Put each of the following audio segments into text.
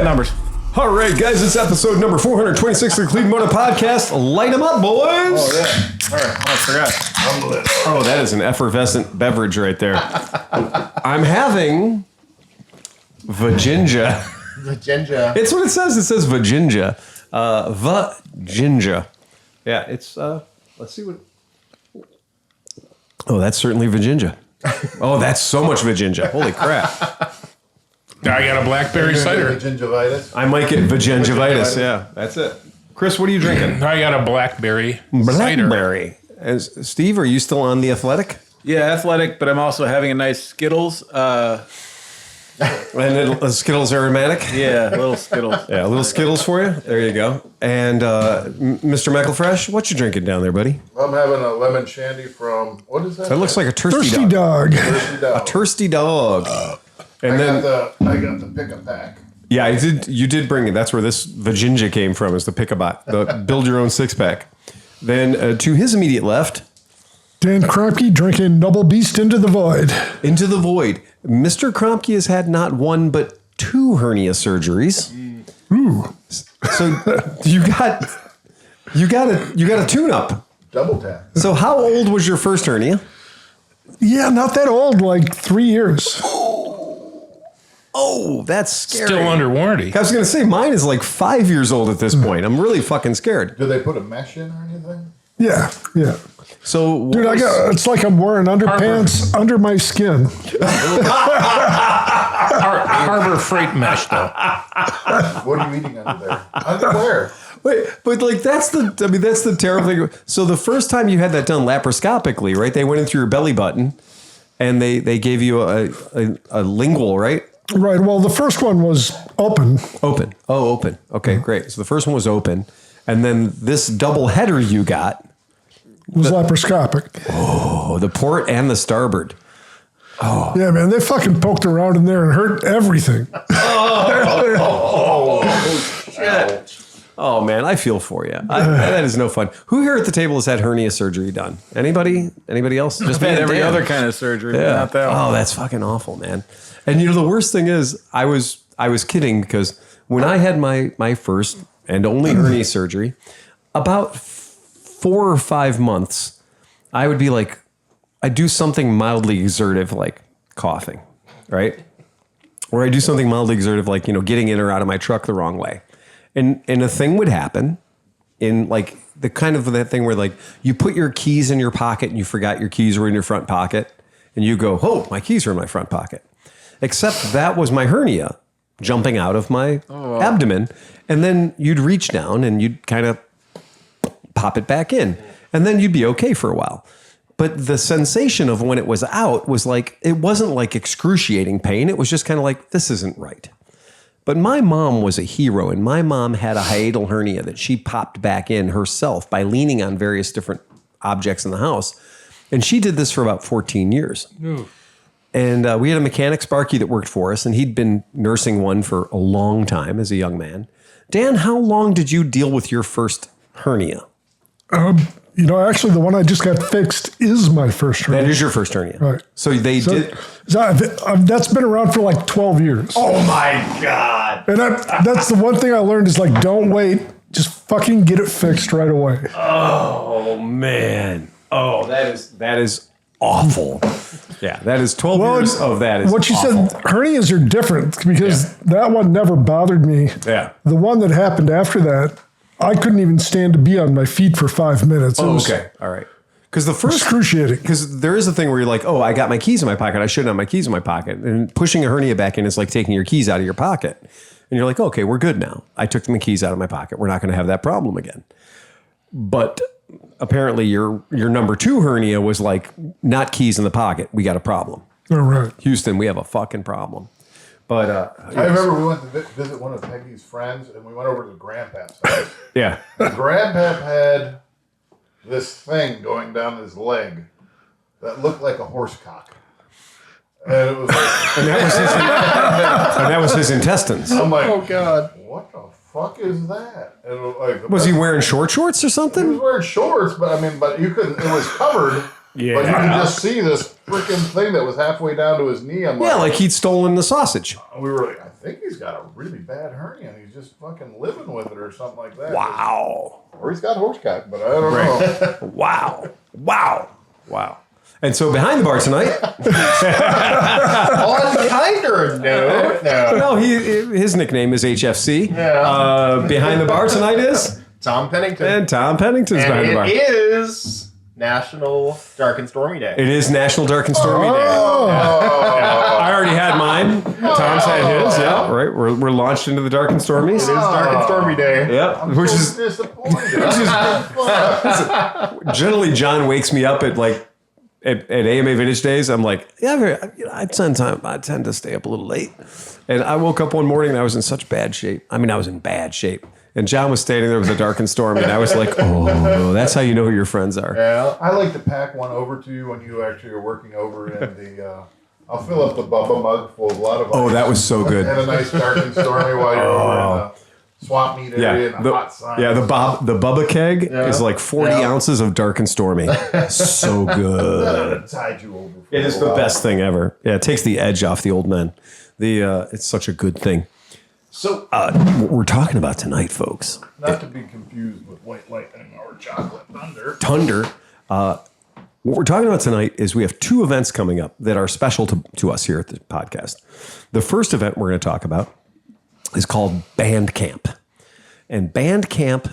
got numbers. All right, guys, it's episode number 426 of the ClevelandMoto Podcast. Light them up, boys. Oh, yeah. All right. Oh, I forgot. Oh, that is an effervescent beverage right there. I'm having Vajinja. Vajinja. It's what it says. It says Vajinja. Vajinja. Yeah, it's, let's see what. Oh, that's certainly Vajinja. Oh, that's so much Vajinja. Holy crap. I got a blackberry cider. Gingivitis. I might get Vagingivitis. Yeah, that's it. Chris, what are you drinking? I got a blackberry cider. Blackberry. Steve, are you still on the Athletic? Yeah, athletic, but I'm also having a nice Skittles. And Skittles aromatic? Yeah, little Skittles. Yeah, a little Skittles for you. There you go. And Mr. McElfresh, what you drinking down there, buddy? I'm having a lemon shandy from, what is that? That looks like a thirsty Thirsty dog. dog. Thirsty Dog. A thirsty dog. And I then, got the pick a pack. yeah, you did bring it. That's where this Vajinja came from, is the pick-a-bot, the build your own six-pack. Then to his immediate left, Dan Kroenke drinking Double Beast into the void. into the void. Mr. Kroenke has had not one but two hernia surgeries. Ooh. So you got a tune-up. Double tap. So how old was your first hernia? Yeah, not that old, like 3 years. Oh, that's scary. Still under warranty. I was going to say, mine is like 5 years old at this point. I'm really fucking scared. Do they put a mesh in or anything? Yeah, yeah. So, Dude, it's like I'm wearing underpants under my skin. Harbor Freight mesh, though. What are you eating under there? Underwear. wait, but like that's the terrible thing. So the first time you had that done laparoscopically, right? They went in through your belly button, and they gave you a lingual, right? Right, well, the first one was open. Open. Oh, open. Okay, great. So the first one was open, and then this double header you got. It was laparoscopic. Oh, the port and the starboard. Oh. Yeah, man, they fucking poked around in there and hurt everything. Shit. Oh, man, I feel for you. That is no fun. Who here at the table has had hernia surgery done? Anybody? Anybody else? Just had every other kind of surgery, but not that one. Oh, that's fucking awful, man. And you know, the worst thing is, I was kidding because when I had my first and only hernia surgery, about 4 or 5 months, I would be like, I'd do something mildly exertive, like coughing, right? Or I do something mildly exertive, like, you know, getting in or out of my truck the wrong way. And a thing would happen in like the kind of that thing where like you put your keys in your pocket and you forgot your keys were in your front pocket and you go, oh, my keys are in my front pocket. Except that was my hernia jumping out of my abdomen. And then you'd reach down and you'd kind of pop it back in. And then you'd be okay for a while. But the sensation of when it was out was like, it wasn't like excruciating pain. It was just kind of like, this isn't right. But my mom was a hero, and my mom had a hiatal hernia that she popped back in herself by leaning on various different objects in the house. And she did this for about 14 years. Ooh. And we had a mechanic, Sparky, that worked for us, and he'd been nursing one for a long time as a young man. Dan, how long did you deal with your first hernia? You know, actually, the one I just got fixed is my first hernia. That is your first hernia. Right. So did. That's been around for like 12 years. Oh my God. And that's the one thing I learned is like, don't wait. Just fucking get it fixed right away. Oh, man. Oh, that is awful. Yeah, that is 12 years of that is what you awful. said, hernias are different because that one never bothered me. Yeah. The one that happened after that, I couldn't even stand to be on my feet for 5 minutes. Oh, okay. All right. Because the first excruciating. Because there is a thing where you're like, oh, I got my keys in my pocket. I shouldn't have my keys in my pocket. And pushing a hernia back in is like taking your keys out of your pocket. And you're like, okay, we're good now. I took my keys out of my pocket. We're not going to have that problem again. But apparently your number 2 hernia was like, not keys in the pocket. We got a problem. All right. Houston, we have a fucking problem. But I remember we went to visit one of Peggy's friends, and we went over to the grandpa's house. Yeah. The grandpap had this thing going down his leg that looked like a horse cock. And it was like, and that was his intestines. I'm like, Oh, God. what the fuck is that? And it was like, Was he wearing shorts or He something? was wearing shorts, but you couldn't, it was covered. Yeah. But you could just see this freaking thing that was halfway down to his knee. I'm Yeah, like he'd stolen the sausage. we were like, I think he's got a really bad hernia and he's just fucking living with it or something like that. Wow. Or he's got horsecock, but I don't know. Wow. And so behind the bar tonight, On kinder note, no. no, his nickname is HFC. Yeah. Behind the bar tonight is Tom Pennington. and Tom Pennington's behind the bar. And it is National Dark and Stormy Day. It is National Dark and Stormy Day. I already had mine. Tom's had his. Yeah, right. We're launched into the Dark and Stormies. It is Dark and Stormy Day. Yeah, which is disappointed. generally John wakes me up at like at AMA Vintage Days. I'm like, I tend to stay up a little late, and I woke up one morning and I was in such bad shape. I mean, I was in bad shape. And John was standing there with a Dark and Stormy, and I was like, oh, that's how you know who your friends are. Yeah, I like to pack one over to you when you actually are working over in the. I'll fill up the Bubba mug full of a lot of. Oh, ice that was so good. And a nice Dark and Stormy while you're over in the swap meet area in the hot sun. Yeah, the Bubba keg is like 40 ounces of Dark and Stormy. So good. Tide you over. It is the best thing ever. Yeah, it takes the edge off the old men. It's such a good thing. So, what we're talking about tonight, folks. Not to be confused with White Lightning or Chocolate Thunder. What we're talking about tonight is we have two events coming up that are special to us here at the podcast. The first event we're going to talk about is called Band Camp. And Band Camp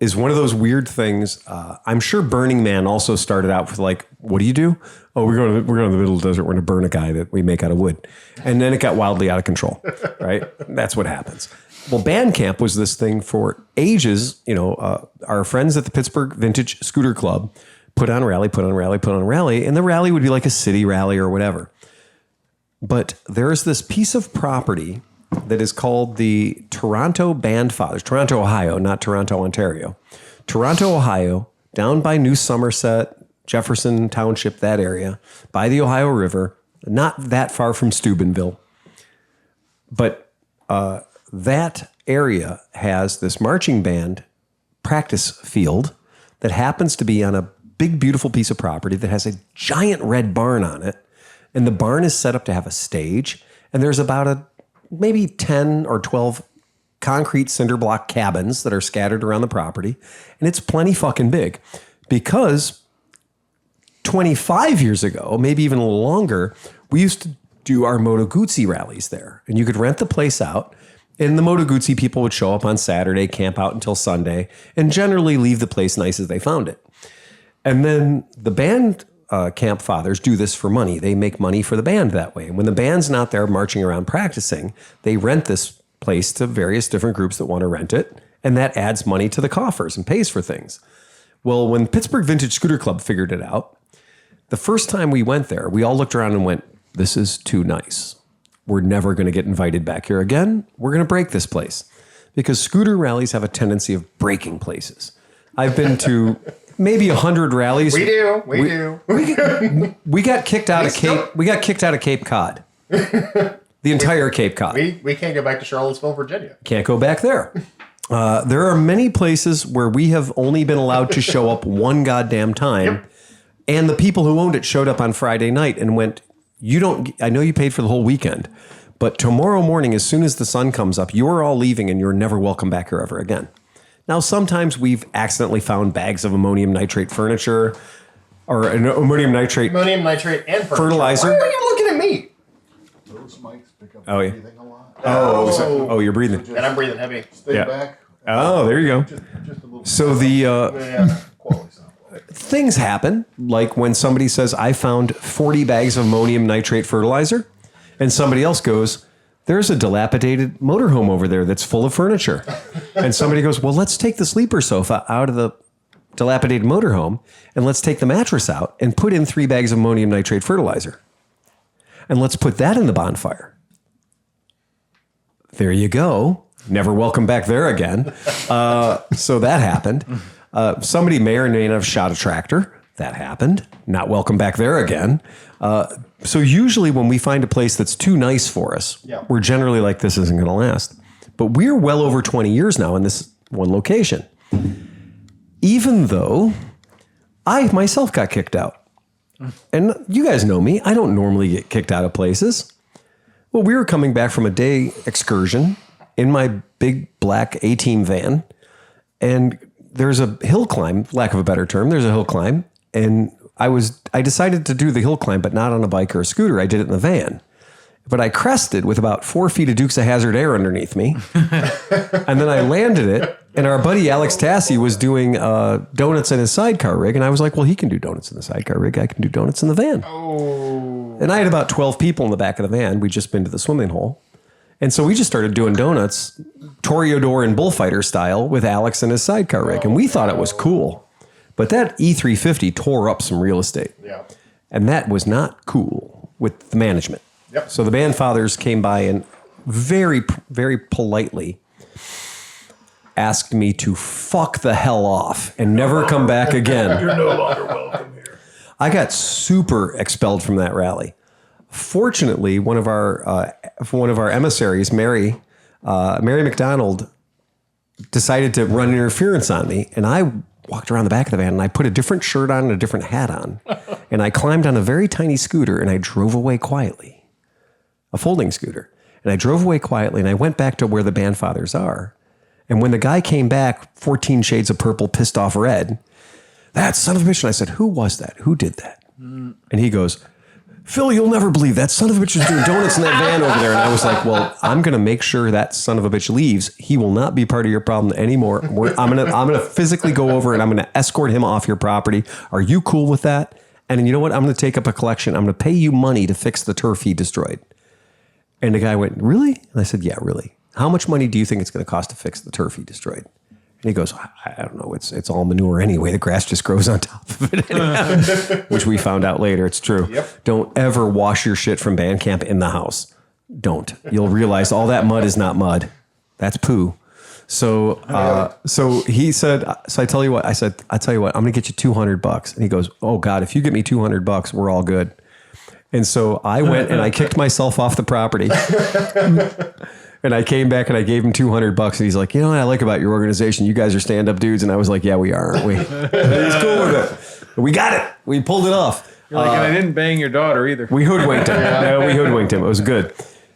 is one of those weird things. I'm sure Burning Man also started out with like, what do you do? Oh, we're going to the middle of the desert. We're going to burn a guy that we make out of wood. And then it got wildly out of control, right? That's what happens. Well, Band Camp was this thing for ages. Our friends at the Pittsburgh Vintage Scooter Club put on a rally, and the rally would be like a city rally or whatever. But there's this piece of property that is called the Toronto Bandfathers, Toronto, Ohio, not Toronto, Ontario. Toronto, Ohio, down by New Somerset, Jefferson Township, that area, by the Ohio River, not that far from Steubenville. But that area has this marching band practice field that happens to be on a big, beautiful piece of property that has a giant red barn on it. And the barn is set up to have a stage. And there's about maybe 10 or 12 concrete cinder block cabins that are scattered around the property. And it's plenty fucking big because 25 years ago, maybe even a little longer, we used to do our Moto Guzzi rallies there. And you could rent the place out. And the Moto Guzzi people would show up on Saturday, camp out until Sunday, and generally leave the place nice as they found it. And then the band camp fathers do this for money. They make money for the band that way. And when the band's not there marching around practicing, they rent this place to various different groups that want to rent it. And that adds money to the coffers and pays for things. Well, when Pittsburgh Vintage Scooter Club figured it out, the first time we went there, we all looked around and went, this is too nice. We're never going to get invited back here again. We're going to break this place. Because scooter rallies have a tendency of breaking places. I've been to maybe 100 rallies. We do. We got kicked out of Cape. We got kicked out of Cape Cod. The entire Cape Cod. We can't go back to Charlottesville, Virginia. Can't go back there. There are many places where we have only been allowed to show up one goddamn time. Yep. And the people who owned it showed up on Friday night and went, I know you paid for the whole weekend, but tomorrow morning, as soon as the sun comes up, you're all leaving and you're never welcome back here ever again. Now, sometimes we've accidentally found bags of ammonium nitrate furniture or ammonium nitrate and fertilizer. Why are you looking at me? Those mics pick up Oh, yeah. breathing a lot. Oh, you're breathing. And I'm breathing heavy. Stay Yeah. back. Oh, there you go. Just a little So the quality sound. things happen, like when somebody says, I found 40 bags of ammonium nitrate fertilizer, and somebody else goes, there's a dilapidated motorhome over there that's full of furniture. And somebody goes, well, let's take the sleeper sofa out of the dilapidated motorhome, and let's take the mattress out and put in 3 bags of ammonium nitrate fertilizer. And let's put that in the bonfire. There you go. Never welcome back there again. So that happened. Somebody may or may not have shot a tractor. That happened. Not welcome back there again. So usually when we find a place that's too nice for us, we're generally like, this isn't going to last. But we're well over 20 years now in this one location. Even though I myself got kicked out. And you guys know me. I don't normally get kicked out of places. Well, we were coming back from a day excursion in my big black A-Team van. And there's a hill climb, lack of a better term. There's a hill climb. And I decided to do the hill climb, but not on a bike or a scooter. I did it in the van. But I crested with about 4 feet of Dukes of Hazzard air underneath me. And then I landed it. And our buddy Alex Tassi was doing donuts in his sidecar rig. And I was like, well, he can do donuts in the sidecar rig. I can do donuts in the van. Oh. And I had about 12 people in the back of the van. We'd just been to the swimming hole. And so we just started doing donuts, Toreador and Bullfighter style, with Alex in his sidecar rig. And we thought it was cool. But that E350 tore up some real estate. Yeah. And that was not cool with the management. Yep. So the band fathers came by and very, very politely asked me to fuck the hell off and never come back again. You're no longer welcome here. I got super expelled from that rally. Fortunately, one of our emissaries, Mary McDonald, decided to run interference on me, and I walked around the back of the van and I put a different shirt on and a different hat on, and I climbed on a very tiny scooter and I drove away quietly, a folding scooter, and I drove away quietly and I went back to where the band fathers are, and when the guy came back, 14 shades of purple, pissed off red, that son of a bitch, and I said, who was that? Who did that? And he goes, Phil, you'll never believe that son of a bitch is doing donuts in that van over there. And I was like, well, I'm going to make sure that son of a bitch leaves. He will not be part of your problem anymore. I'm going to physically go over and I'm going to escort him off your property. Are you cool with that? And you know what? I'm going to take up a collection. I'm going to pay you money to fix the turf he destroyed. And the guy went, really? And I said, yeah, really. How much money do you think it's going to cost to fix the turf he destroyed? And he goes, I don't know. It's all manure anyway. The grass just grows on top of it anyhow. Which we found out later. It's true. Yep. Don't ever wash your shit from band camp in the house. Don't. You'll realize all that mud is not mud. That's poo. So he said, so I tell you what, I said, I tell you what, I'm going to get you $200. And he goes, oh God, if you get me $200, we're all good. And so I went and I kicked myself off the property. And I came back and I gave him $200, and he's like, you know what I like about your organization? You guys are stand-up dudes. And I was like, yeah, we are, aren't we? He's cool with it. We got it. We pulled it off. You're like, and I didn't bang your daughter either. We hoodwinked him. No, we hoodwinked him. It was good.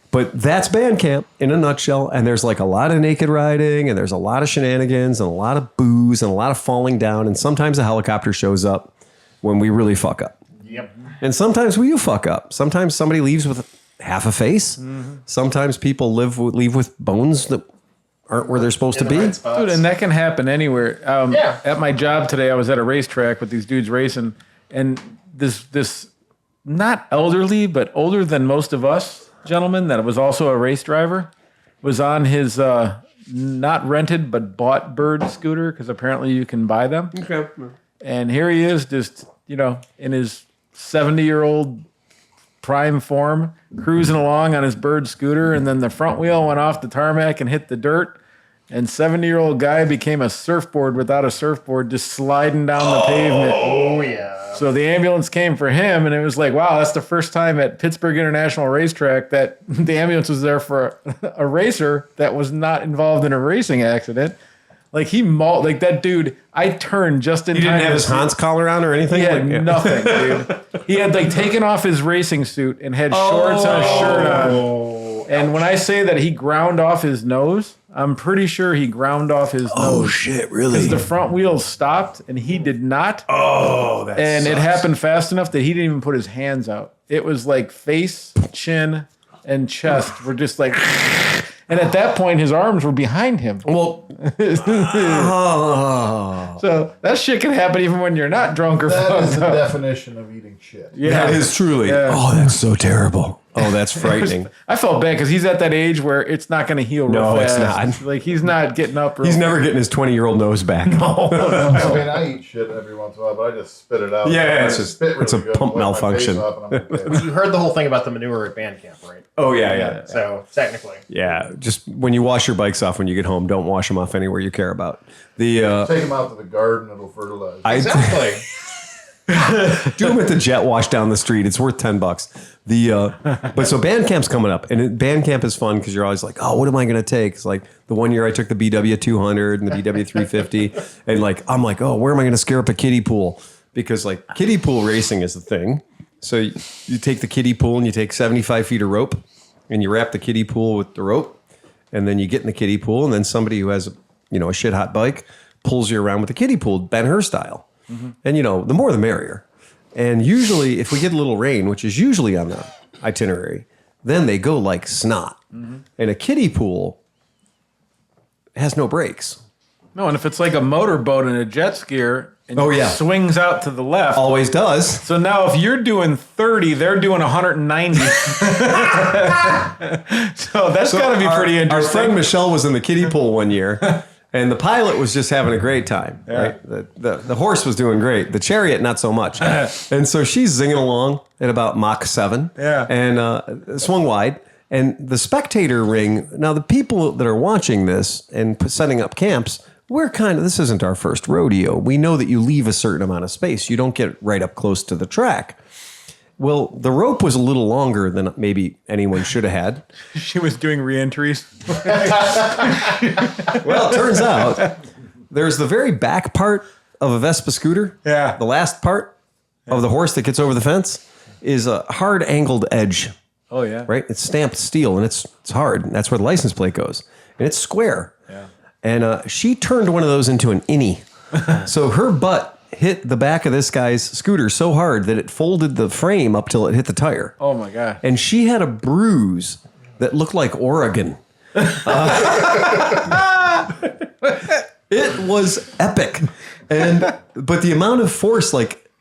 But that's band camp in a nutshell. And there's like a lot of naked riding, and there's a lot of shenanigans, and a lot of booze, and a lot of falling down. And sometimes a helicopter shows up when we really fuck up. Yep. And sometimes we do fuck up. Sometimes somebody leaves with half a face. Mm-hmm. Sometimes people leave with bones that aren't where they're supposed to be. Right spots. Dude, and that can happen anywhere. Yeah. At my job today, I was at a racetrack with these dudes racing, and this not elderly, but older than most of us gentleman that was also a race driver was on his not rented but bought bird scooter, because apparently you can buy them. Okay. And here he is, just, you know, in his 70-year-old prime form, cruising along on his bird scooter, and then the front wheel went off the tarmac and hit the dirt, and 70-year-old guy became a surfboard without a surfboard, just sliding down the pavement. Oh, yeah. So the ambulance came for him, and it was like, wow, that's the first time at Pittsburgh International Racetrack that the ambulance was there for a racer that was not involved in a racing accident. Like like that dude, I turned just in time. He didn't have his Hans collar on or anything? He had nothing, dude. He had like taken off his racing suit and had shorts and a shirt on. And when I say that he ground off his nose, I'm pretty sure he ground off his nose. Oh shit, really? Because the front wheels stopped and he did not. Oh, that And sucks. it happened fast enough that he didn't even put his hands out. It was like face, chin, and chest were just like... And at that point, his arms were behind him. Well, So that shit can happen even when you're not drunk or That is fucked the up. definition of eating shit. that is truly. Yeah. Oh, that's so terrible. Oh, that's frightening. I felt bad because he's at that age where it's not going to heal real No, it's fast. not. Like, he's not getting up. Real He's never getting his 20-year-old nose back. I mean, I eat shit every once in a while, but I just spit it out. Yeah, I it's just just- it's a good, pump wipe my malfunction. face off, and I'm okay. You heard the whole thing about the manure at band camp, right? Oh, yeah. So technically. Yeah, just when you wash your bikes off when you get home, don't wash them off anywhere you care about. The Take them out to the garden; it'll fertilize. Exactly. do them at the jet wash down the street. It's worth $10. But so band camp's coming up, and band camp is fun because you're always like, oh, what am I going to take? It's like the one year I took the BW 200 and the BW 350, and like I'm like, oh, where am I going to scare up a kiddie pool? because like kiddie pool racing is the thing. So you take the kiddie pool and you take 75 feet of rope and you wrap the kiddie pool with the rope, and then you get in the kiddie pool, and then somebody who has a shit hot bike pulls you around with the kiddie pool, Ben-Hur style. And the more the merrier. And usually if we get a little rain, which is usually on the itinerary, then they go like snot. And a kiddie pool has no brakes. No, and if it's like a motorboat and a jet skier, and it swings out to the left. Always does. So now if you're doing 30, they're doing 190. So that's got to be pretty interesting. Our friend Michelle was in the kiddie pool one year, and the pilot was just having a great time. Yeah. Right? The horse was doing great. The chariot, not so much. And so she's zinging along at about Mach 7. Yeah. And swung wide. And the spectator ring, now the people that are watching this and setting up camps, this isn't our first rodeo. We know that you leave a certain amount of space. You don't get right up close to the track. Well, the rope was a little longer than maybe anyone should have had. She was doing re-entries. Well, it turns out there's the very back part of a Vespa scooter. Yeah. The last part of the horse that gets over the fence is a hard angled edge. Oh, yeah. Right? It's stamped steel, and it's hard. And that's where the license plate goes. And it's square. Yeah. And she turned one of those into an innie. So her butt hit the back of this guy's scooter so hard that it folded the frame up till it hit the tire. Oh, my God. And she had a bruise that looked like Oregon. It was epic. But the amount of force, like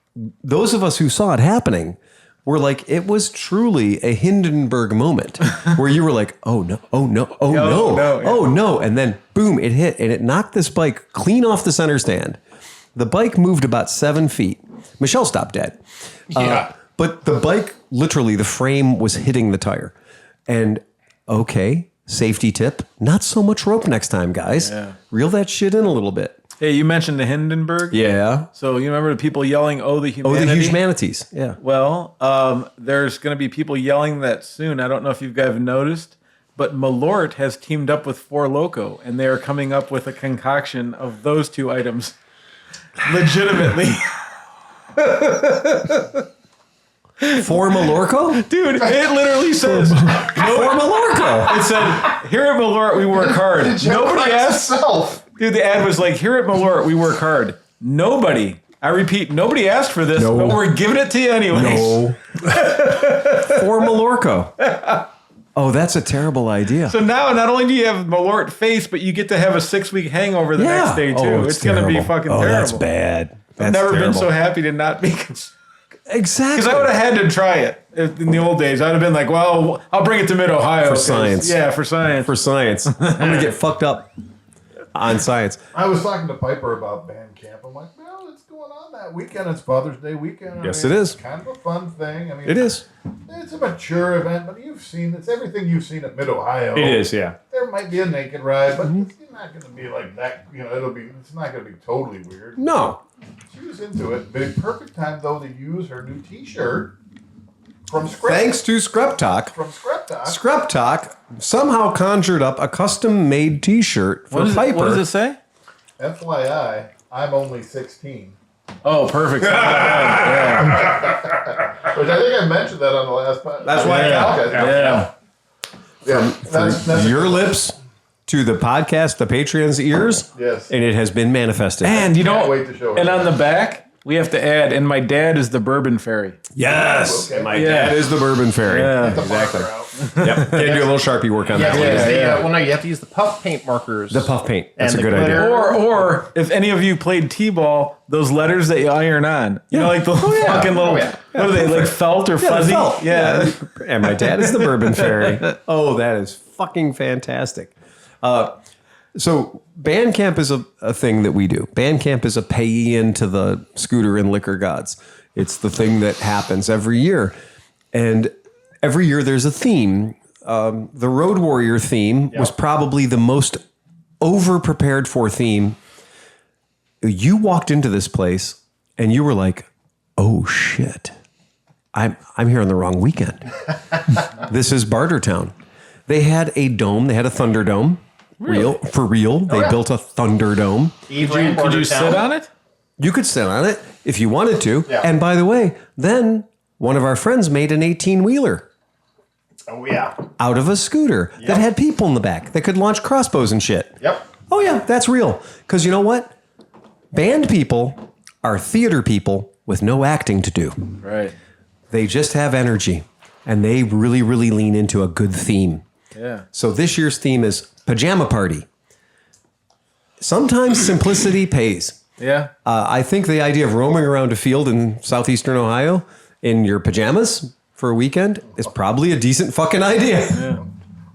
those of us who saw it happening, were like, it was truly a Hindenburg moment where you were like, oh no, oh no, oh no, oh no. And then boom, it hit and it knocked this bike clean off the center stand. The bike moved about 7 feet. Michelle stopped dead. But the bike, literally the frame was hitting the tire. And okay, safety tip, not so much rope next time, guys. Yeah. Reel that shit in a little bit. Hey, you mentioned the Hindenburg? Yeah. So you remember the people yelling, oh, the humanity? Oh, the huge manatees. Yeah. Well, there's going to be people yelling that soon. I don't know if you guys have noticed, but Malort has teamed up with Four Loko, and they are coming up with a concoction of those two items. Legitimately. For Malorco? Dude, it literally says, For Malorco. it said, here at Malort, we work hard. Nobody asked. Dude, the ad was like, here at Malort, we work hard. Nobody, I repeat, nobody asked for this, but we're giving it to you anyway. No. For Malorco. Oh, that's a terrible idea. So now, not only do you have Malort face, but you get to have a 6-week hangover the next day, too. Oh, it's going to be fucking terrible. That's bad. I've never been so happy to not be Exactly. Because I would have had to try it in the old days. I'd have been like, well, I'll bring it to MIdOhio. For science. Yeah, for science. For science. I'm going to get fucked up on science. I was talking to Piper about band camp. I'm like, well, it's going on that weekend. It's Father's Day weekend. Yes, it is. It's kind of a fun thing. I mean, It is. It's a mature event, but it's everything you've seen at MIdOhio. It is, yeah. There might be a naked ride, but it's not going to be like that. It's not going to be totally weird. No. She was into it. But perfect time, though, to use her new T-shirt from Scrap. Thanks to Screp Talk. From Scrap Talk. Screp Talk somehow conjured up a custom-made T-shirt for Piper. What does it say? FYI, I'm only 16. Oh, perfect. Yeah. Which I think I mentioned that on the last podcast. That's why That's your lips to the podcast, the Patreon's ears. Yes. And it has been manifested. And you Can't know, wait to show and it. on the back, we have to add, and my dad is the Bourbon Fairy. Yes. Okay. My dad is the Bourbon Fairy. Yeah. Exactly. Yep. Can do a little Sharpie work on that. You have to use Yeah. the, well, no, you have to use the puff paint markers. The puff paint. That's And a the good idea. glitter. Or if any of you played T-ball, those letters that you iron on, you know, like the fucking little, what are they, like felt or fuzzy? felt. Yeah. And my dad is the Bourbon Fairy. Oh, that is fucking fantastic. So Bandcamp is a thing that we do. Bandcamp is a pay-in to the scooter and liquor gods. It's the thing that happens every year. And every year there's a theme. The Road Warrior theme was probably the most over-prepared for theme. You walked into this place and you were like, oh shit, I'm here on the wrong weekend. This is Bartertown. They had a dome. They had a Thunderdome. For real. They built a Thunderdome. Could you sit on it? You could sit on it if you wanted to. Yeah. And by the way, then one of our friends made an 18-wheeler Oh, yeah. out of a scooter that had people in the back that could launch crossbows and shit. Yep. Oh, yeah, that's real. Because you know what? Band people are theater people with no acting to do. Right. They just have energy, and they really, really lean into a good theme. Yeah. So this year's theme is Pajama Party. Sometimes simplicity pays. Yeah. I think the idea of roaming around a field in southeastern Ohio in your pajamas for a weekend is probably a decent fucking idea.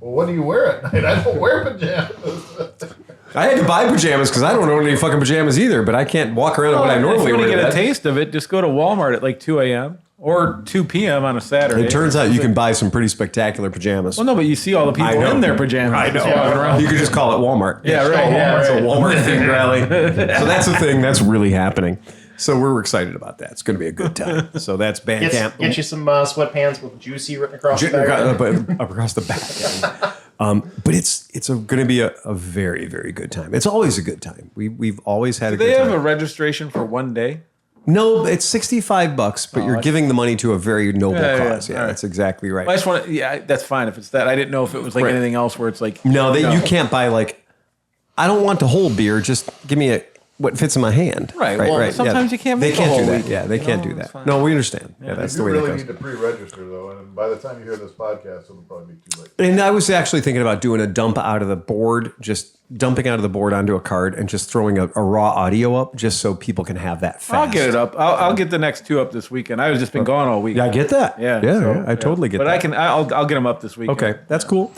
Well, what do you wear at night? I don't wear pajamas. I had to buy pajamas because I don't own any fucking pajamas either, but I can't walk around in what I normally If you wear. want to to get a bed. taste of it, just go to Walmart at like 2 a.m. or 2 p.m. on a Saturday. It turns out you can buy some pretty spectacular pajamas. Well, no, but you see all the people I know. in their pajamas. I just walking know. around. You could just call it Walmart. Yeah, right. Yeah, It's a right. Walmart themed rally. So that's a thing that's really happening. So we're excited about that. It's going to be a good time. So that's band camp. Get you some sweatpants with juicy written across the back. Up across the back. But it's going to be a very, very good time. It's always a good time. We've always had a Do they good have time. a registration for one day? No, it's $65, but you're giving the money to a very noble Yeah, cause. yeah. Yeah, All right. that's exactly right. I just want to, yeah, that's fine if it's that. I didn't know if it was like Right. anything else where it's like, No, you can't buy I don't want the whole beer. Just give me what fits in my hand. Right, well, sometimes you can't They make the can't whole do that. week, Yeah, they you can't know, do it's that. fine. No, we understand. Yeah, that's the You way really that need goes. to pre-register though, and by the time you hear this podcast, it'll probably be too late. And I was actually thinking about doing a dump out of the board, just dumping out of the board onto a card and just throwing a raw audio up just so people can have that fast. I'll get it up. I'll get the next 2 up this weekend. I've just been gone all week. Yeah, I get that. Yeah, Yeah, so, yeah, I totally get but that. I'll get them up this weekend. Okay, that's cool.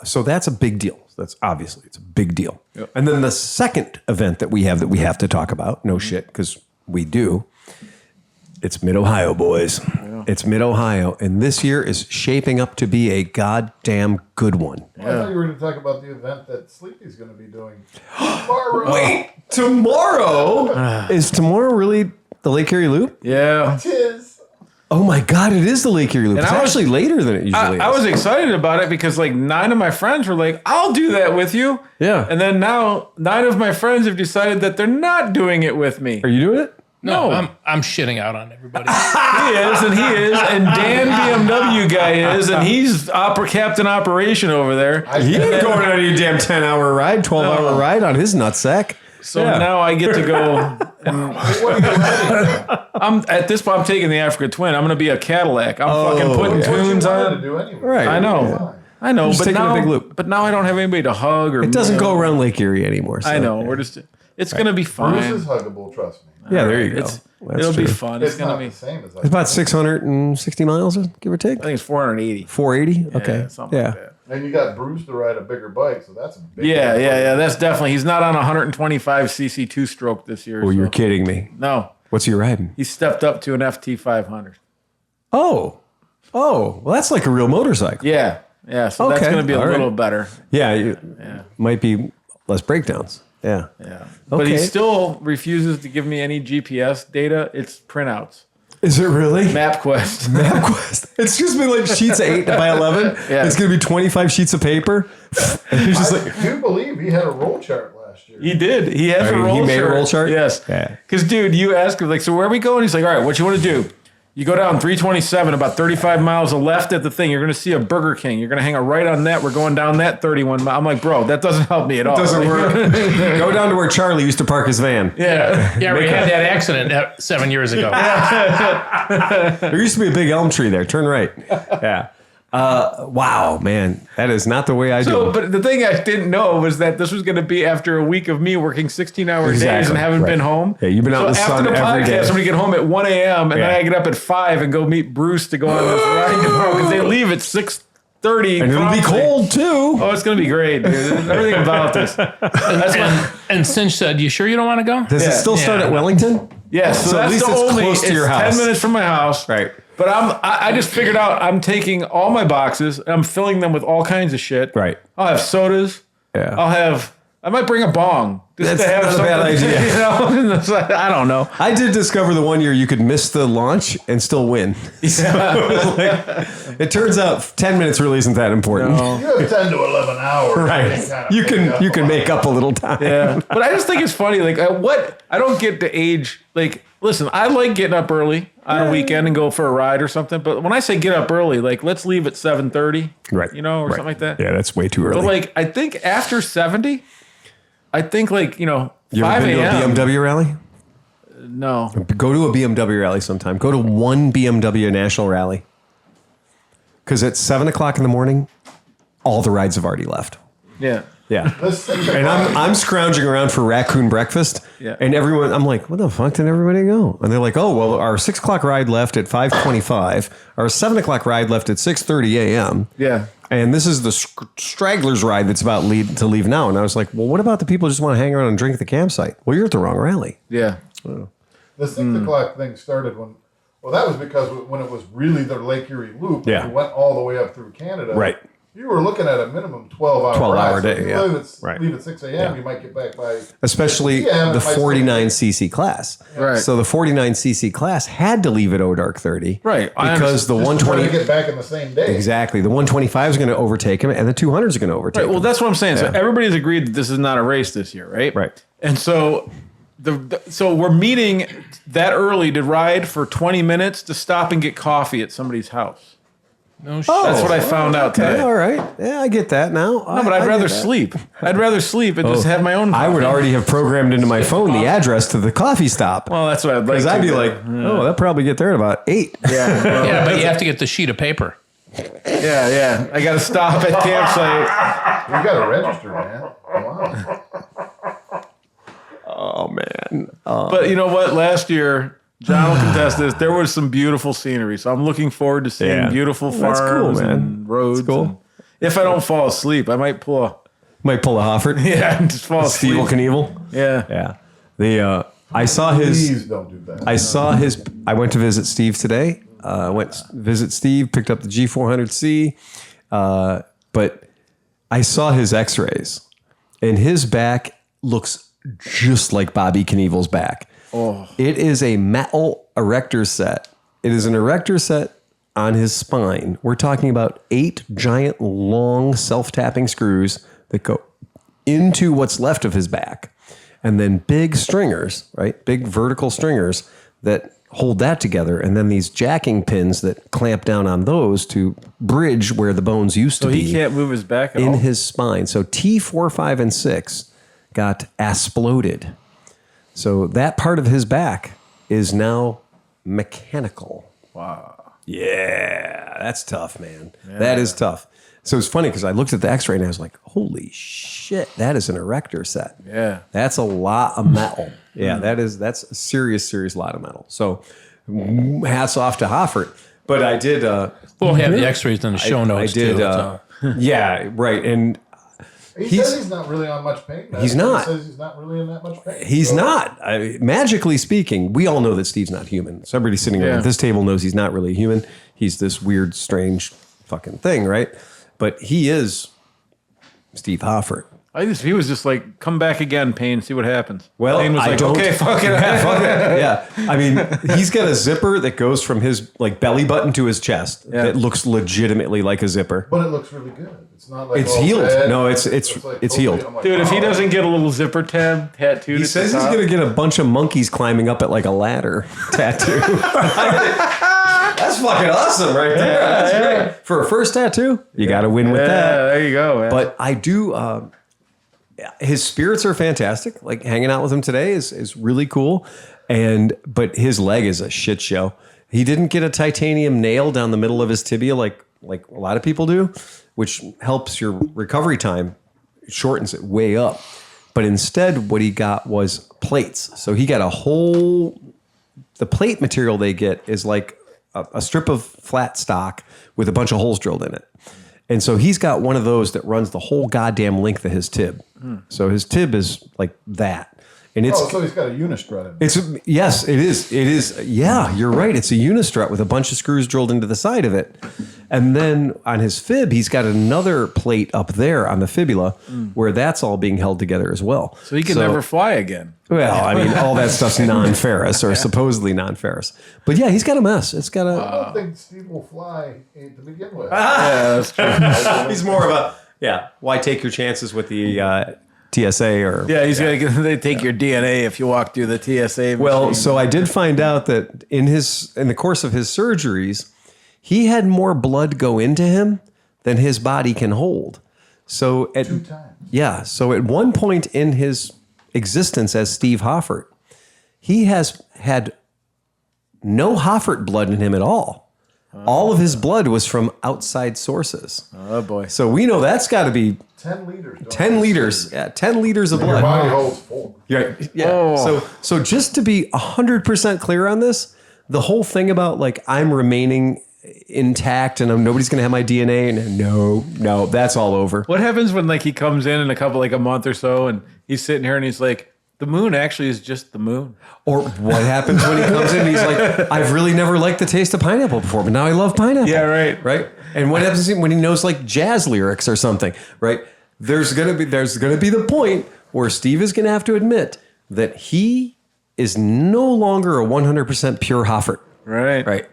So that's a big deal. That's obviously it's a big deal. Yep. And then the second event that we have to talk about, no shit, because we do. It's MIdOhio, boys. Yeah. It's MIdOhio, and this year is shaping up to be a goddamn good one. I thought you were going to talk about the event that Sleepy's going to be doing tomorrow. Wait, tomorrow is tomorrow really the Lake Erie Loop? Yeah. It is. Oh my God, it is the Lake Erie Loop. And It's I was- actually later than it usually is. I was excited about it because like 9 of my friends were like, I'll do that with you. Yeah. And then now 9 of my friends have decided that they're not doing it with me. Are you doing it? No, I'm shitting out on everybody. He is, and Dan BMW guy is, and he's Captain Operation over there. He ain't going on any damn 10-hour ride, 12-hour ride on his nutsack. So Yeah. now I get to go. And I'm at this point. I'm taking the Africa Twin. I'm going to be a Cadillac. I'm fucking putting What you tunes wanted on. to do anyway. Right. I know. I know, Just but taking a now, big loop. but now I don't have anybody to hug or. It doesn't go around Lake Erie anymore. So. I know. We're just. It's going to be Bruce fine. is huggable, trust me. Yeah, there you go. It's, That's it'll be true. fun. It's It's going not to be. the same as It's about 660 miles, give or take. I think it's 480. 480? Okay. something yeah. like that. And you got Bruce to ride a bigger bike, so that's a big Yeah. That's definitely. He's not on 125cc 2-stroke this year. Oh, you're so- kidding me. No, What's he riding? he stepped up to an FT 500. Oh. Well, that's like a real motorcycle. Yeah. So that's Okay, going to be a all right. little better. Yeah. Might be less breakdowns. Yeah. Yeah. But he Okay. still refuses to give me any GPS data. It's printouts. Is it really? MapQuest. MapQuest. It's just been like sheets of 8 by 11. Yeah. It's going to be 25 sheets of paper. And he's just like, I do believe he had a roll chart last year. He did. He has a roll he chart. made a roll chart? Yes. Yeah. Because, dude, you ask him, like, so where are we going? He's like, all right, what you want to do? You go down 327, about 35 miles left at the thing. You're going to see a Burger King. You're going to hang a right on that. We're going down that 31 miles. I'm like, bro, that doesn't help me at all. doesn't Like, work. Go down to where Charlie used to park his van. Yeah. Yeah, we had that accident 7 years ago. There used to be a big elm tree there. Turn right. Yeah. Wow, man. That is not the way I do So, it. but the thing I didn't know was that this was going to be after a week of me working 16-hour days Exactly, and haven't right. been home. Yeah, you've been out in the after sun the every podcast, day. I'm going to get home at 1 a.m. and then Yeah. I get up at 5 and go meet Bruce to go on this ride tomorrow because they leave at 6:30. And it'll be probably. cold too. Oh, it's going to be great, dude. Everything about this. That's my, And Cinch said, "You sure you don't want to go?" Does it still start Yeah. at Wellington? yeah, so, So at that's least the it's only. close to your house. 10 minutes from my house. Right. But I just figured out I'm taking all my boxes and I'm filling them with all kinds of shit. Right. I'll have sodas. Yeah. I might bring a bong. That's to have not a bad something, idea. You know? It's like, I don't know. I did discover the one year you could miss the launch and still win. So it turns out 10 minutes really isn't that important. You have 10 to 11 hours. Right. You can make up a little time. Yeah. But I just think it's funny. Like, I don't get to age. Like, listen, I like getting up early on a weekend and go for a ride or something. But when I say get up early, like, let's leave at 7:30. Right. You know, or something like that. Yeah, that's way too early. But, like, I think after 70, I think, like, you know, You ever 5 been to a a.m. BMW rally? No. Go to a BMW rally sometime. Go to one BMW national rally. Because at 7 o'clock in the morning, all the rides have already left. Yeah. Yeah. Let's think And about I'm scrounging around for raccoon breakfast. Yeah. And everyone, I'm like, what the fuck did everybody go? And they're like, oh, well, our 6 o'clock ride left at 5:25. Our 7 o'clock ride left at 6:30 a.m. Yeah. And this is the stragglers ride that's about to leave now. And I was like, well, what about the people who just want to hang around and drink at the campsite? Well, you're at the wrong rally. Yeah. the 6 o'clock thing started when. Well, that was because when it was really the Lake Erie Loop, Yeah. we went all the way up through Canada. Right. You were looking at a minimum 12-hour 12-hour ride. day, So if you yeah. leave at 6 a.m., you might get back by... Especially 6 p.m., the it might still be- 49cc class. Right. So the 49cc class had to leave at dark 30. Right. I Because the Just trying 120... to get back in the same day. Exactly. The 125 is going to overtake him, and the 200 is going to overtake Right. Well, him. that's what I'm saying. Yeah. So everybody's agreed that this is not a race this year, right? Right. And so so we're meeting that early to ride for 20 minutes to stop and get coffee at somebody's house. No shit. That's what I found out Okay, today. all right. Yeah, I get that now. No, but I'd rather sleep. I'd rather sleep and just have my own coffee. I would already have programmed into my phone the address to the coffee stop. Well, that's what I'd like Because to I'd be do. like, oh, they'll probably get there at about 8. Yeah. well, Yeah, but you have to get the sheet of paper. yeah. I got to stop at campsite. You got to register, man. Wow. Oh, man. But you know what? Last year, John will contest this. There was some beautiful scenery, so I'm looking forward to seeing Yeah. beautiful That's farms cool, man. and roads. That's cool. and if I don't fall asleep, I might pull a Might pull a Hoffert. and just fall asleep. Stevel Knievel. Yeah. Yeah. I saw his... Please don't do that. I went to visit Steve today. Went to visit Steve, picked up the G400C. But I saw his x-rays, and his back looks just like Bobby Knievel's back. Oh. It is a metal erector set. It is an erector set on his spine. We're talking about 8 giant, long, self-tapping screws that go into what's left of his back. And then big stringers, right? Big vertical stringers that hold that together. And then these jacking pins that clamp down on those to bridge where the bones used to So be. he can't move his back at in all? his spine. So T4, 5, and 6 got asploded. So that part of his back is now mechanical. Wow. Yeah, that's tough, man. That is tough. So it's funny because I looked at the x-ray and I was like, holy shit, that is an erector set. Yeah. That's a lot of metal. Yeah, that's a serious lot of metal. So hats off to Hoffert. But I did... We'll have the x-rays in the show notes, I did, too. yeah, right. And He says he's not really on much pain. He's not. He says he's not really in that much pain. he's So- not. Magically speaking, we all know that Steve's not human. So everybody sitting around Yeah. at this table knows he's not really human. He's this weird, strange fucking thing, right? But he is Steve Hoffert. He was just like, come back again, Payne, see what happens. Well, Payne was I like, don't. okay, fuck it. Yeah, fuck it. Yeah. I mean, he's got a zipper that goes from his like belly button to his chest. Yeah. That looks legitimately like a zipper. But it looks really good. It's not like It's all healed. red. No, it's like healed. I'm like, Dude, if he oh. doesn't get a little zipper tab tattooed He at says the he's top, going to get a bunch of monkeys climbing up it like a ladder tattoo. That's fucking awesome right there. That's great. For a first tattoo, you got to win with yeah, that. there you go, man. But I do, his spirits are fantastic. Like hanging out with him today is really cool. But his leg is a shit show. He didn't get a titanium nail down the middle of his tibia like a lot of people do, which helps your recovery time, shortens it way up. But instead, what he got was plates. So he got the plate material they get is like a strip of flat stock with a bunch of holes drilled in it. And so he's got one of those that runs the whole goddamn length of his tib. So his tib is like that. And it's, so he's got a unistrut in it. yes, it is. It is. Yeah, you're right. It's a unistrut with a bunch of screws drilled into the side of it. And then on his fib, he's got another plate up there on the fibula where that's all being held together as well. So he can never fly again. Well, I mean, all that stuff's non-ferrous or supposedly non-ferrous. But yeah, he's got a mess. It's got a. I don't think Steve will fly to begin with. Yeah, that's true. He's more of a why take your chances with the TSA or Yeah, they take your DNA if you walk through the TSA. Well, machine. so I did find out that in the course of his surgeries, he had more blood go into him than his body can hold. So at 2 times. Yeah, so at one point in his existence as Steve Hoffert, he has had no Hoffert blood in him at all. All of his blood was from outside sources. Oh boy. So we know that's got to be 10 liters. 10 liters. Yeah, 10 liters of Your blood. body holds 4. Yeah. Yeah. Oh. So just to be 100% clear on this, the whole thing about like I'm remaining intact and nobody's going to have my DNA and no, that's all over. What happens when like he comes in a month or so and he's sitting here and he's like, the moon actually is just the moon. Or what happens when he comes in and he's like, I've really never liked the taste of pineapple before, but now I love pineapple. Yeah, right. Right. And what happens when he knows like jazz lyrics or something, right? There's gonna be the point where Steve is gonna have to admit that he is no longer a 100% pure Hoffert. Right. Right.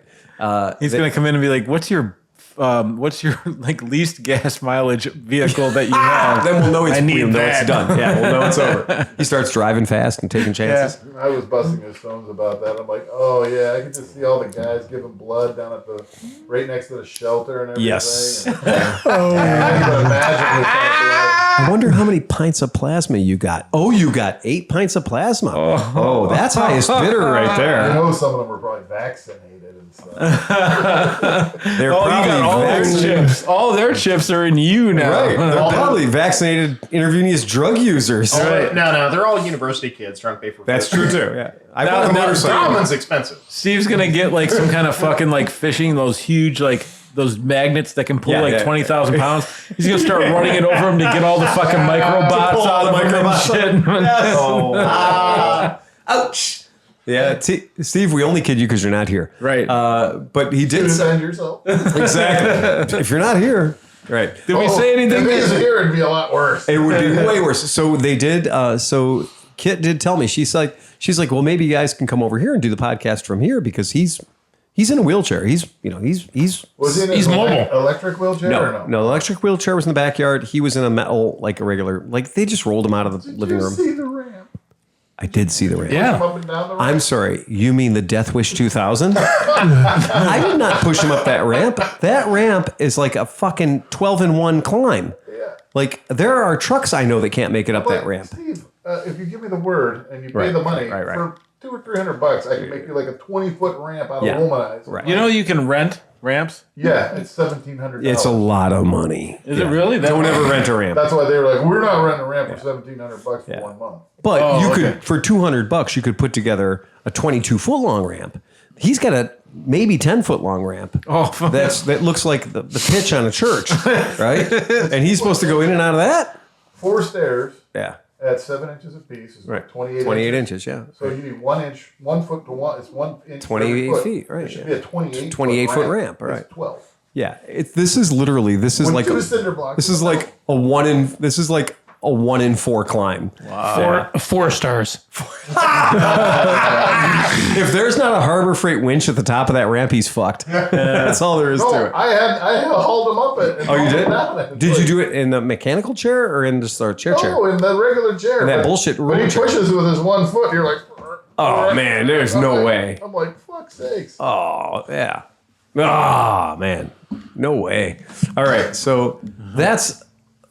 He's going to come in and be like, what's your like least gas mileage vehicle that you have? Then we'll know I need we'll know that. it's done. Yeah, we'll know it's over. He starts driving fast and taking chances. I was busting his stones about that. I'm like, oh yeah, I can just see all the guys giving blood down at right next to the shelter and everything. Yes. And, I can't even imagine this kind of blood. I wonder how many pints of plasma you got. Oh, you got 8 pints of plasma. Oh, that's highest bidder right I there. know some of them were probably vaccinated and stuff. They're Oh, you got all their chips. All their chips are in you now. Right. They're probably vaccinated intravenous drug users. No, they're all university kids trying to pay for food. That's true too. Yeah. I Now- bought a now motorcycle. Ramen's expensive. Steve's going to get like some kind of fucking like fishing, those huge like those magnets that can pull Yeah, like yeah. 20,000 pounds. He's going to start running it over him to get all the fucking microbots pull all out the of him and microbots. shit. Ouch. Yeah, Steve, we only kid you because you're not here. Right. But he did Defend yourself. exactly. If you're not here, right? Did we say anything? If he's here, it'd be a lot worse. It would be way worse. So they did. So Kit did tell me. She's like, well, maybe you guys can come over here and do the podcast from here because he's in a wheelchair. He's Was he in He's his mobile. electric wheelchair or no? no. The electric wheelchair was in the backyard. He was in a metal, like a regular, like they just rolled him out of the living Did you room. see the ramp? I did see the ramp. Yeah. Up and down the ramp? I'm sorry. You mean the Death Wish 2000? I did not push him up that ramp. That ramp is like a fucking 12-in-1 climb. Yeah. Like there are trucks I know that can't make it up that But, ramp. Steve, if you give me the word and you pay Right, the money right. for $200 or $300, I can make you like a 20-foot ramp out of Yeah. aluminized. Right. You know you can rent ramps? Yeah, it's $1,700. It's a lot of money. Is it really? Don't ever rent a ramp. That's why they were like, we're not renting a ramp for $1,700 for 1 month. But Oh, you okay. could, for $200, you could put together a 22-foot long ramp. He's got a maybe 10-foot long ramp. Oh, That looks like the pitch on a church, right? And he's supposed to go in and out of that? 4 stairs Yeah. at 7 inches apiece is Right. 28 inches, yeah. So you need 1 inch, 1 foot to 1. It's 1 inch. for 28 every foot. feet, right, It should yeah. be a 28 28-foot ramp, right. It's 12. Yeah. This is With like 2 cinder blocks. this is like a 1 in 4 climb. 4 stars. If there's not a Harbor Freight winch at the top of that ramp, he's fucked. That's all there is No, to it. I hauled him up it. Oh, you did? Did you do it in the mechanical chair or in just a chair? No, in the regular chair. that but bullshit When he roller chair. pushes with his 1 foot, you're like, Oh, man, there's I'm no like- way. I'm like, fuck sakes. Oh, yeah. Oh, man. No way. All right. So that's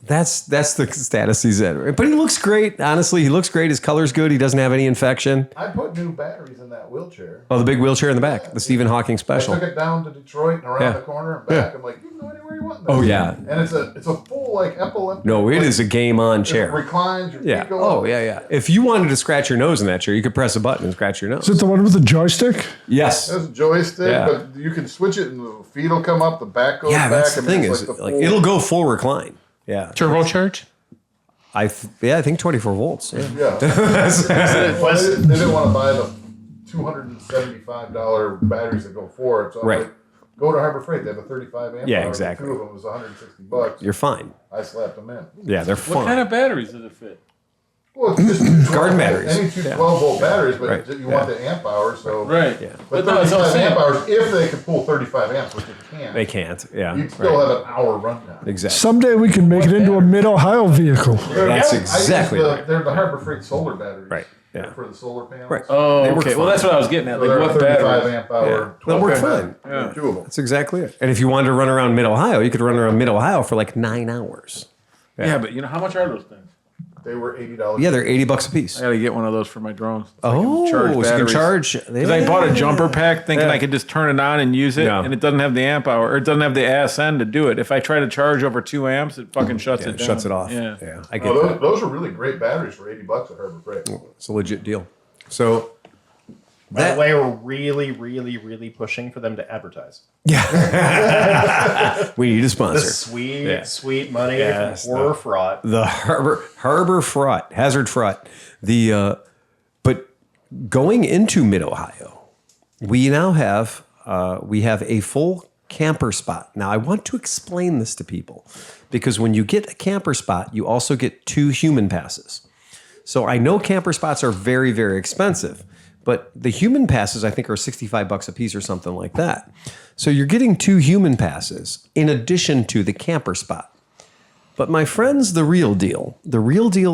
the status he's in. But he looks great. Honestly, he looks great. His color's good. He doesn't have any infection. I put new batteries in that wheelchair. Oh, the big wheelchair in the back, the Stephen Hawking I special. took it down to Detroit and around Yeah. the corner and back. I'm like, you can go anywhere you want. Oh, yeah. And it's a full like epileptic. No, it is a game on It chair. reclines. Your Yeah. feet go Oh, up. yeah. If you wanted to scratch your nose in that chair, you could press a button and scratch your Is it nose. the one with the joystick? Yes. There's a joystick, Yeah. but you can switch it and the feet will come up, the back goes Yeah, back. that's the and then thing it's is, like the like full- it'll go full recline. Yeah. Turbocharge? I think 24 volts. Yeah. Yeah. Well, they didn't want to buy the $275 batteries that go for it. So I'm Right. like, Go to Harbor Freight. They have a 35 amp Yeah, hour. exactly. Two of them was $160. You're fine. I slapped them in. Yeah, they're What fine. kind of batteries does it fit? Well, it's just Garden batteries. Any two 12-volt batteries, but Right. you want the amp hour. So Right. Yeah. But no, that's what I'm 35 saying. amp hours, if they can pull 35 amps, which they can, They can't. Yeah. you'd still have an hour runtime. Exactly. Someday we can make it into a MIdOhio vehicle. That's exactly right. They're the Harbor Freight solar batteries. Right. Yeah. For the solar panels. Right. Oh, They work okay. Well, fine. that's what I was getting at. So Like, they're what 35 batteries? amp hour. They'll work 12 fine. amp, two of them. That's exactly it. And if you wanted to run around MIdOhio, you could run around MIdOhio for like 9 hours. Yeah, but how much are those things? They were $80. Yeah, they're $80 a piece. I got to get one of those for my drones. Oh, so you can charge. Because I bought a jumper pack thinking I could just turn it on and use it, No. and it doesn't have the amp hour, or it doesn't have the ASN to do it. If I try to charge over 2 amps, it fucking shuts it It down. shuts it off. Yeah. I get Oh, that. those are really great batteries for $80 at Harbor Freight. It's a legit deal. So By the way, we're really, really, really pushing for them to advertise. we need a The sponsor. sweet, sweet money Yes, from horror fraud. The harbor fraught, hazard fraught. But going into MIdOhio, we now have a full camper spot. Now I want to explain this to people because when you get a camper spot, you also get 2 human passes. So I know camper spots are very, very expensive, but the human passes I think are $65 a piece or something like that. So you're getting 2 human passes in addition to the camper spot. But my friends, the real deal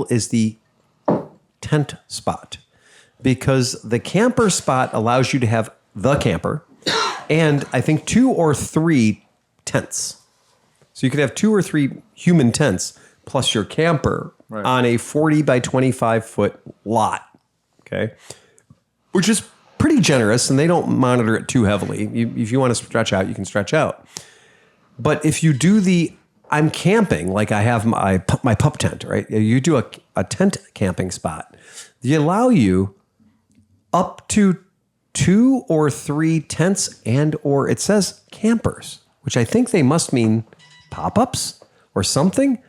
is the tent spot, because the camper spot allows you to have the camper and I think 2 or 3 tents. So you could have 2 or 3 human tents plus your camper on a 40 by 25 foot lot. Okay. Which is pretty generous, and they don't monitor it too heavily. If you want to stretch out, you can stretch out. But if you do I'm camping, like I have my pup tent, right? You do a tent camping spot. They allow you up to 2 or 3 tents or it says campers, which I think they must mean pop-ups or something.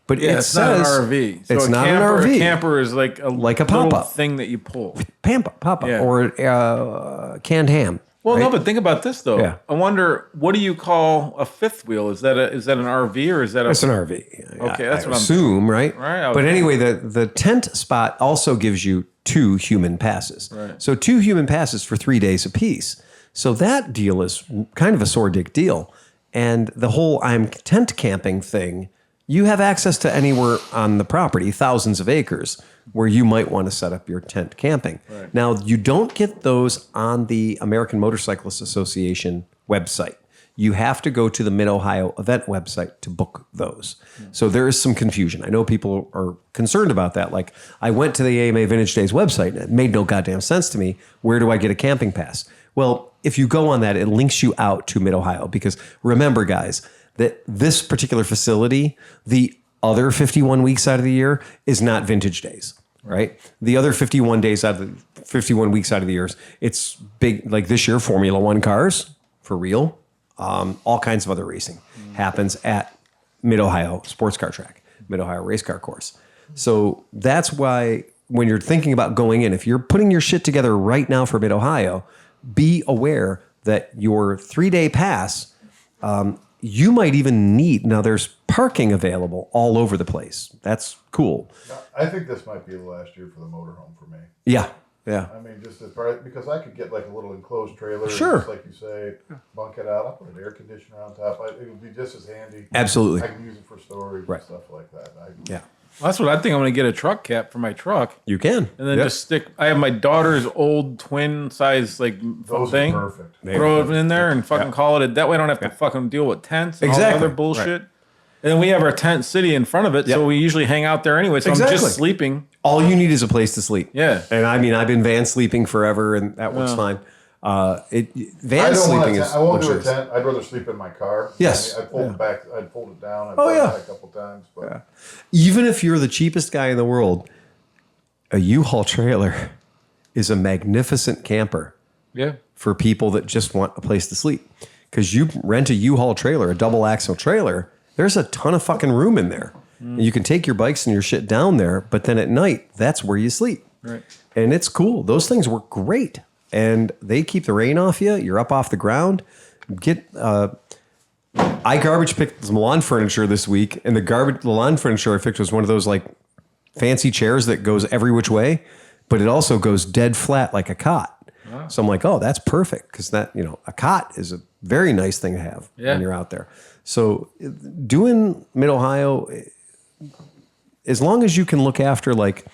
But Yeah, it it's says not an RV. So it's a not camper, an RV. A camper is like a Like a little pop-up. thing that you pull. Pop-up Yeah. or canned ham. Well, right? no, but think about this though. Yeah. I wonder, what do you call a fifth wheel? Is that an RV or is that It's an RV. Okay, that's I what I'm- assume, right? Right, But okay. anyway, the tent spot also gives you 2 human passes. Right. So 2 human passes for 3 days apiece. So that deal is kind of a sore dick deal. And the whole I'm tent camping thing, you have access to anywhere on the property, thousands of acres, where you might want to set up your tent camping. Right. Now, you don't get those on the American Motorcyclists Association website. You have to go to the MIdOhio event website to book those. So there is some confusion. I know people are concerned about that. Like, I went to the AMA Vintage Days website and it made no goddamn sense to me. Where do I get a camping pass? Well, if you go on that, it links you out to MIdOhio, because remember, guys, that this particular facility, the other 51 weeks out of the year is not Vintage Days, right? The other 51 days out of the 51 weeks out of the years, it's big, like this year, Formula One cars for real. All kinds of other racing happens at MIdOhio Sports Car Track, MIdOhio Race Car Course. So that's why when you're thinking about going in, if you're putting your shit together right now for MIdOhio, be aware that your 3-day pass, you might even need, now there's parking available all over the place. That's cool. I think this might be the last year for the motorhome for me. Yeah. Yeah. I mean, just as far, because I could get like a little enclosed trailer, Sure. just like you say, bunk it out. I'll put an air conditioner on top. It would be just as handy. Absolutely. I can use it for storage Right. and stuff like that. Yeah. Well, that's what I think. I'm going to get a truck cap for my truck, You can. and then Yep. just stick. I have my daughter's old twin size Those thing. are perfect. Throw it in there and fucking call it. That way, I don't have to fucking deal with tents and all Exactly. the other bullshit. And then we have our tent city in front of it, Yep. so we usually hang out there anyway. So I'm Exactly. just sleeping. All you need is a place to sleep. Yeah. And I mean, I've been van sleeping forever, and that works fine. I Van don't want sleeping a is tent. I won't do a luxurious. tent. I'd rather sleep in my car. Yes. I mean, I'd fold it back. I'd fold it down. I'd Oh, fold it yeah. back a couple times. But Even if you're the cheapest guy in the world, a U-Haul trailer is a magnificent camper Yeah. for people that just want a place to sleep. Because you rent a U-Haul trailer, a double axle trailer, there's a ton of fucking room in there. And you can take your bikes and your shit down there, but then at night, that's where you sleep. Right. And it's cool. Those things work great. And they keep the rain off you. You're up off the ground. get. I garbage picked some lawn furniture this week, and the lawn furniture I picked was one of those like fancy chairs that goes every which way, but it also goes dead flat like a cot. Wow. So I'm like, oh, that's perfect because that a cot is a very nice thing to have when you're out there. So doing MIdOhio, as long as you can look after like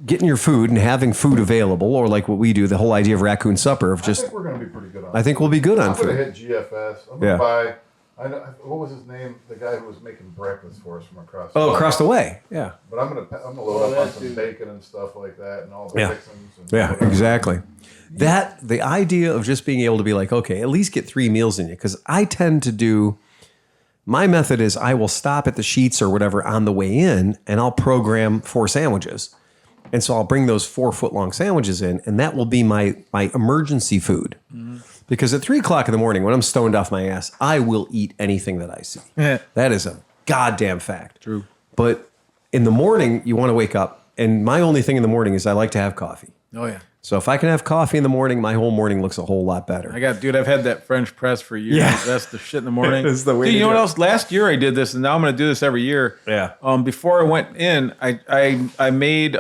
getting your food and having food available, or like what we do, the whole idea of raccoon supper of just. I think we're going to be pretty good on. I think we'll be good on food. I'm going to hit GFS. I'm going to buy. I know, what was his name? The guy who was making breakfast for us from across. Across the way, yeah. But I'm gonna load up on some bacon and stuff like that, and all the fixings. And yeah, exactly. The idea of just being able to be like, okay, at least get 3 meals in you, because I tend to do. My method is I will stop at the Sheets or whatever on the way in, and I'll program 4 sandwiches, and so I'll bring those 4-foot-long sandwiches in, and that will be my emergency food. Mm-hmm. Because at 3:00 in the morning, when I'm stoned off my ass, I will eat anything that I see. That is a goddamn fact. True. But in the morning, you want to wake up. And my only thing in the morning is I like to have coffee. Oh, yeah. So if I can have coffee in the morning, my whole morning looks a whole lot better. I've had that French press for years. Yeah. That's the shit in the morning. That's the way Dude, to you know do what it. else? Last year I did this, and now I'm going to do this every year. Yeah. Before I went in, I made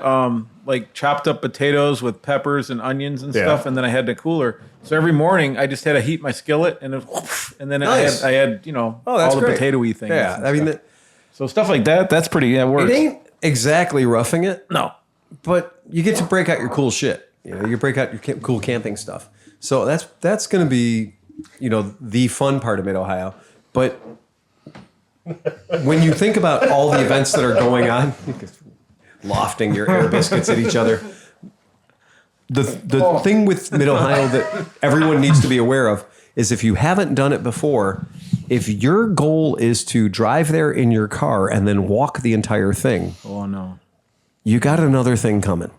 like chopped up potatoes with peppers and onions and stuff, and then I had the cooler. So every morning I just had to heat my skillet, and then Nice. I had all the great. potatoey things. Yeah, I mean, so stuff like that. That's pretty. That works. it ain't exactly roughing it. No. But you get to break out your cool shit. You break out your cool camping stuff. So that's going to be, the fun part of MIdOhio. But when you think about all the events that are going on, lofting your air biscuits at each other, the thing with MIdOhio that everyone needs to be aware of is if you haven't done it before, if your goal is to drive there in your car and then walk the entire thing. Oh, no. You got another thing coming.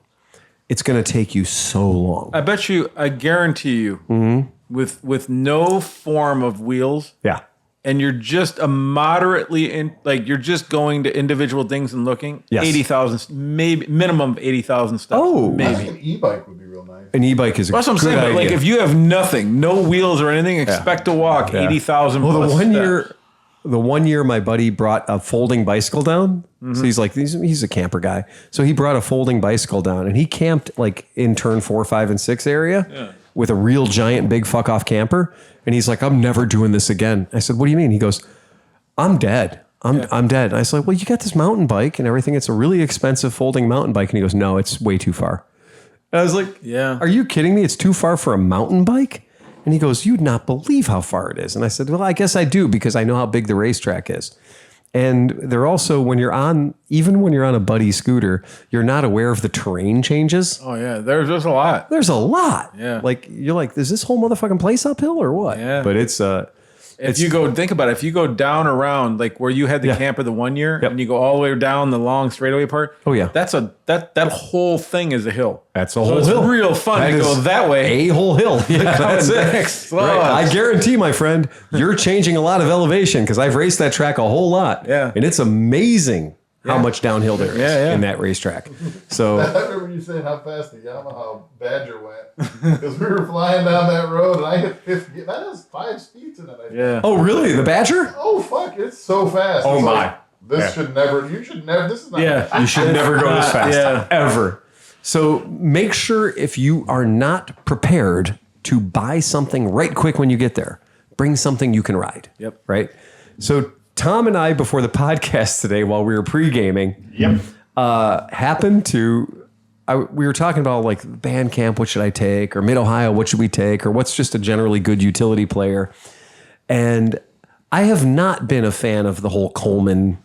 It's going to take you so long. I guarantee you, with no form of wheels, Yeah. and you're just a moderately you're just going to individual things and looking. Yes. 80,000, maybe minimum of 80,000 steps. Oh. I maybe. think an e-bike would be real nice. An e-bike is a That's what I'm good saying. But idea. like, if you have nothing, no wheels or anything, expect to walk 80,000. Well, plus steps. the one year my buddy brought a folding bicycle down. So he's like, he's a camper guy. So he brought a folding bicycle down, and he camped like in turn 4, 5, and 6 area with a real giant big fuck off camper. And he's like, I'm never doing this again. I said, what do you mean? He goes, I'm dead. I'm dead. And I was like, well, you got this mountain bike and everything. It's a really expensive folding mountain bike. And he goes, no, it's way too far. And I was like, are you kidding me? It's too far for a mountain bike? And he goes, you'd not believe how far it is. And I said, well, I guess I do, because I know how big the racetrack is. And they're also, even when you're on a buddy scooter, you're not aware of the terrain changes. Oh, yeah. There's just a lot. There's a lot. Yeah. Like, you're like, is this whole motherfucking place uphill or what? Yeah. But it's If you go, think about it. If you go down around, like where you had the camper the one year, and you go all the way down the long straightaway part. Oh, yeah. That whole thing is a hill. That's a So whole it's hill. real fun to go that way. A whole hill. Yeah, that's it. Next. Right. I guarantee, my friend, you're changing a lot of elevation, because I've raced that track a whole lot. Yeah. And it's amazing how much downhill there is Yeah. in that racetrack. So I remember you saying how fast the Yamaha Badger went, because we were flying down that road and I hit 50. That has 5 speeds in it. I think. Yeah. Oh, really? The Badger? Oh fuck! It's so fast. Oh, It's my. like, this should never. You should never. This is not. Yeah. You should never go this fast. Yeah. Ever. So make sure, if you are not prepared to buy something right quick when you get there, bring something you can ride. Yep. Right? So Tom and I, before the podcast today, while we were pre-gaming, happened to... we were talking about like Bandcamp, what should I take? Or MIdOhio, what should we take? Or what's just a generally good utility player? And I have not been a fan of the whole Coleman,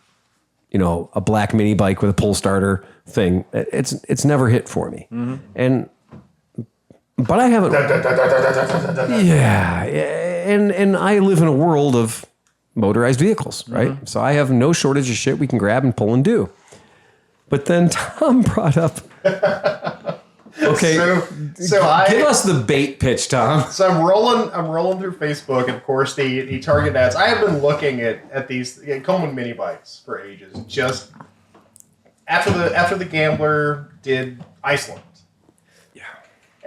a black mini bike with a pull starter thing. It's never hit for me. But I haven't. Yeah. And I live in a world of motorized vehicles, right? So I have no shortage of shit we can grab and pull and do. But then Tom brought up, okay, So give us the bait pitch, Tom. So I'm rolling through Facebook, and of course the target ads. I have been looking at these Coleman mini bikes for ages. Just after the Gambler did Iceland.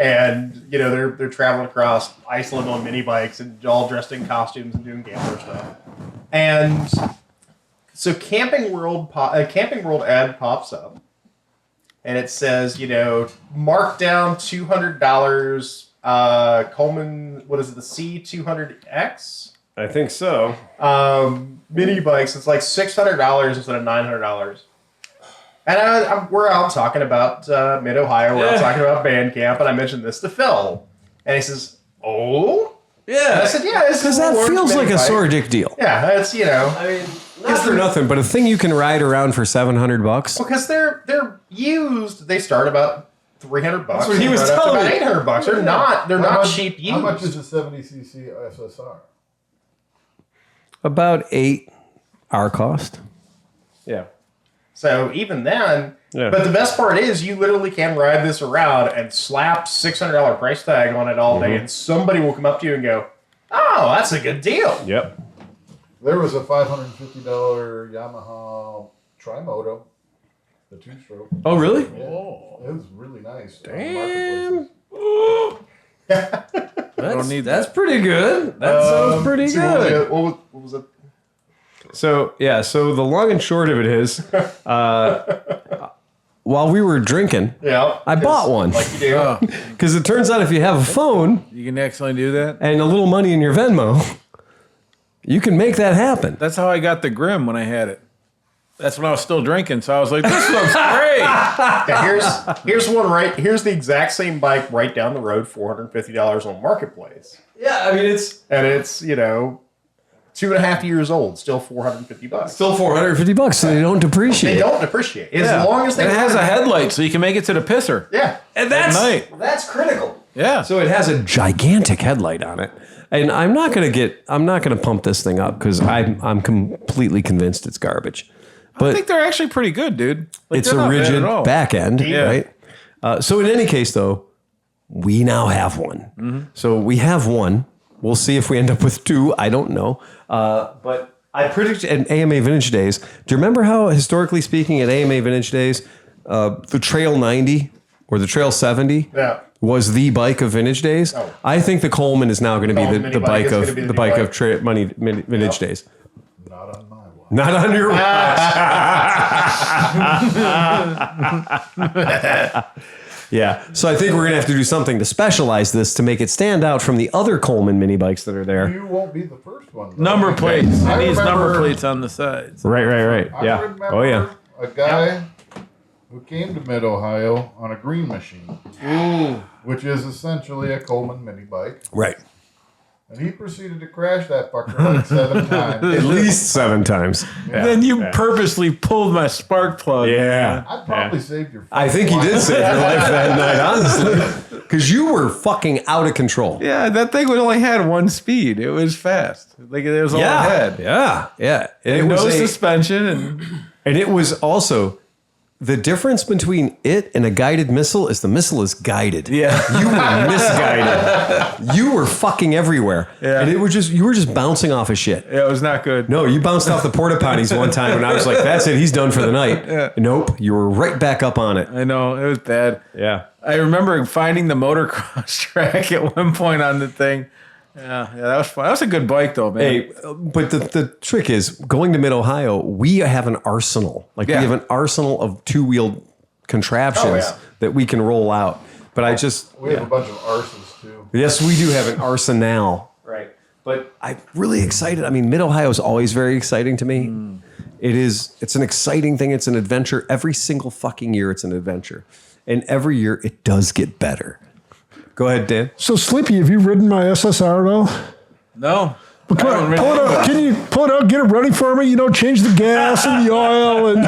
And they're traveling across Iceland on mini bikes and all dressed in costumes and doing gambler stuff. And so Camping World ad pops up, and it says, marked down $200. Coleman, what is it? The C200X? I think so. Mini bikes. It's like $600 instead of $900. And we're out talking about MIdOhio. We're out talking about Bandcamp, and I mentioned this to Phil, and he says, "Oh, Yeah. And I said, yeah, because that feels like a sore dick deal. Yeah, it's I mean, not for nothing, but a thing you can ride around for $700. Because they're used. They start about $300. That's what he was telling me. About $800. They're not cheap used. How much is a 70cc SSR? About 8 our cost. Yeah. So even then, but the best part is you literally can ride this around and slap $600 price tag on it all day, and somebody will come up to you and go, "Oh, that's a good deal." Yep. There was a $550 Yamaha Trimoto, the 2-stroke. Oh, really? Yeah. It was really nice. Damn. That's pretty good. That sounds pretty good. What was it? So the long and short of it is, while we were drinking, I bought one. Like you do. Because it turns out if you have a phone You can actually do that. and a little money in your Venmo, you can make that happen. That's how I got the Grim when I had it. That's when I was still drinking, so I was like, "This looks great." Yeah, here's one right. Here's the exact same bike right down the road, $450 on Marketplace, Yeah, I mean it's 2.5 years old, still $450. still $450, so they don't depreciate. They don't depreciate as long as they. It has a headlight, so you can make it to the pisser. Yeah, And At night. that's critical. Yeah. So it has a gigantic headlight on it. And I'm not gonna pump this thing up because I'm completely convinced it's garbage. I But think they're actually pretty good, dude. Like, it's they're a not bad rigid at all. back end, Yeah. right? So in any case, though, we now have one. So we have one. We'll see if we end up with 2. I don't know. But I predict at AMA Vintage Days. Do you remember how, historically speaking, at AMA Vintage Days, the Trail 90 or the Trail 70 was the bike of Vintage Days? Oh. I think the Coleman is now going to be Coleman the mini bike bike is of gonna be the the new bike bike. of Vintage Days. Not on my watch. Not on your watch. Yeah. So I think we're going to have to do something to specialize this to make it stand out from the other Coleman mini bikes that are there. You won't be the first one, though. Number plates. I It needs number remember- plates on the sides. Right. I Yeah. remember Oh, yeah. a guy who came to MIdOhio on a green machine, which is essentially a Coleman mini bike, Right. and he proceeded to crash that fucker like 7 times. At least 7 times. And then you purposely pulled my spark plug. Yeah. I probably saved your. I think you did save your life that night, honestly. Because you were fucking out of control. Yeah, that thing only had 1 speed. It was fast. Like it was all ahead. Yeah. And it No was suspension and it was also the difference between it and a guided missile is the missile is guided. Yeah. You were misguided. You were fucking everywhere. Yeah. And you were just bouncing off of shit. it was not good. No, you bounced off the porta potties one time and I was like, that's it, he's done for the night. Yeah. Nope. You were right back up on it. I know, it was bad. Yeah. I remember finding the motocross track at one point on the thing. Yeah, that was fun. That was a good bike though, man. Hey, but the trick is going to MIdOhio, we have an arsenal. Like we have an arsenal of 2-wheeled contraptions that we can roll out. But I just We have a bunch of arses too. yes, we do have an arsenal. Right. But I'm really excited. I mean, MIdOhio is always very exciting to me. It's an exciting thing. It's an adventure. Every single fucking year it's an adventure. And every year it does get better. Go ahead, Dan. So, Sleepy, have you ridden my SSR at all? No. Pull it out. Can you pull it out, get it ready for me? Change the gas and the oil. And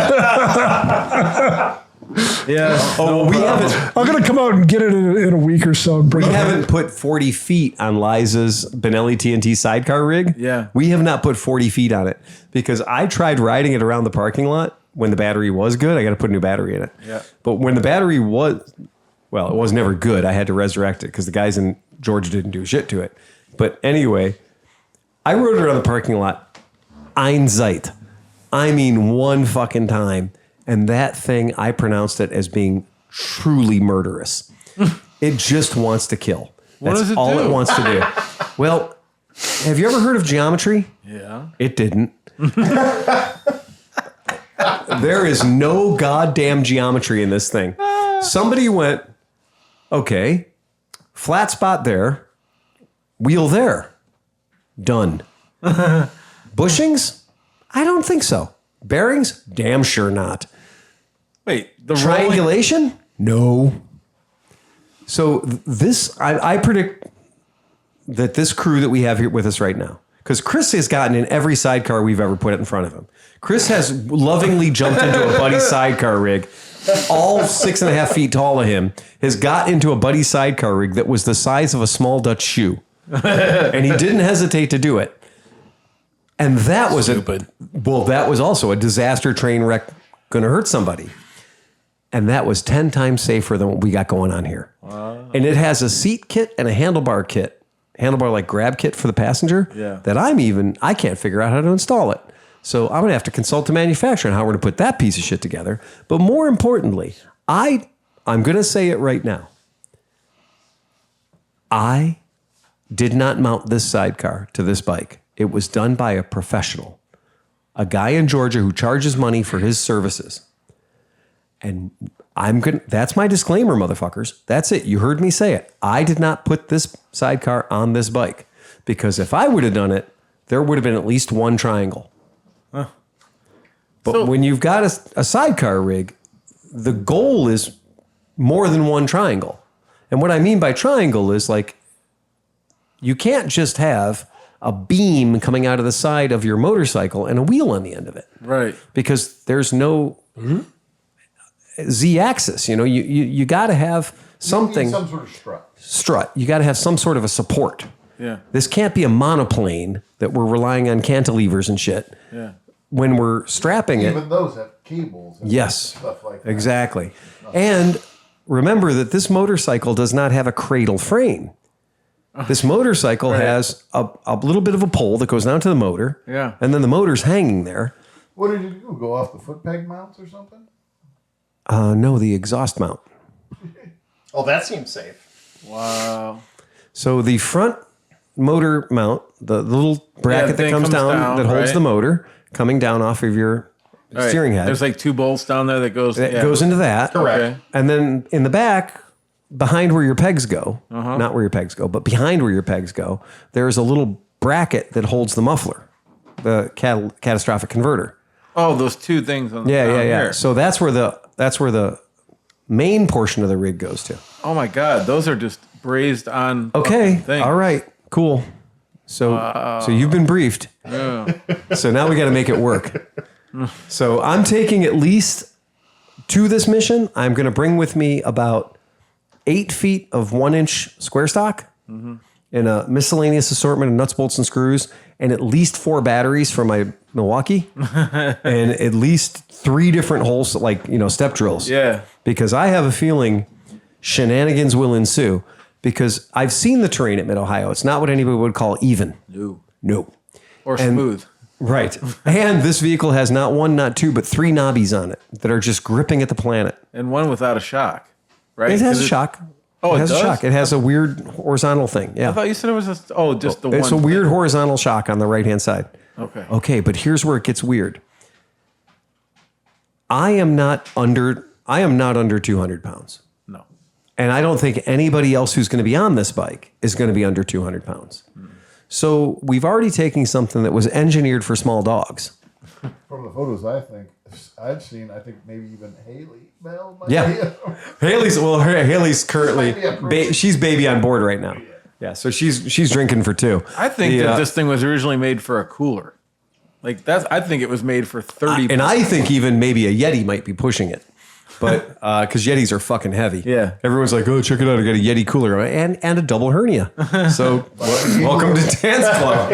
Yeah. Oh, we haven't. I'm going to come out and get it in a week or so. We haven't put 40 feet on Liza's Benelli TNT sidecar rig. Yeah. We have not put 40 feet on it because I tried riding it around the parking lot when the battery was good. I got to put a new battery in it. Yeah. But when the battery was, well, it was never good. I had to resurrect it because the guys in Georgia didn't do shit to it. But anyway, I rode it around the parking lot. Ein Zeit. I mean, one fucking time. And that thing, I pronounced it as being truly murderous. It just wants to kill. What That's does it all do? it wants to do. Well, have you ever heard of geometry? Yeah. It didn't. There is no goddamn geometry in this thing. Somebody went, okay, flat spot there, wheel there. Done. Bushings? I don't think so. Bearings? Damn sure not. Wait, the Triangulation? No. So this, I predict that this crew that we have here with us right now, because Chris has gotten in every sidecar we've ever put it in front of him. Chris has lovingly jumped into a buddy sidecar rig, all 6.5 feet tall of him, has got into a buddy sidecar rig that was the size of a small Dutch shoe. And he didn't hesitate to do it. And that was that was also a disaster train wreck, going to hurt somebody. And that was 10 times safer than what we got going on here. Wow. And it has a seat kit and a handlebar like grab kit for the passenger that I can't figure out how to install it. So I'm going to have to consult the manufacturer on how we're going to put that piece of shit together. But more importantly, I'm going to say it right now. I did not mount this sidecar to this bike. It was done by a professional, a guy in Georgia who charges money for his services. And that's my disclaimer, motherfuckers. That's it. You heard me say it. I did not put this sidecar on this bike because if I would have done it, there would have been at least one triangle. Huh. But when you've got a sidecar rig, the goal is more than one triangle. And what I mean by triangle is like, you can't just have a beam coming out of the side of your motorcycle and a wheel on the end of it. Right. Because there's no Z-axis. You know, you got to have something. You need some sort of strut. You got to have some sort of a support. Yeah. This can't be a monoplane that we're relying on cantilevers and shit. Yeah. When we're strapping Even those have cables and stuff like that. Exactly. And remember that this motorcycle does not have a cradle frame. This motorcycle has a little bit of a pole that goes down to the motor. Yeah. And then the motor's hanging there. What did you do? Go off the foot peg mounts or something? No, the exhaust mount. Oh, that seems safe. Wow. So the front motor mount, the little bracket that comes down that holds the motor, coming down off of your steering head. There's like 2 bolts down there that goes into that. Correct. Okay. And then in the back, behind where your pegs go, not where your pegs go, but behind where your pegs go, there's a little bracket that holds the muffler, the catastrophic converter. Oh, those 2 things on the Yeah. here. So that's where the main portion of the rig goes to. Oh my God, those are just brazed on. Okay. Things. All right. Cool. So you've been briefed. Yeah. So now we got to make it work. So I'm taking at least to this mission. I'm going to bring with me about 8 feet of 1-inch square stock and a miscellaneous assortment of nuts, bolts, and screws, and at least 4 batteries from my Milwaukee, and at least 3 different holes, like, step drills. Yeah. Because I have a feeling shenanigans will ensue. Because I've seen the terrain at MIdOhio. It's not what anybody would call even. No. Or smooth. Right. And this vehicle has not 1, not 2, but 3 knobbies on it that are just gripping at the planet. And one without a shock, right? It has a shock. Oh, it has does? a shock. It has a weird horizontal thing. Yeah. I thought you said it was just the one. It's a weird horizontal shock on the right-hand side. Okay. Okay, but here's where it gets weird. I am not under 200 pounds. No. And I don't think anybody else who's going to be on this bike is going to be under 200 pounds. So we've already taken something that was engineered for small dogs. From the photos I've seen, I think maybe even Haley Bell might Yeah. be. Haley's currently, approaching. she's baby on board right now. Yeah, so she's drinking for 2. I think that this thing was originally made for a cooler. Like I think it was made for 30. And I think even maybe a Yeti might be pushing it. But because Yetis are fucking heavy. Yeah. Everyone's like, oh, check it out. I got a Yeti cooler and a double hernia. So welcome to Dance Club.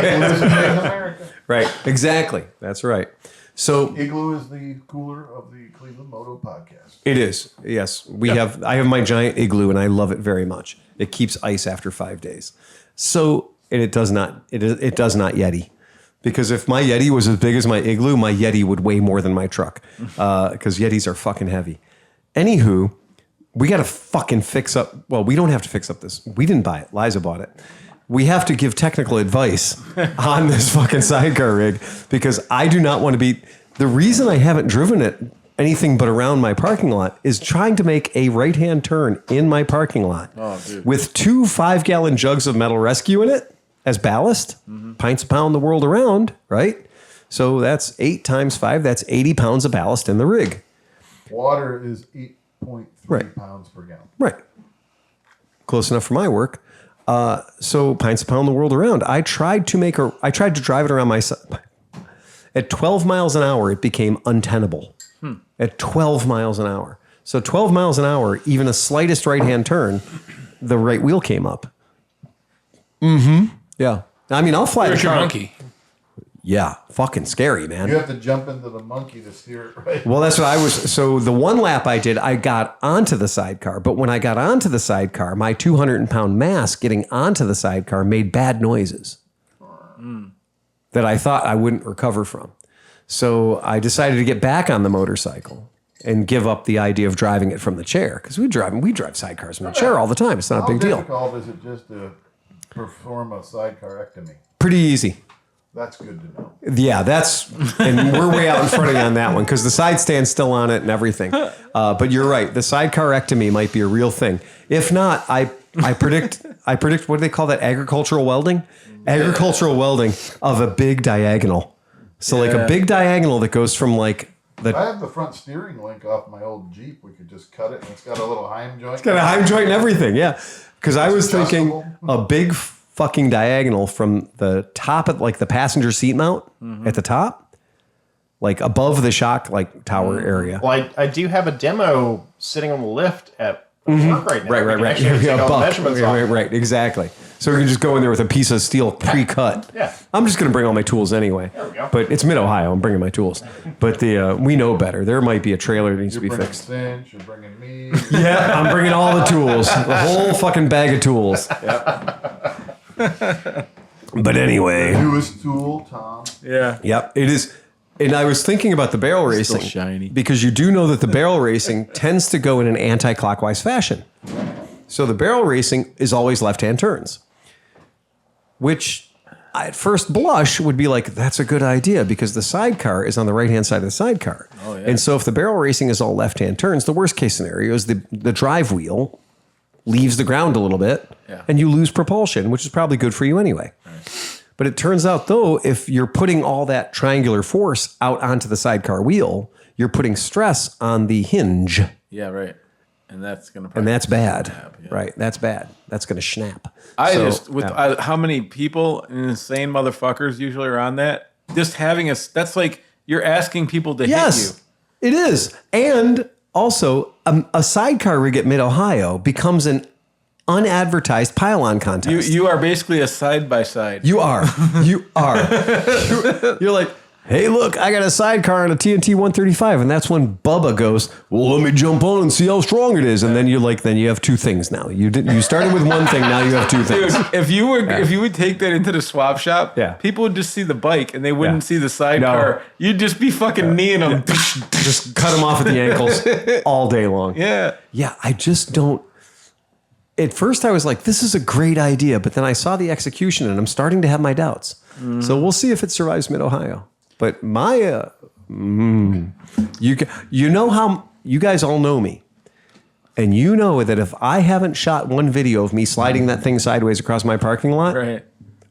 Right. Exactly. That's right. So Igloo is the cooler of the ClevelandMoto Podcast. it is. Yes. I have my giant Igloo and I love it very much. It keeps ice after 5 days. So, and it does not Yeti. Because if my Yeti was as big as my Igloo, my Yeti would weigh more than my truck. Because Yetis are fucking heavy. Anywho, we got to fucking fix up. Well, we don't have to fix up this. We didn't buy it. Liza bought it. We have to give technical advice on this fucking sidecar rig because I do not want to be. The reason I haven't driven it anything but around my parking lot is trying to make a right-hand turn in my parking lot with 2 5-gallon jugs of Metal Rescue in it as ballast, pints a pound the world around, right? So that's 8 times 5. That's 80 pounds of ballast in the rig. Water is 8.3 pounds per gallon. Right. Close enough for my work. So pints a pound the world around. I tried to drive it around my side. At 12 miles an hour, it became untenable. At 12 miles an hour. So 12 miles an hour, even a slightest right-hand turn, the right wheel came up. Yeah. I mean, I'll fly Where's the your car. monkey? Yeah. Fucking scary, man. You have to jump into the monkey to steer it right. Well, that's what I was. So the one lap I did, I got onto the sidecar. But when I got onto the sidecar, my 200-pound mass getting onto the sidecar made bad noises that I thought I wouldn't recover from. So I decided to get back on the motorcycle and give up the idea of driving it from the chair because we drive sidecars from the chair all the time. It's not a big deal. How difficult is it just to perform a sidecar-ectomy? Pretty easy. That's good to know. Yeah, and we're way out in front of you on that one because the side stand's still on it and everything. But you're right. The sidecar-ectomy might be a real thing. If not, I predict, what do they call that? Agricultural welding? Agricultural welding of a big diagonal. So like a big diagonal that goes from like I have the front steering link off my old Jeep. We could just cut it, and it's got a little Heim joint. It's got a Heim joint and everything, yeah. Because I was thinking a big fucking diagonal from the top of like the passenger seat mount at the top, like above the shock like tower area. Well, I do have a demo sitting on the lift at work right now. Right. Right, exactly. So we can just go in there with a piece of steel pre-cut. Yeah. I'm just going to bring all my tools anyway. There we go. But it's MIdOhio. I'm bringing my tools. But we know better. There might be a trailer that needs to be You're bringing fixed. cinch, you're bringing me. Yeah, I'm bringing all the tools. The whole fucking bag of tools. But anyway. Newest tool, Tom. Yeah. Yep, it is. And I was thinking about the barrel racing. shiny. Because you do know that the barrel racing tends to go in an anti-clockwise fashion. So the barrel racing is always left-hand turns. Which at first blush would be like, that's a good idea because the sidecar is on the right-hand side of the sidecar. Oh, yeah. And so if the barrel racing is all left-hand turns, the worst case scenario is the drive wheel leaves the ground a little bit and you lose propulsion, which is probably good for you anyway. Right. But it turns out, though, if you're putting all that triangular force out onto the sidecar wheel, you're putting stress on the hinge. Yeah, right. And that's going to And that's bad. Right. That's bad. That's going to snap. How many people, insane motherfuckers usually are on that? Just having that's like you're asking people to hit you. It is. And also, a sidecar rig at MIdOhio becomes an unadvertised pylon contest. You are basically a side-by-side. You are. You're like, hey, look, I got a sidecar on a TNT 135. And that's when Bubba goes, well, let me jump on and see how strong it is. And then you have two things now. You started with one thing, now you have two things. Dude, if you would take that into the swap shop, people would just see the bike and they wouldn't see the sidecar. No. You'd just be fucking kneeing them. Just cut them off at the ankles all day long. Yeah. Yeah, I just don't. At first I was like, this is a great idea. But then I saw the execution and I'm starting to have my doubts. So we'll see if it survives MIdOhio. But my, you know how you guys all know me. And you know that if I haven't shot one video of me sliding that thing sideways across my parking lot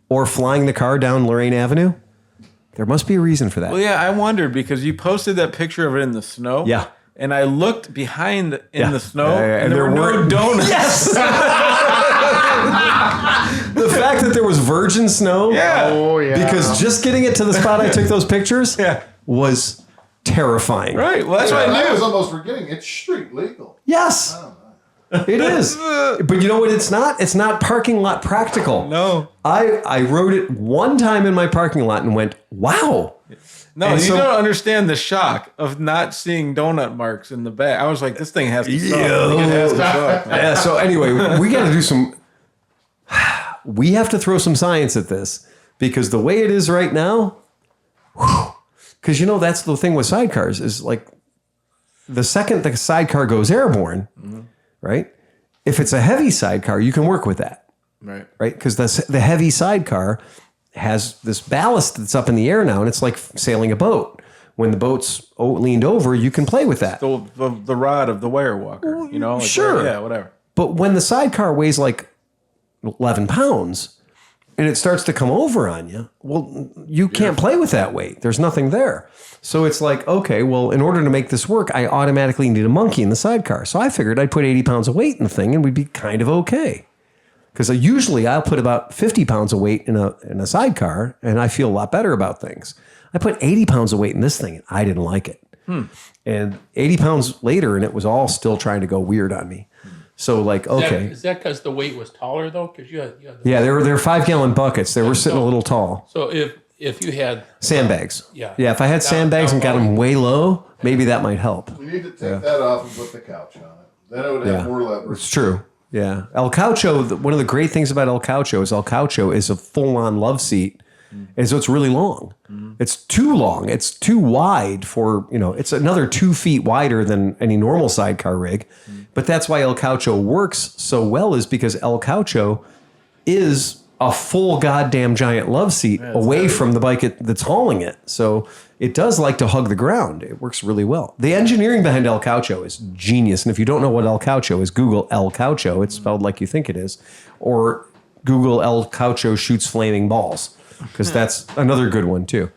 or flying the car down Lorraine Avenue, there must be a reason for that. Well, yeah, I wondered because you posted that picture of it in the snow. Yeah. And I looked behind in the snow and there were no donuts. Yes! The fact that there was virgin snow. Yeah. Oh, yeah. Because just getting it to the spot I took those pictures was terrifying. Right. Well, that's what I I knew. was almost forgetting. It's street legal. Yes. It is. But you know what it's not? It's not parking lot practical. No. I rode it one time in my parking lot and went, wow. No, you don't understand the shock of not seeing donut marks in the back. I was like, this thing has to suck. It has to suck. Yeah, so anyway, we got to do some... We have to throw some science at this because the way it is right now, because that's the thing with sidecars is like the second the sidecar goes airborne, right? If it's a heavy sidecar, you can work with that, Right. right? Because the heavy sidecar has this ballast that's up in the air now, and it's like sailing a boat. When the boat's leaned over, you can play with that. The rod of the wire walker, you know? Like sure. Yeah, whatever. But when the sidecar weighs like 11 pounds and it starts to come over on you, well, you can't play with that weight. There's nothing there. So it's like, okay, well, in order to make this work, I automatically need a monkey in the sidecar. So I figured I'd put 80 pounds of weight in the thing and we'd be kind of okay. Because usually I'll put about 50 pounds of weight in a sidecar and I feel a lot better about things. I put 80 pounds of weight in this thing and I didn't like it. And 80 pounds later and it was all still trying to go weird on me. So like, okay. Is that because the weight was taller though? Because you had Yeah, they were 5-gallon buckets. They were sitting a little tall. So if you had Sandbags. Yeah. Yeah, if I had sandbags and got them way low, maybe that might help. We need to take that off and put the couch on it. Then it would have more leverage. It's true. Yeah. El Caucho, one of the great things about El Caucho is a full-on love seat. And so it's really long. It's too long. It's too wide for, it's another 2 feet wider than any normal sidecar rig. But that's why El Caucho works so well, is because El Caucho is a full goddamn giant love seat away from the bike that's hauling it. So it does like to hug the ground. It works really well. The engineering behind El Caucho is genius. And if you don't know what El Caucho is, Google El Caucho. It's spelled like you think it is. Or Google El Caucho shoots flaming balls, because that's another good one too.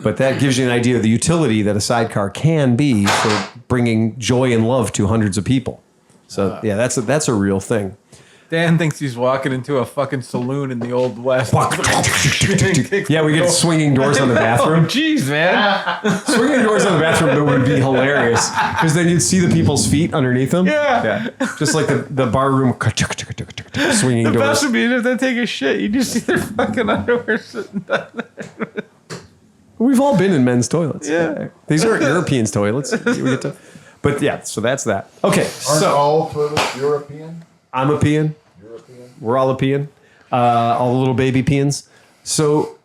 But that gives you an idea of the utility that a sidecar can be for bringing joy and love to hundreds of people. So yeah, that's a real thing. Dan thinks he's walking into a fucking saloon in the Old West. Yeah, we get swinging doors on the bathroom. Jeez, man. Swinging doors on the bathroom, that would be hilarious, because then you'd see the people's feet underneath them. Yeah. Just like the bar room swinging The doors. best would be if they take a shit, you just see their fucking underwear sitting down there. We've all been in men's toilets. Yeah. These aren't Europeans' toilets. But yeah, so that's that. Okay, Aren't so all toilets European? I'm a peon. We're all a peon. All the little baby peons. So,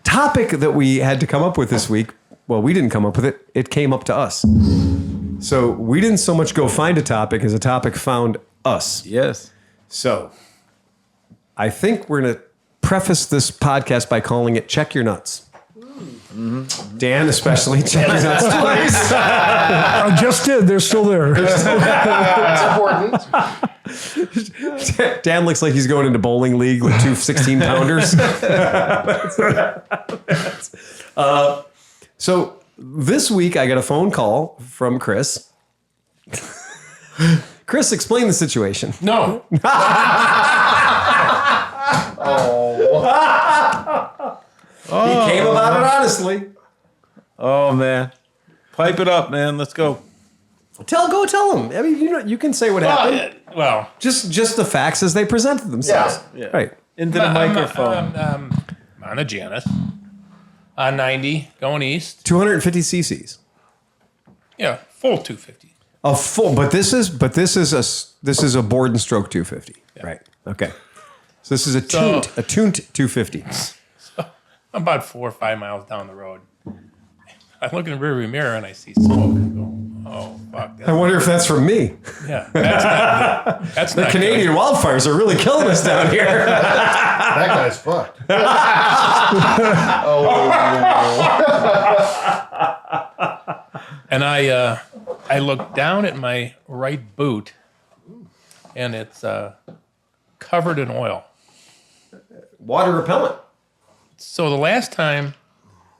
topic that we had to come up with this week. Well, we didn't come up with it. It came up to us. So we didn't so much go find a topic as a topic found us. Yes. So, I think we're going to preface this podcast by calling it "Check Your Nuts." Dan, especially, check your nuts twice. I just did. They're still there. That's important. Dan looks like he's going into bowling league with 2 16-pounders. So this week I got a phone call from Chris. Chris, explain the situation. No. He came about it honestly. Oh, man. Pipe it up, man. Let's go. Go tell him. I mean, you can say what happened. Well, Just the facts as they presented themselves. Yeah. Right. Into the microphone. I'm on a Janus on 90 going east. 250 cc's. Yeah, full 250. A full, but this is a board and stroke 250. Yeah. Right. Okay. So this is a tuned 250. I'm about 4 or 5 miles down the road. I look in the rearview mirror and I see smoke. I go, oh fuck! I wonder if that's from me. Yeah, that's The not Canadian good. wildfires are really killing us down here. That guy's fucked. And I look down at my right boot, and it's covered in oil. Water repellent. So the last time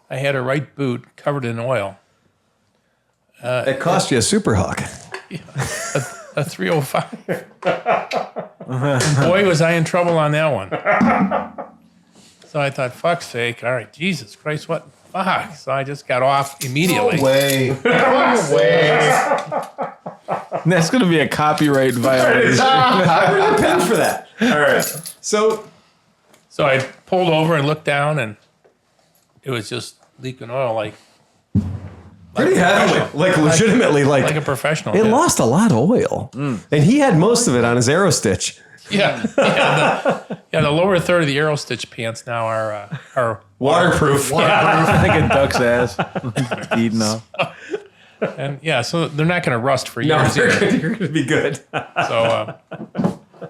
I had a right boot covered in oil, It cost you a Super Hawk. a 305. Boy, was I in trouble on that one. So I thought, fuck's sake, all right, Jesus Christ, what? Fuck. So I just got off immediately. Way. That's going to be a copyright violation. I'm paying for that. All right. So So I pulled over and looked down, and it was just leaking oil like pretty heavily, like legitimately, like a professional. it did. lost a lot of oil, and he had most of it on his Aero Stitch. Yeah. The lower third of the Aero Stitch pants now are Waterproof. I think a duck's ass. Feeding off. And yeah, so they're not going to rust for No, years. either. you're going to be good. So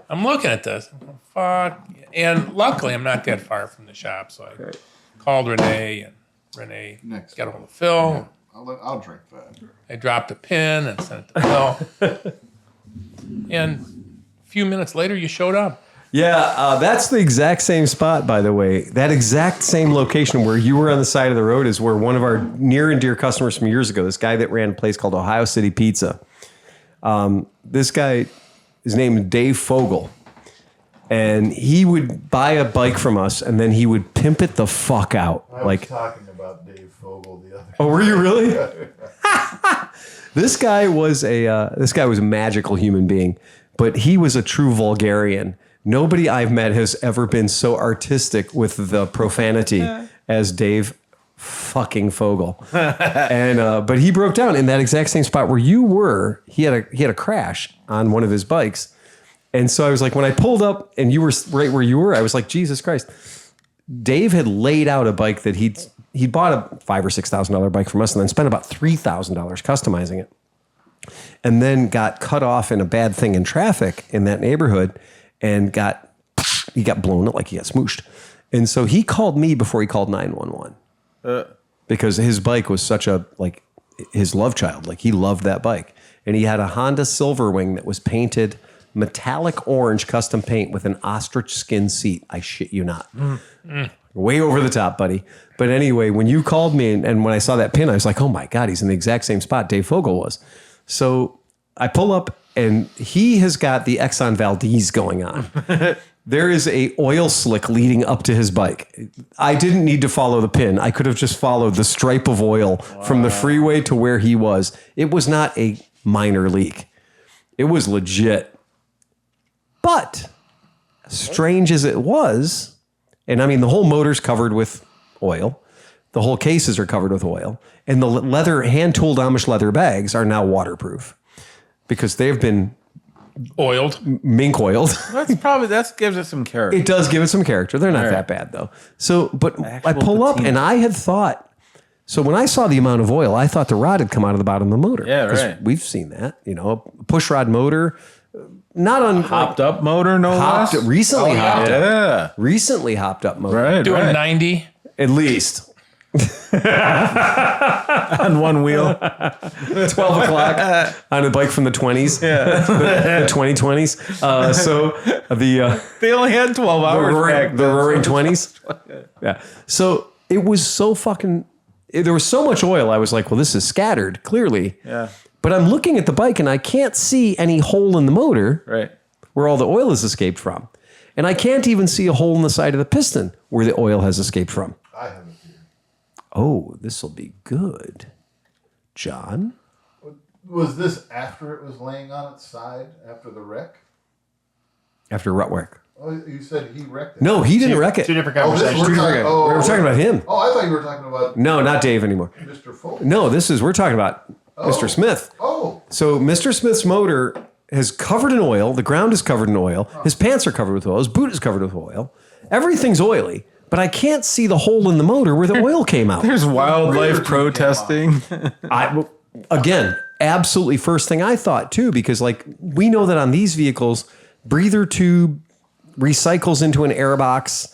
I'm looking at this. Fuck. And luckily, I'm not that far from the shop. So I called Renee, and Renee Next. got a hold of Phil. I'll drink that. I dropped a pin and sent it to Phil. And a few minutes later, you showed up. Yeah, that's the exact same spot, by the way. That exact same location where you were on the side of the road is where one of our near and dear customers from years ago, this guy that ran a place called Ohio City Pizza. This guy is named Dave Fogel. And he would buy a bike from us, and then he would pimp it the fuck out. I was talking about Dave Fogel the other day. Oh, were you really? This guy was a magical human being, but he was a true vulgarian. Nobody I've met has ever been so artistic with the profanity as Dave fucking Fogel. And but he broke down in that exact same spot where you were. He had a crash on one of his bikes. And so I was like, when I pulled up and you were right where you were, I was like, Jesus Christ. Dave had laid out a bike that he'd bought a $5,000 or $6,000 bike from us and then spent about $3,000 customizing it. And then got cut off in a bad thing in traffic in that neighborhood and he got blown up, like he got smooshed. And so he called me before he called 911 because his bike was such his love child. Like he loved that bike. And he had a Honda Silverwing that was painted metallic orange custom paint with an ostrich skin seat. I shit you not. Way over the top, buddy. But anyway, when you called me and when I saw that pin, I was like, oh my God, he's in the exact same spot Dave Fogel was. So I pull up and he has got the Exxon Valdez going on. There is a oil slick leading up to his bike. I didn't need to follow the pin. I could have just followed the stripe of oil from the freeway to where he was. It was not a minor leak. It was legit. But strange as it was, and I mean, the whole motor's covered with oil. The whole cases are covered with oil. And the leather, hand-tooled Amish leather bags are now waterproof because they've been Oiled. mink oiled. That gives it some character. It does give it some character. They're not that bad though. So, but I pull up and I had thought, so when I saw the amount of oil, I thought the rod had come out of the bottom of the motor. Yeah, right. We've seen that, a push rod motor, not on Hopped up motor, no less. recently hopped up. Yeah. Recently hopped up motor. Right. Doing 90. At least. On one wheel. 12 o'clock on a bike from the 20s. Yeah. the 2020s. They only had 12 hours back the roaring 20s. Yeah. So it was so fucking, there was so much oil. I was like, well, this is scattered clearly. Yeah. But I'm looking at the bike and I can't see any hole in the motor Right. where all the oil has escaped from. And I can't even see a hole in the side of the piston where the oil has escaped from. I have it here. Oh, this will be good. John? Was this after it was laying on its side after the wreck? After Rutwick. Oh, you said he wrecked it. No, he didn't wreck it. Two different Oh, conversations. we're We're talking about him. Oh, I thought you were talking about No, not Dave anymore. Mr. Folk. No, we're talking about Mr. Smith. Oh, So Mr. Smith's motor is covered in oil. The ground is covered in oil. His pants are covered with oil. His boot is covered with oil. Everything's oily. But I can't see the hole in the motor where the oil came out. There's wildlife protesting. Again, absolutely first thing I thought too, because we know that on these vehicles, breather tube recycles into an air box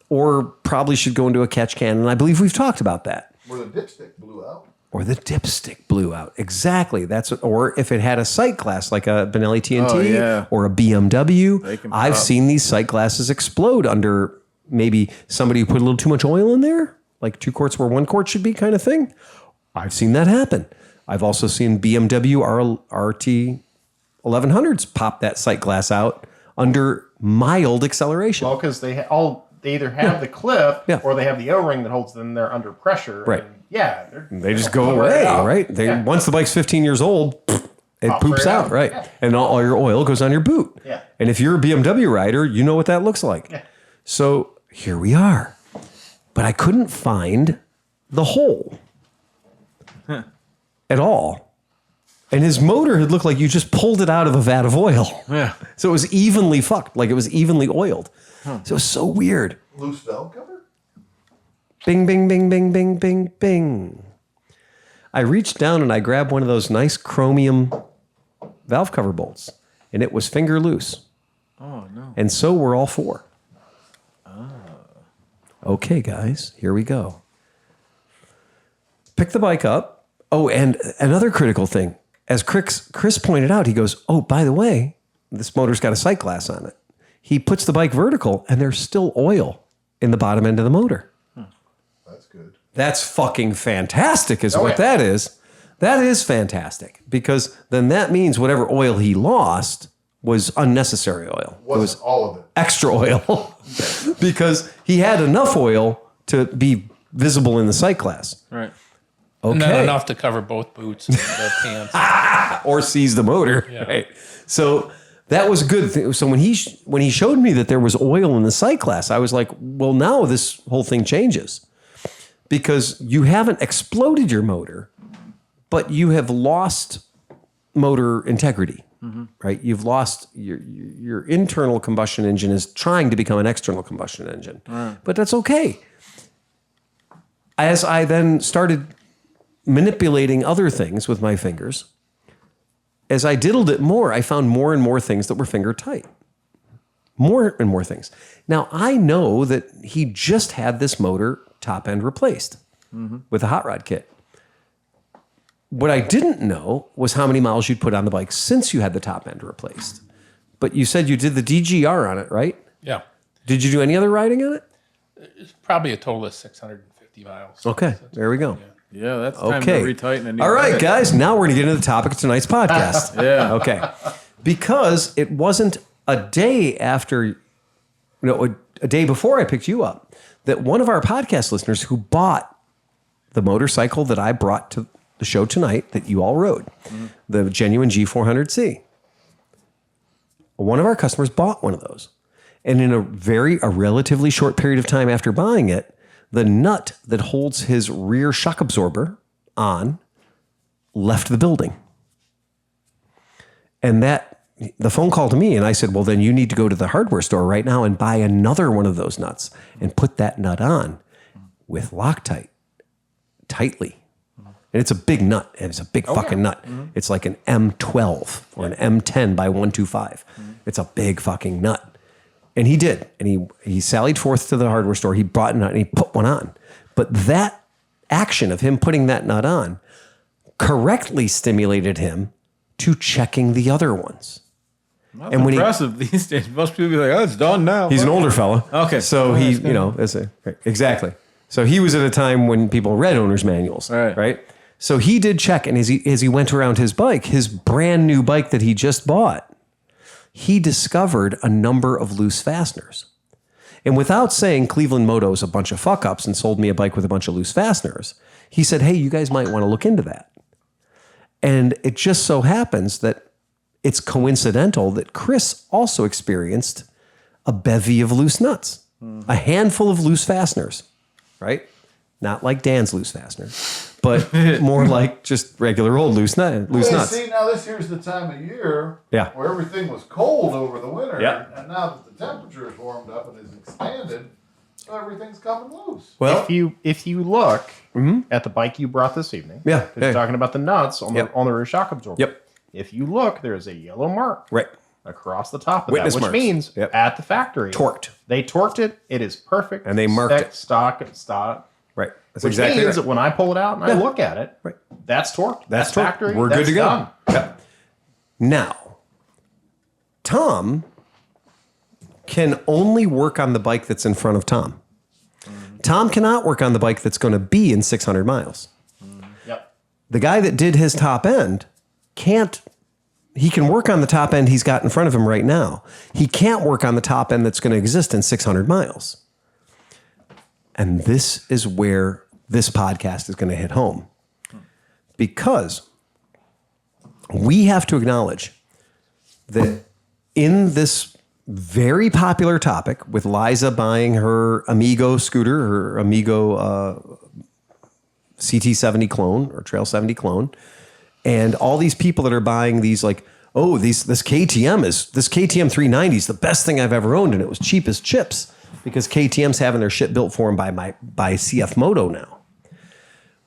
or probably should go into a catch can. And I believe we've talked about that. where the dipstick blew out. Or the dipstick blew out. Exactly. Or if it had a sight glass like a Benelli TNT or a BMW. I've seen these sight glasses explode under maybe somebody who put a little too much oil in there, like 2 quarts where 1 quart should be kind of thing. I've seen that happen. I've also seen BMW RT 1100s pop that sight glass out under mild acceleration. Well, because they either have the clip or they have the O-ring that holds them there under pressure. Right. And They just go away, right? Once the bike's 15 years old, it poops out, right? Yeah. And all your oil goes on your boot. Yeah. And if you're a BMW rider, you know what that looks like. Yeah. So here we are. But I couldn't find the hole at all. And his motor had looked like you just pulled it out of a vat of oil. Yeah. So it was evenly fucked, like it was evenly oiled. So it was so weird. Loose valve cover? Bing, bing, bing, bing, bing, bing, bing. I reached down and I grabbed one of those nice chromium valve cover bolts, and it was finger loose. Oh, no. And so were all four. Okay, guys, here we go. Pick the bike up. Oh, and another critical thing. As Chris pointed out, he goes, oh, by the way, this motor's got a sight glass on it. He puts the bike vertical, and there's still oil in the bottom end of the motor. That's good. That's fucking fantastic is what that is. That is fantastic, because then that means whatever oil he lost was unnecessary oil. It was all of it. extra oil because he had enough oil to be visible in the sight glass. Right. Not Okay. enough to cover both boots and the pants. Or seize the motor. Yeah. Right. So that was a good thing. So when he showed me that there was oil in the sight glass, I was like, well, now this whole thing changes, because you haven't exploded your motor, but you have lost motor integrity. Right? You've lost your internal combustion engine is trying to become an external combustion engine. But that's okay. As I then started manipulating other things with my fingers, as I diddled it more, I found more and more things that were finger tight. More and more things. Now, I know that he just had this motor top end replaced with a hot rod kit. What I didn't know was how many miles you'd put on the bike since you had the top end replaced. But you said you did the DGR on it, right? Yeah. Did you do any other riding on it? It's probably a total of 650 miles. Okay, there we go. Yeah, that's time Okay. to retighten a new All right, bike. guys, now we're going to get into the topic of tonight's podcast. Yeah. Okay. Because it wasn't a day after, a day before I picked you up, that one of our podcast listeners who bought the motorcycle that I brought to the show tonight that you all rode, the genuine G400C. One of our customers bought one of those. And in a relatively short period of time after buying it, the nut that holds his rear shock absorber on left the building. And the phone call to me, and I said, well, then you need to go to the hardware store right now and buy another one of those nuts and put that nut on with Loctite tightly. And it's a big nut. And it's a big fucking nut. It's like an M12 or an M10 by 125. It's a big fucking nut. And he did. And he sallied forth to the hardware store. He bought a nut and he put one on. But that action of him putting that nut on correctly stimulated him to checking the other ones. That's And when he- impressive these days. Most people be like, oh, it's done now. He's an older fella. Okay. So he, exactly. So he was at a time when people read owner's manuals, Right. right? So he did check, and as he went around his bike, his brand new bike that he just bought, he discovered a number of loose fasteners. And without saying ClevelandMoto is a bunch of fuck-ups and sold me a bike with a bunch of loose fasteners, he said, hey, you guys might want to look into that. And it just so happens that it's coincidental that Chris also experienced a bevy of loose nuts, a handful of loose fasteners, right? Not like Dan's loose fasteners, but more like just regular old loose nuts. See, now here's the time of year Yeah. where everything was cold over the winter, Yeah. and now that the temperature is warmed up and is expanded, so everything's coming loose. Well, If you look at the bike you brought this evening, Yeah, 'cause yeah. you're talking about the nuts on Yep. the rear shock absorber. Yep. If you look, there's a yellow mark right. across the top of Witness that, which marks. means Yep. at the factory, Torqued. They torqued it. It is perfect, And they marked it. stock. Right. That's Which exactly means right. that when I pull it out and I look at it, Right. that's torqued. That's torqued. factory. We're that's good to go. done. Yep. Now, Tom can only work on the bike that's in front of Tom. Tom cannot work on the bike that's going to be in 600 miles. Yep. The guy that did his top end he can work on the top end he's got in front of him right now. He can't work on the top end that's going to exist in 600 miles. And this is where this podcast is going to hit home. Because we have to acknowledge that in this very popular topic, with Liza buying her Amigo scooter, her Amigo CT70 clone or Trail 70 clone, and all these people that are buying these this KTM 390 is the best thing I've ever owned, and it was cheap as chips because KTM's having their shit built for them by CF Moto now.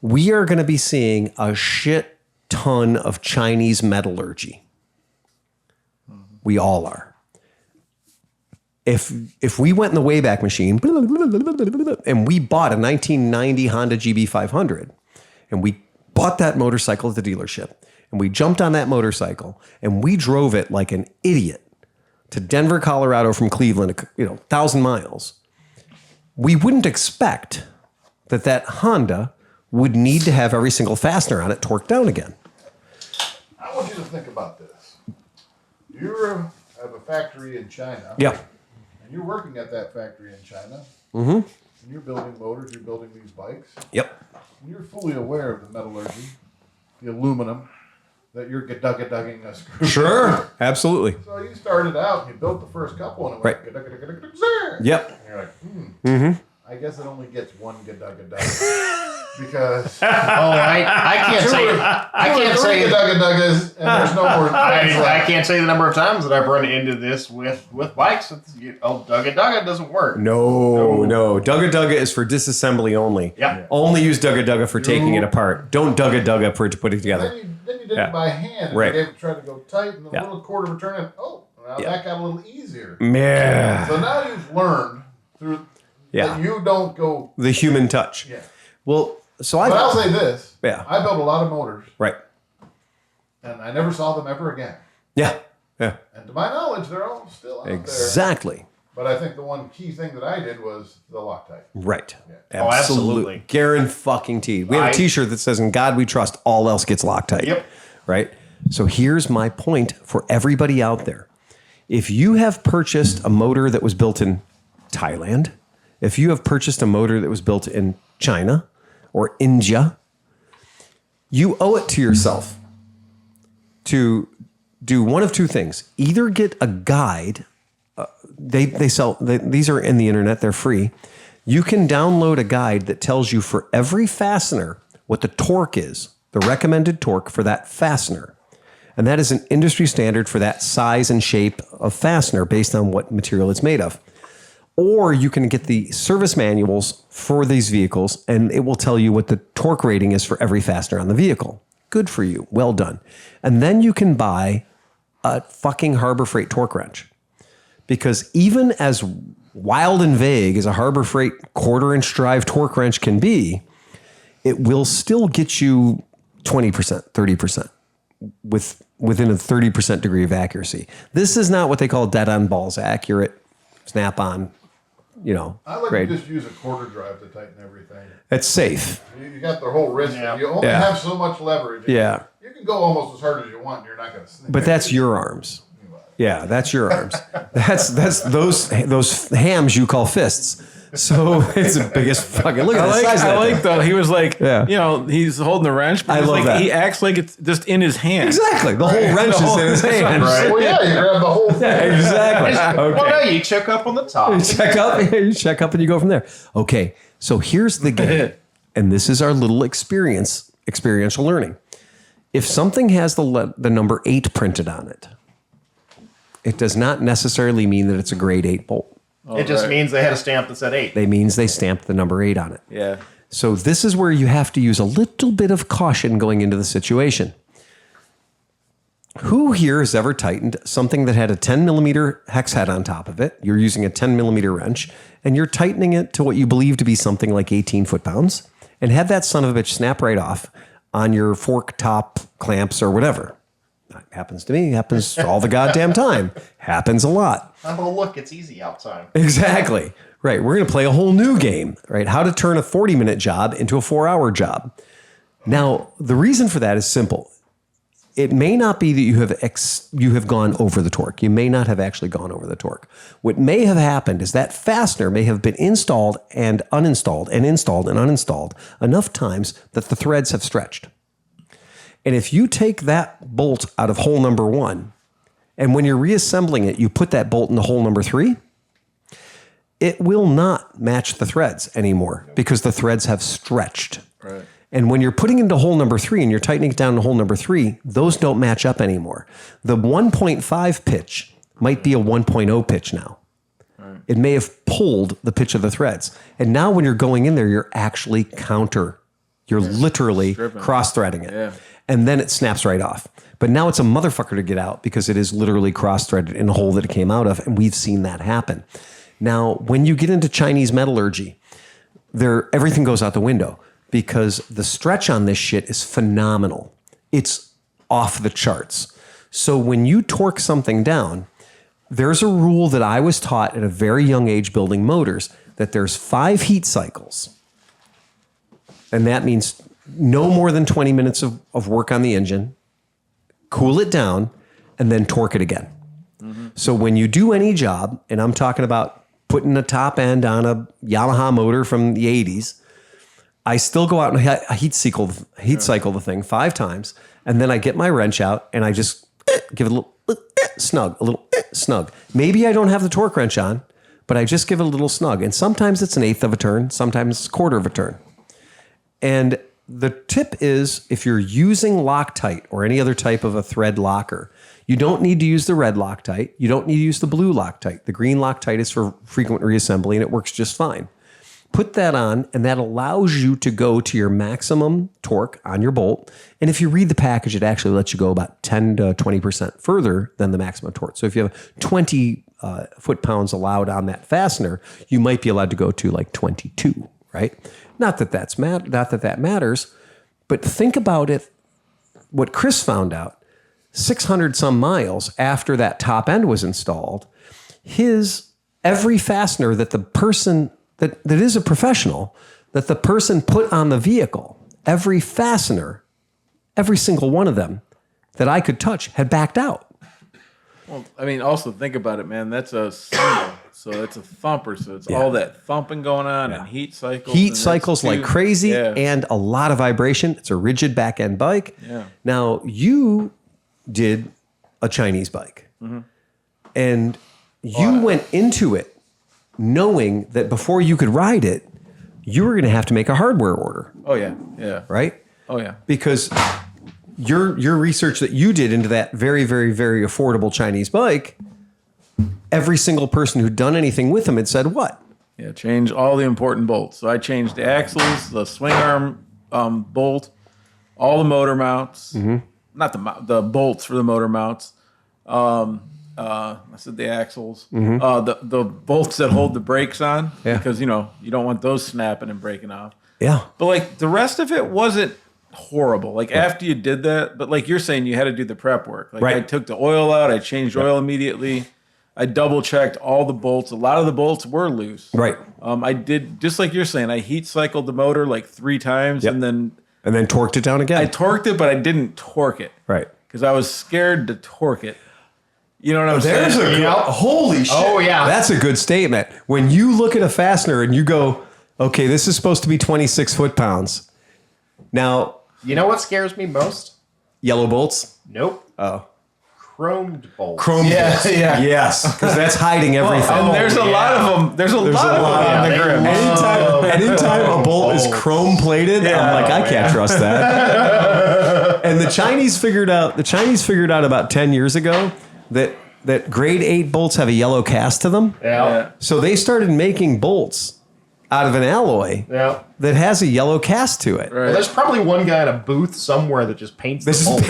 we are going to be seeing a shit ton of Chinese metallurgy. We all are. If we went in the Wayback Machine and we bought a 1990 Honda GB500 and we bought that motorcycle at the dealership and we jumped on that motorcycle and we drove it like an idiot to Denver, Colorado from Cleveland, 1,000 miles, we wouldn't expect that Honda would need to have every single fastener on it torqued down again. I want you to think about this. You have a factory in China. Yeah. And you're working at that factory in China. Mm-hmm. And you're building motors, you're building these bikes. Yep. And you're fully aware of the metallurgy, the aluminum, that you're dugging a screw. Sure. Absolutely. So you started out and you built the first couple and it went Right. Yep. and you're like, Mm-hmm. I guess it only gets one because I can't say. I can't say. Gaduggas, and there's no more. I can't say the number of times that I've run into this with bikes. Dugga doesn't work. No. Dugga Dugga is for disassembly only. Yep. Only use Dugga Dugga for taking it apart. Don't Dugga Dugga for putting it together. Then you did it by hand. Right. You tried to go tight, and the Yeah. little quarter of a turn. And that got a little easier. Yeah. So now you've learned through that you don't go. The human touch. Yeah. Well, so But I'll say this. Yeah. I built a lot of motors, Right. and I never saw them ever again. Yeah. Yeah. And to my knowledge, they're all still out there. Exactly. But I think the one key thing that I did was the Loctite. Right. Yeah. Oh, absolutely. Guaranteed. We have a T-shirt that says, "In God we trust. All else gets Loctite." Yep. Right. So here's my point for everybody out there: if you have purchased a motor that was built in Thailand, if you have purchased a motor that was built in China or India, you owe it to yourself to do one of two things: either get a guide. They sell, these are in the internet, they're free. You can download a guide that tells you for every fastener what the torque is, the recommended torque for that fastener. And that is an industry standard for that size and shape of fastener based on what material it's made of. Or you can get the service manuals for these vehicles and it will tell you what the torque rating is for every fastener on the vehicle. Good for you. Well done. And then you can buy a fucking Harbor Freight torque wrench. Because even as wild and vague as a Harbor Freight 1/4-inch drive torque wrench can be, it will still get you 20%, 30% within a 30% degree of accuracy. This is not what they call dead on balls accurate, snap on, I like grade. to just use a quarter drive to tighten everything. It's safe. You got the whole wrist. Yeah. You only have so much leverage. Yeah. You can go almost as hard as you want and you're not going to snap. But that's your arms. Yeah, that's your arms. That's those hams you call fists. So it's the biggest fucking look at the size of that I like thing. though. He was like, Yeah. he's holding the wrench. But I it's love like, that. He acts like it's just in his hand. Exactly. The whole wrench is in his hand. Well, yeah, you grab the whole thing. Exactly. Well, no, you check up on the top. You check up and you go from there. Okay, so here's the game. And this is our little experiential learning. If something has the number 8 printed on it, it does not necessarily mean that it's a grade 8 bolt. It just means they had a stamp that said 8. It means they stamped the number 8 on it. Yeah. So this is where you have to use a little bit of caution going into the situation. Who here has ever tightened something that had a 10 millimeter hex head on top of it? You're using a 10 millimeter wrench and you're tightening it to what you believe to be something like 18 foot-pounds and had that son of a bitch snap right off on your fork top clamps or whatever. That happens to me. Happens all the goddamn time. Happens a lot. Oh, look, it's easy outside. Exactly. Right. We're going to play a whole new game, right? How to turn a 40-minute job into a 4-hour job. Now, the reason for that is simple. It may not be that you have gone over the torque. You may not have actually gone over the torque. What may have happened is that fastener may have been installed and uninstalled and installed and uninstalled enough times that the threads have stretched. And if you take that bolt out of hole number 1, and when you're reassembling it, you put that bolt into hole number 3, it will not match the threads anymore because the threads have stretched. Right. And when you're putting into hole number 3 and you're tightening it down to hole number 3, those don't match up anymore. The 1.5 pitch might be a 1.0 pitch now. Right. It may have pulled the pitch of the threads. And now when you're going in there, you're actually You're literally Stripping. cross-threading it. Yeah. And then it snaps right off. But now it's a motherfucker to get out because it is literally cross-threaded in a hole that it came out of. And we've seen that happen. Now, when you get into Chinese metallurgy, everything goes out the window because the stretch on this shit is phenomenal. It's off the charts. So when you torque something down, there's a rule that I was taught at a very young age building motors that there's 5 heat cycles. And that means no more than 20 minutes of work on the engine, cool it down, and then torque it again. Mm-hmm. So when you do any job, and I'm talking about putting a top end on a Yamaha motor from the 80s, I still go out and heat cycle the thing 5 times, and then I get my wrench out and I just give it a little snug. Maybe I don't have the torque wrench on, but I just give it a little snug. And sometimes it's 1/8 of a turn, sometimes it's 1/4 of a turn. And the tip is if you're using Loctite or any other type of a thread locker, you don't need to use the red Loctite. You don't need to use the blue Loctite. The green Loctite is for frequent reassembly and it works just fine. Put that on and that allows you to go to your maximum torque on your bolt. And if you read the package, it actually lets you go about 10 to 20% further than the maximum torque. So if you have 20 foot-pounds allowed on that fastener, you might be allowed to go to like 22, right? Not that that matters, but think about it. What Chris found out, 600 some miles after that top end was installed, every fastener that the person that is a professional, that the person put on the vehicle, every fastener, every single one of them that I could touch had backed out. Well, I mean, also think about it, man. That's a cymbal, so it's a thumper. So it's all that thumping going on and heat cycles. Heat cycles like crazy and a lot of vibration. It's a rigid back end bike. Yeah. Now, you did a Chinese bike. Mm-hmm. And you went into it knowing that before you could ride it, you were going to have to make a hardware order. Oh, yeah. Yeah. Right? Oh, yeah. Because your research that you did into that very, very, very affordable Chinese bike, every single person who'd done anything with them had said what? Yeah, change all the important bolts. So I changed the axles, the swing arm bolt, all the motor mounts, not the bolts for the motor mounts. I said the axles, the bolts that hold the brakes on, because you don't want those snapping and breaking off. Yeah. But like the rest of it wasn't horrible. Like after you did that, but like you're saying, you had to do the prep work. Like I took the oil out, I changed oil immediately. I double checked all the bolts. A lot of the bolts were loose. Right. I did just like you're saying. I heat cycled the motor like 3 times and then torqued it down again. I torqued it, but I didn't torque it. Right. Because I was scared to torque it. You know what I'm saying? Holy shit. Oh, yeah. That's a good statement. When you look at a fastener and you go, okay, this is supposed to be 26 foot-pounds. Now, You know what scares me most? yellow bolts? Nope. Oh. Chromed bolts. Chrome bolts. Yeah. Yes, because that's hiding everything. And there's a lot of them. There's a lot of them on the grim. Anytime a bolt is chrome plated, I'm like, I can't trust that. And the Chinese figured out about 10 years ago that grade 8 bolts have a yellow cast to them. Yeah. So they started making bolts out of an alloy that has a yellow cast to it. Right. Well, there's probably one guy in a booth somewhere that just paints the bolts.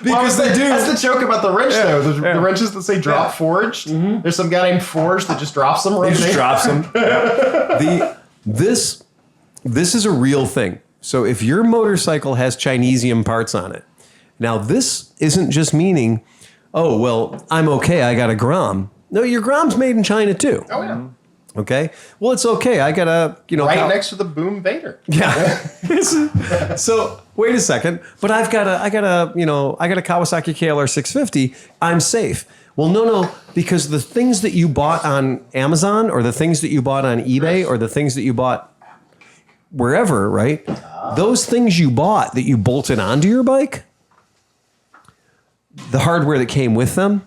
Because they do. That's the joke about the wrench, though. The wrenches that say drop forged. Mm-hmm. There's some guy named Forge that just drops them. He just drops them. This is a real thing. So if your motorcycle has Chinesium parts on it, now this isn't just meaning, oh, well, I'm okay, I got a Grom. No, your Grom's made in China too. Oh, yeah. Okay. Well, it's okay. I got a, right next to the Boom Vader. Yeah. So wait a second. But I got a Kawasaki KLR 650. I'm safe. Well, no, because the things that you bought on Amazon or the things that you bought on eBay or the things that you bought wherever, right? Those things you bought that you bolted onto your bike, the hardware that came with them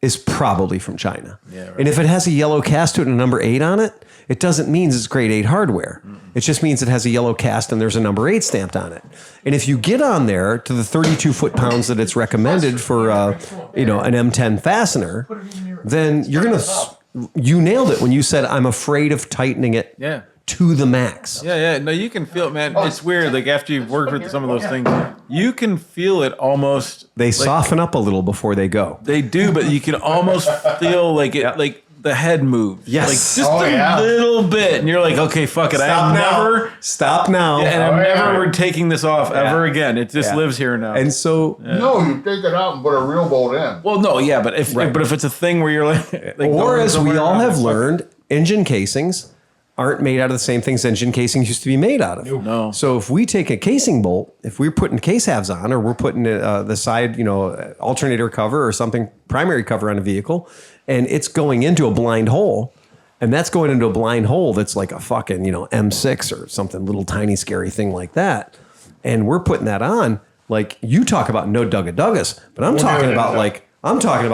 is probably from China. Yeah, right. And if it has a yellow cast to it and a number 8 on it, it doesn't mean it's grade 8 hardware. Mm-hmm. It just means it has a yellow cast and there's a number 8 stamped on it. And if you get on there to the 32 foot-pounds that it's recommended for an M10 fastener, then you're going to... You nailed it when you said, I'm afraid of tightening it to the max. Yeah. No, you can feel it, man. It's weird. Like after you've worked with some of those things, you can feel it almost. They soften up a little before they go. They do, but you can almost feel like it, like the head moves. Yes. Like just a little bit. And you're like, okay, fuck it. Stop now. Yeah, and I'm never taking this off ever again. It just lives here now. And so, No, you take it out and put a real bolt in. well, no, yeah, but if it's a thing where you're like or as we somewhere all around have this- learned, engine casings aren't made out of the same things engine casings used to be made out of. No. So if we take a casing bolt, if we're putting case halves on, or we're putting the side, alternator cover or something, primary cover on a vehicle, and it's going into a blind hole, and that's going into a blind hole that's like a fucking, M6 or something, little tiny scary thing like that, and we're putting that on, like you talk about no duggas, but I'm talking about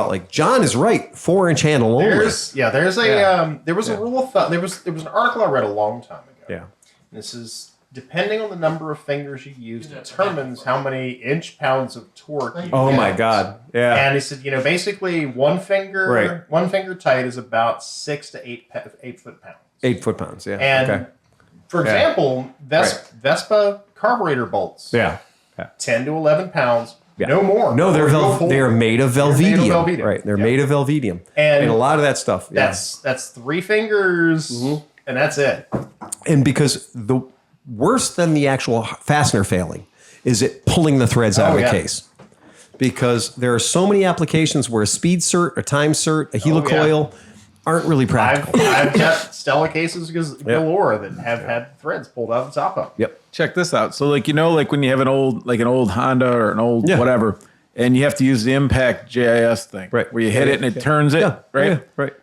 like John is right, 4-inch handle only. There was a rule of thumb. There was an article I read a long time ago. Yeah. This is depending on the number of fingers you use determines how many inch-pounds of torque you Oh get. my God. Yeah. And he said, basically one finger tight is about 6 to 8 foot-pounds. 8 foot-pounds. Yeah. And for example, Vespa carburetor bolts, Yeah. 10 to 11 pounds, Yeah. no more. No, they're made of velvedium. Velvedium. Right. They're made of velvedium. And a lot of that stuff. That's 3 fingers, and that's it. And because the worse than the actual fastener failing is it pulling the threads out of the case. Because there are so many applications where a speed cert, a time cert, a helicoil aren't really practical. I've got Stella cases galore that have had threads pulled out the top of. Yep. Check this out. So like when you have an old Honda or an old whatever, and you have to use the impact JIS thing, Right. where you hit it and it turns it, right? Yeah, right.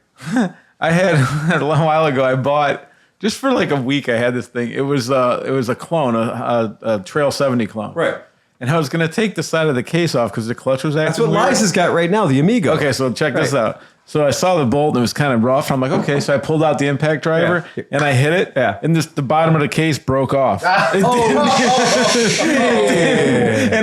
I had a long while ago. I bought just for like a week. I had this thing. It was a clone, a Trail 70 clone, Right. And I was gonna take the side of the case off because the clutch was acting. That's what weird. Liza's got right now, the Amigo. Okay, so check this out. So I saw the bolt and it was kind of rough. I'm like, okay. So I pulled out the impact driver and I hit it. Yeah. And the bottom of the case broke off. And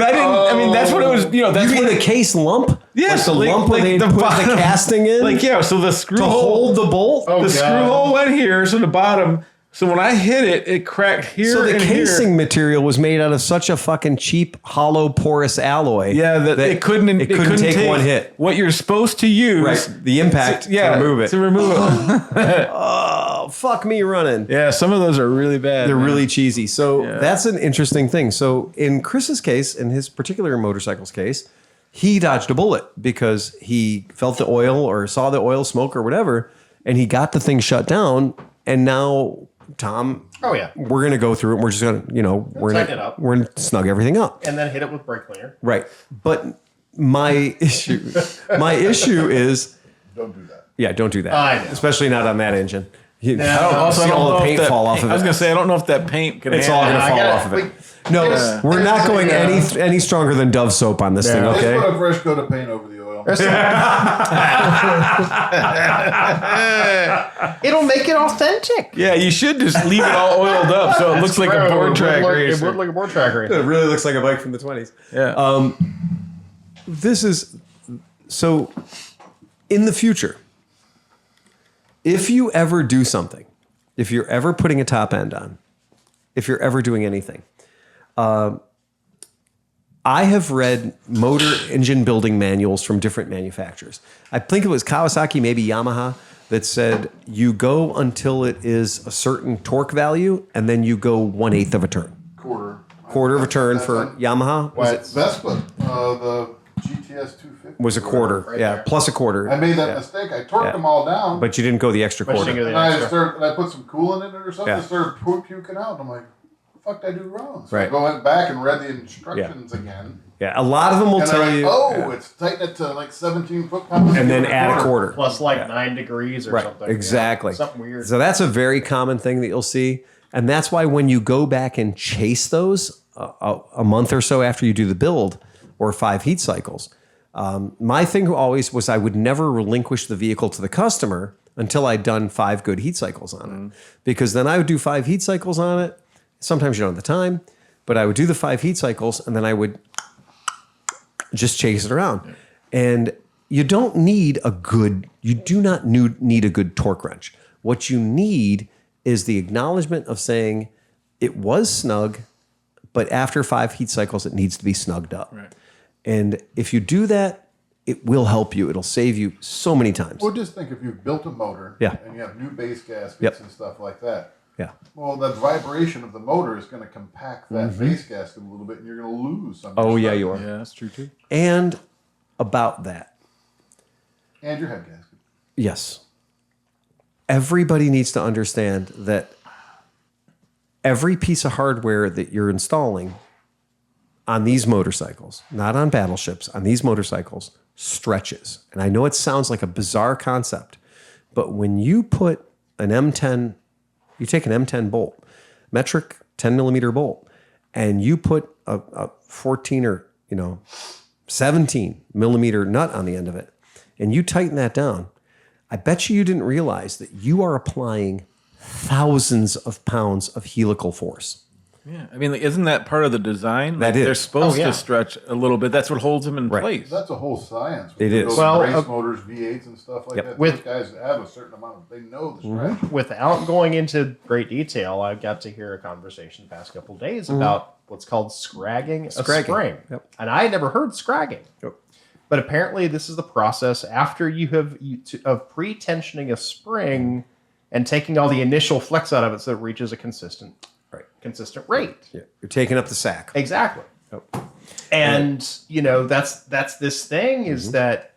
I didn't. That's what it was. That's You what mean the case lump? Yes, Like the lump where they put the casting in? So the screw to hole, hold the bolt? Oh, the screw hole went here. So the bottom. So when I hit it, it cracked here. So the and casing here. material was made out of such a fucking cheap, hollow, porous alloy. Yeah, that it couldn't take one hit. What you're supposed to use, Right. The impact to remove it. To remove it. Oh, fuck me running. Yeah, some of those are really bad. They're man. really cheesy. So that's an interesting thing. So in Chris's case, in his particular motorcycle's case, he dodged a bullet because he felt the oil or saw the oil smoke or whatever, and he got the thing shut down. And now, Tom, we're going to go through it. And we're just going to, we're tighten it up. We're going to snug everything up. And then hit it with brake cleaner. Right. But my issue is, Don't do that. yeah, don't do that. I know. Especially not on that engine. You No. see all the paint fall off of it. I was gonna say I don't know if that paint can. It's all handle going to it. fall off of it. No, we're not going any stronger than Dove soap on this thing, okay? Just put a fresh coat of paint over the oil. It'll make it authentic. Yeah, you should just leave it all oiled up so it looks like a board track It racer. would look like a board track racer. It really looks like a bike from the 20s. Yeah. This is so in the future, if you ever do something, if you're ever putting a top end on, if you're ever doing anything, I have read motor engine building manuals from different manufacturers. I think it was Kawasaki, maybe Yamaha, that said you go until it is a certain torque value and then you go 1/8 of a turn. Quarter of a turn for Yamaha. Why, Vespa, the GTS 250 Was a quarter, right yeah, there. plus a quarter. I made that mistake. I torqued them all down, But you didn't go the extra quarter. and I put some coolant in it or something. Yeah. It started puking out. I'm like, what the fuck did I do wrong? So Right. I went back and read the instructions again. Yeah, a lot of them will And tell I'm like, you. it's tighten it to like 17 foot-pounds. And then add a quarter. Plus 9 degrees or something. Exactly. Something weird. So that's a very common thing that you'll see. And that's why when you go back and chase those a month or so after you do the build or 5 heat cycles, my thing always was I would never relinquish the vehicle to the customer until I'd done 5 good heat cycles on it. Because then I would do 5 heat cycles on it. Sometimes you don't have the time, but I would do the 5 heat cycles and then I would just chase it around. And you don't need you do not need a good torque wrench. What you need is the acknowledgement of saying it was snug, but after 5 heat cycles, it needs to be snugged up. Right. And if you do that, it will help you. It'll save you so many times. Well, just think if you've built a motor Yeah. and you have new base gaskets Yep. and stuff like that. Yeah. Well, the vibration of the motor is going to compact that base gasket a little bit, and you're going to lose some. Oh, yeah, you are. Yeah, that's true too. And about that, And your head gasket. yes, everybody needs to understand that every piece of hardware that you're installing on these motorcycles, not on battleships, on these motorcycles, stretches. And I know it sounds like a bizarre concept, but when you put an M10, you take an M10 bolt, metric 10 millimeter bolt, and you put a 14 or 17 millimeter nut on the end of it, and you tighten that down, I bet you didn't realize that you are applying thousands of pounds of helical force. Yeah, I mean, like, isn't that part of the design? That is. They're supposed Oh, yeah. to stretch a little bit. That's what holds them in place. That's a whole science. It is. Those Well, race motors, V8s, and stuff like Yep. that. With- Those guys have a certain amount. They know the stretch. Without going into great detail, I got to hear a conversation the past couple of days about what's called scragging a Scragging. spring. Yep. And I had never heard scragging. Yep. But apparently, this is the process after you have of pre-tensioning a spring and taking all the initial flex out of it so it reaches a consistent rate. Yeah. You're taking up the sack. Exactly. Yep. And that's this thing is that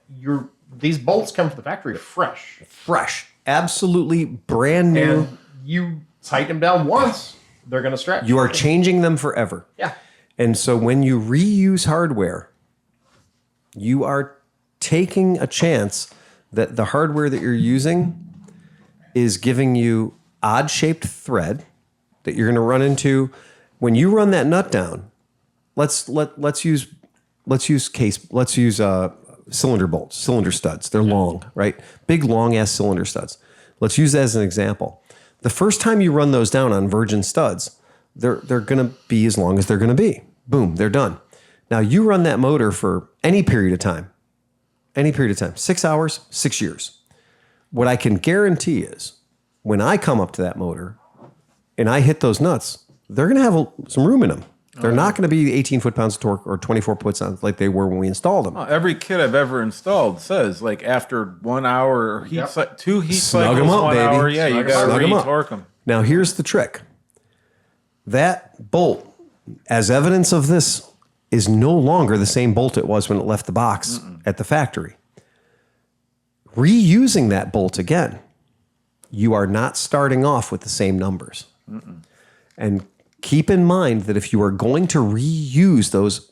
these bolts come from the factory fresh, Fresh. Absolutely brand new. and you tighten them down once, they're going to stretch. You are changing them forever. Yeah. And so when you reuse hardware, you are taking a chance that the hardware that you're using is giving you odd-shaped thread that you're going to run into when you run that nut down. Let's use cylinder bolts, cylinder studs. They're long, right? Big long ass cylinder studs. Let's use that as an example. The first time you run those down on virgin studs, they're going to be as long as they're going to be. Boom, they're done. Now you run that motor for any period of time, 6 hours, 6 years. What I can guarantee is when I come up to that motor and I hit those nuts, they're going to have some room in them. They're not going to be 18 foot-pounds of torque or 24 foot-pounds like they were when we installed them. Every kit I've ever installed says like after 1 hour or two heat Snug cycles, 'em up, 1 baby. hour. Yeah, you got Snug to 'em up. re-torque them. Now, here's the trick. That bolt, as evidence of this, is no longer the same bolt it was when it left the box at the factory. Reusing that bolt again, you are not starting off with the same numbers. And keep in mind that if you are going to reuse those,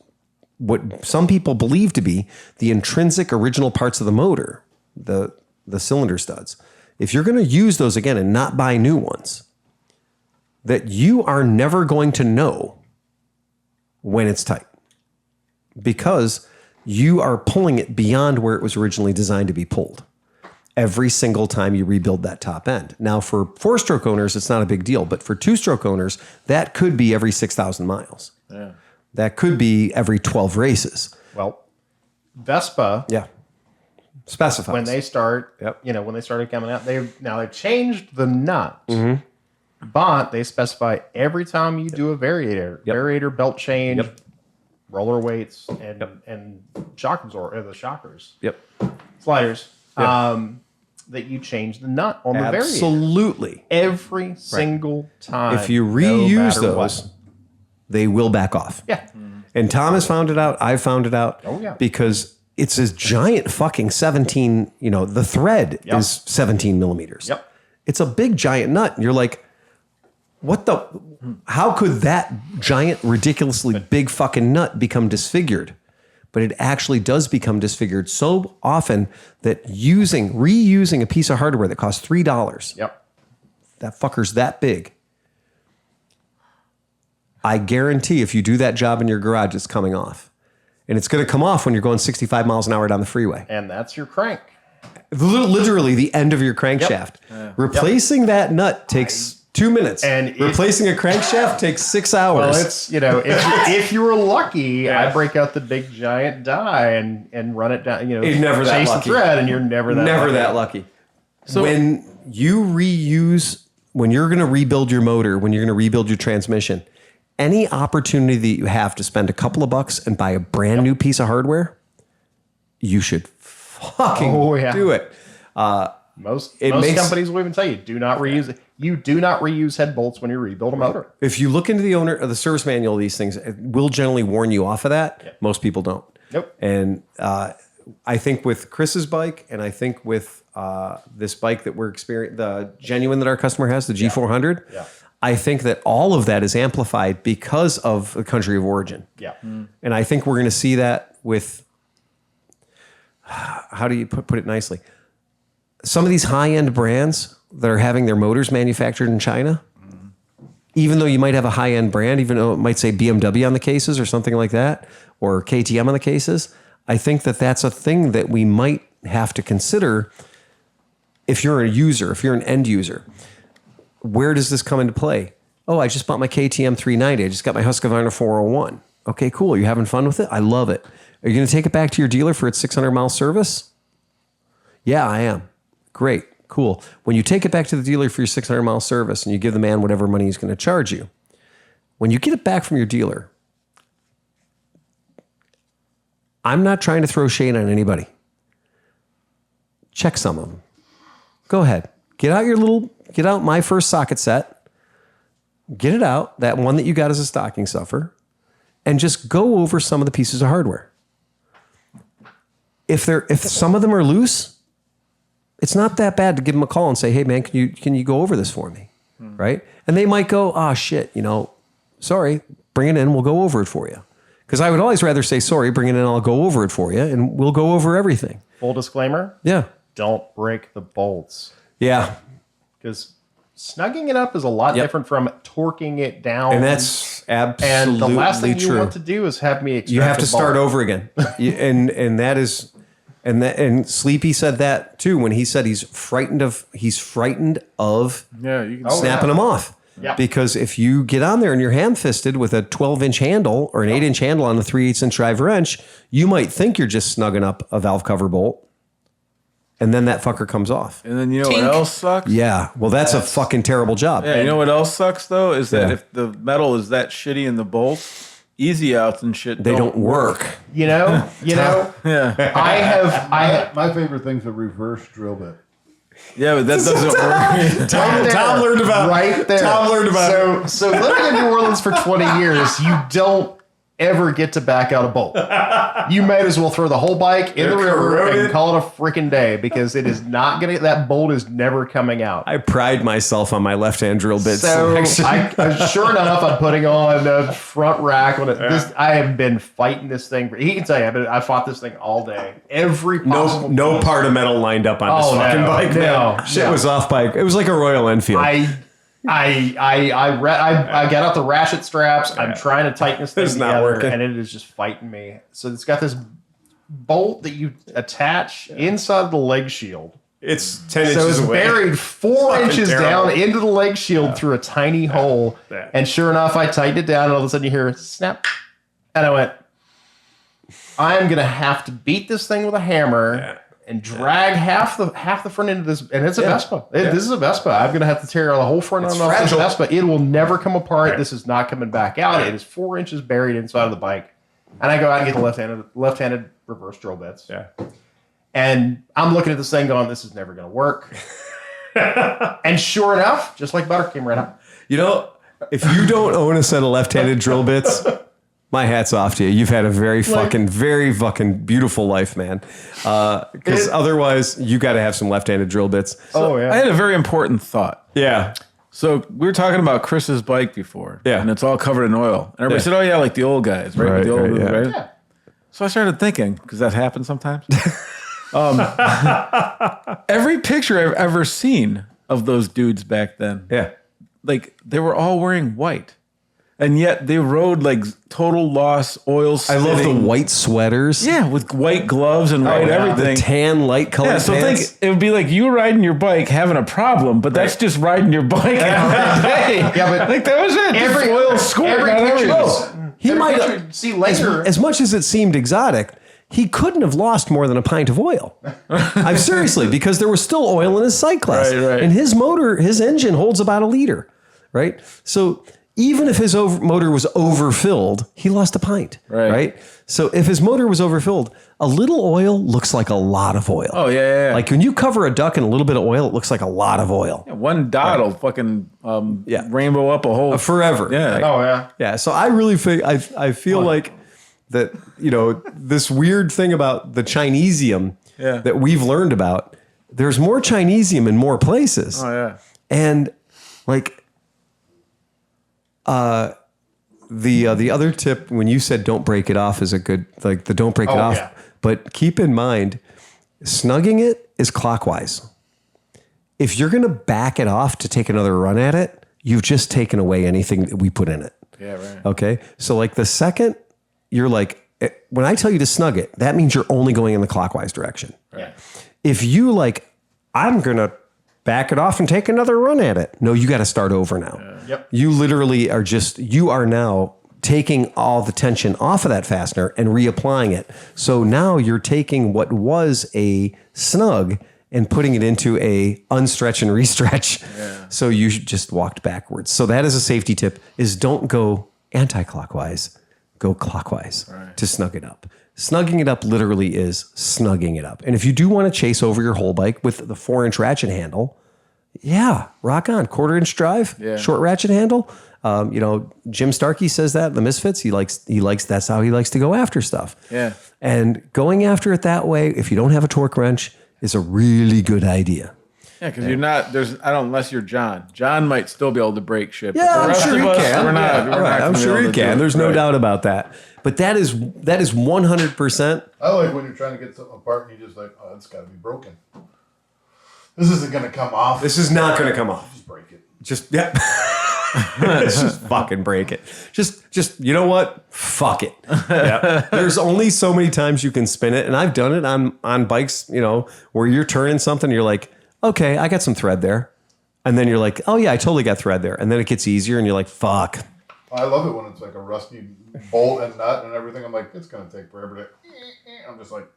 what some people believe to be the intrinsic original parts of the motor, the cylinder studs, if you're going to use those again and not buy new ones, that you are never going to know when it's tight because you are pulling it beyond where it was originally designed to be pulled every single time you rebuild that top end. Now, for 4-stroke owners, it's not a big deal, but for 2-stroke owners, that could be every 6,000 miles. Yeah. That could be every 12 races. Well, Vespa, Yeah. Specifies. when they start, Yep. when they started coming out, they've changed the nut, but they specify every time you do a variator belt change, roller weights, and shock absorber, the shockers, Yep. sliders, that you change the nut on the variator Absolutely. every single time. If you no reuse matter those, what. they will back off. Yeah. And Thomas found it out. I found it out. Oh, yeah. Because it's this giant fucking 17, the thread is 17 millimeters. Yep. It's a big giant nut. And you're like, how could that giant, ridiculously big fucking nut become disfigured? But it actually does become disfigured so often that reusing a piece of hardware that costs $3, Yep. that fucker's that big. I guarantee if you do that job in your garage, it's coming off. And it's going to come off when you're going 65 miles an hour down the freeway. And that's your crank. Literally the end of your crankshaft. Replacing that nut takes 2 minutes. And replacing a crankshaft takes 6 hours. Well, it's if you were lucky, I break out the big giant die and run it down. You're never that chase lucky. the thread, and you're never that lucky. lucky. So when you reuse when you're going to rebuild your motor, when you're going to rebuild your transmission, any opportunity that you have to spend a couple of bucks and buy a brand new piece of hardware, you should fucking do it. Most companies will even tell you, do not reuse it. You do not reuse head bolts when you rebuild a motor. If you look into the owner of the service manual of these things, it will generally warn you off of that. Yep. Most people don't. Nope. And I think with Chris's bike, and I think with this bike that we're experiencing, the Genuine that our customer has, the G400, I think that all of that is amplified because of the country of origin. Yeah. And I think we're going to see that with, how do you put it nicely? Some of these high-end brands that are having their motors manufactured in China, even though you might have a high-end brand, even though it might say BMW on the cases or something like that, or KTM on the cases, I think that that's a thing that we might have to consider if you're a user, if you're an end user. Where does this come into play? Oh, I just bought my KTM 390. I just got my Husqvarna 401. Okay, cool. You having fun with it? I love it. Are you going to take it back to your dealer for its 600-mile service? Yeah, I am. Great, cool. When you take it back to the dealer for your 600-mile service and you give the man whatever money he's going to charge you, when you get it back from your dealer, I'm not trying to throw shade on anybody. Check some of them. Go ahead. Get out my first socket set. Get it out, that one that you got as a stocking stuffer, and just go over some of the pieces of hardware. If some of them are loose, it's not that bad to give them a call and say, hey man, can you go over this for me? Right? And they might go, oh shit, sorry, bring it in, we'll go over it for you. Because I would always rather say, sorry, bring it in, I'll go over it for you, and we'll go over everything. Full disclaimer. Yeah. Don't break the bolts. Yeah. Because snugging it up is a lot different from torquing it down. And that's absolutely And the last thing true. you want to do is have me extract You have to the bolt. start over again. and that is... And Sleepy said that too when he said he's frightened of you can snapping them off. Yeah. Because if you get on there and you're ham-fisted with a 12-inch handle or an 8-inch handle on a 3/8-inch drive wrench, you might think you're just snugging up a valve cover bolt, and then that fucker comes off. And then you know what else sucks? Yeah, well, that's a fucking terrible job. Yeah, you know what else sucks though is that if the metal is that shitty in the bolts, easy outs and shit They don't work. Yeah. My favorite thing's a reverse drill bit. Yeah, but that doesn't work. Tom learned about right there. Tom learned about So living in New Orleans for 20 years, you don't ever get to back out a bolt. You might as well throw the whole bike in the river and call it a freaking day because it is not going to, that bolt is never coming out. I pride myself on my left-hand drill bit So selection. sure enough, I'm putting on a front rack on it. I have been fighting this thing. He can tell you, I fought this thing all day. Every possible No part of metal lined up on this fucking bike. Man. Shit was off bike. It was like a Royal Enfield. I got out the ratchet straps. I'm trying to tighten this thing It's not together, working. and it is just fighting me. So it's got this bolt that you attach inside the leg shield. It's 10 So inches it's away. buried 4 Fucking inches terrible. down into the leg shield through a tiny hole. Yeah. And sure enough, I tightened it down, and all of a sudden you hear snap. And I went, I'm gonna have to beat this thing with a hammer and drag half the front end of this. And it's a Vespa. This is a Vespa. I'm gonna have to tear the whole front end off this Vespa. It will never come apart. Right. This is not coming back out. It is 4 inches buried inside of the bike. And I go out and get the left-handed reverse drill bits. Yeah. And I'm looking at this thing going, this is never going to work. And sure enough, just like butter, came right up. If you don't own a set of left-handed drill bits, my hat's off to you. You've had a very fucking beautiful life, man. Because otherwise, you got to have some left-handed drill bits. Oh, yeah. I had a very important thought. Yeah. So we were talking about Chris's bike before. Yeah. And it's all covered in oil. And everybody said, oh, yeah, like the old guys, right? Right, The old right, dudes, yeah. right? So I started thinking, because that happens sometimes. Every picture I've ever seen of those dudes back then, like they were all wearing white. And yet they rode like total loss oil. I love the white sweaters. Yeah, with white gloves and white everything. The tan light colored Yeah, so pants. think it would be like you riding your bike having a problem, but that's just riding your bike every day. Yeah, but like that was it. Every oil squirt on everything. He might see later. As much as it seemed exotic, he couldn't have lost more than a pint of oil. I'm seriously, because there was still oil in his sight glass. Right. And his engine holds about a liter, right? So even if his motor was overfilled, he lost a pint, right? So if his motor was overfilled, a little oil looks like a lot of oil. Oh, yeah. Like when you cover a duck in a little bit of oil, it looks like a lot of oil. Yeah, one dot will fucking rainbow up a whole Forever. Yeah. Oh yeah. Yeah. So I really think, I feel like that, this weird thing about the Chinesium that we've learned about, there's more Chinesium in more places. Oh yeah. And like, the other tip when you said don't break it off is a good, like the don't break it off. Yeah. But keep in mind, snugging it is clockwise. If you're going to back it off to take another run at it, you've just taken away anything that we put in it. Yeah, right. Okay. So like the second you're like, when I tell you to snug it, that means you're only going in the clockwise direction. Yeah. If you like, I'm going to back it off and take another run at it. No, you got to start over now. Yep. You literally you are now taking all the tension off of that fastener and reapplying it. So now you're taking what was a snug and putting it into a unstretch and restretch. Yeah. So you just walked backwards. So that is a safety tip, is don't go anti-clockwise, go clockwise to snug it up. Snugging it up literally is snugging it up. And if you do want to chase over your whole bike with the 4-inch ratchet handle, rock on. 1/4-inch drive, short ratchet handle. Jim Starkey says that in the Misfits. He likes that's how he likes to go after stuff. Yeah. And going after it that way, if you don't have a torque wrench, is a really good idea. Yeah, because you're not, unless you're John. John might still be able to break shit. Yeah, I'm sure he can. We're not. I'm sure he can. There's no doubt about that. But that is 100%. I like when you're trying to get something apart and you just like, oh, it's got to be broken. This isn't going to come off. This is not going to come off. Just break it. Just just fucking break it. Just you know what? Fuck it. Yeah. There's only so many times you can spin it, and I've done it on bikes. Where you're turning something, you're like, okay, I got some thread there, and then you're like, oh yeah, I totally got thread there, and then it gets easier, and you're like, fuck. I love it when it's like a rusty bolt and nut and everything. I'm like, it's going to take forever to. I'm just like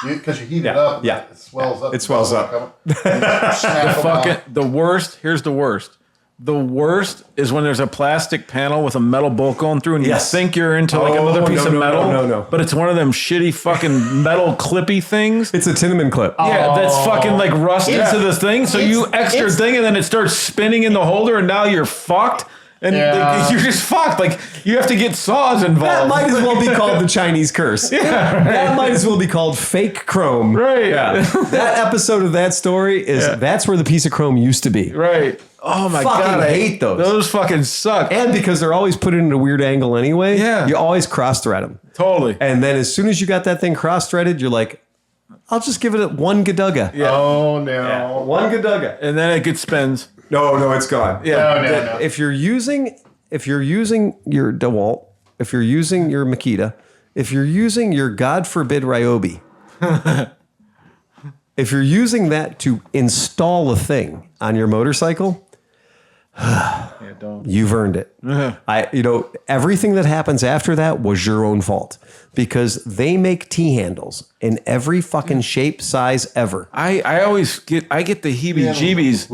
because you heat it up. And it swells up. It swells up. The worst. Here's the worst. The worst is when there's a plastic panel with a metal bolt going through, and you think you're into like another piece of metal. No. But it's one of them shitty fucking metal clippy things. It's a Tinneman clip. Yeah, that's fucking like rusted to the thing. So you extra thing, and then it starts spinning in the holder, and now you're fucked. And you're just fucked. Like, you have to get saws involved. That might as well be called the Chinese curse. That might as well be called fake chrome. Right. Yeah. That episode of that story that's where the piece of chrome used to be. Right. Oh my God. I hate those. Those fucking suck. And because they're always put in a weird angle anyway, you always cross thread them. Totally. And then as soon as you got that thing cross threaded, you're like, I'll just give it one Gadugga. Yeah. Oh no. One Gadugga. And then it gets spins. No, it's gone. Yeah. No. If you're using your DeWalt, if you're using your Makita, if you're using your God forbid Ryobi, if you're using that to install a thing on your motorcycle, you've earned it. Everything that happens after that was your own fault, because they make T-handles in every fucking shape, size ever. I get the heebie-jeebies.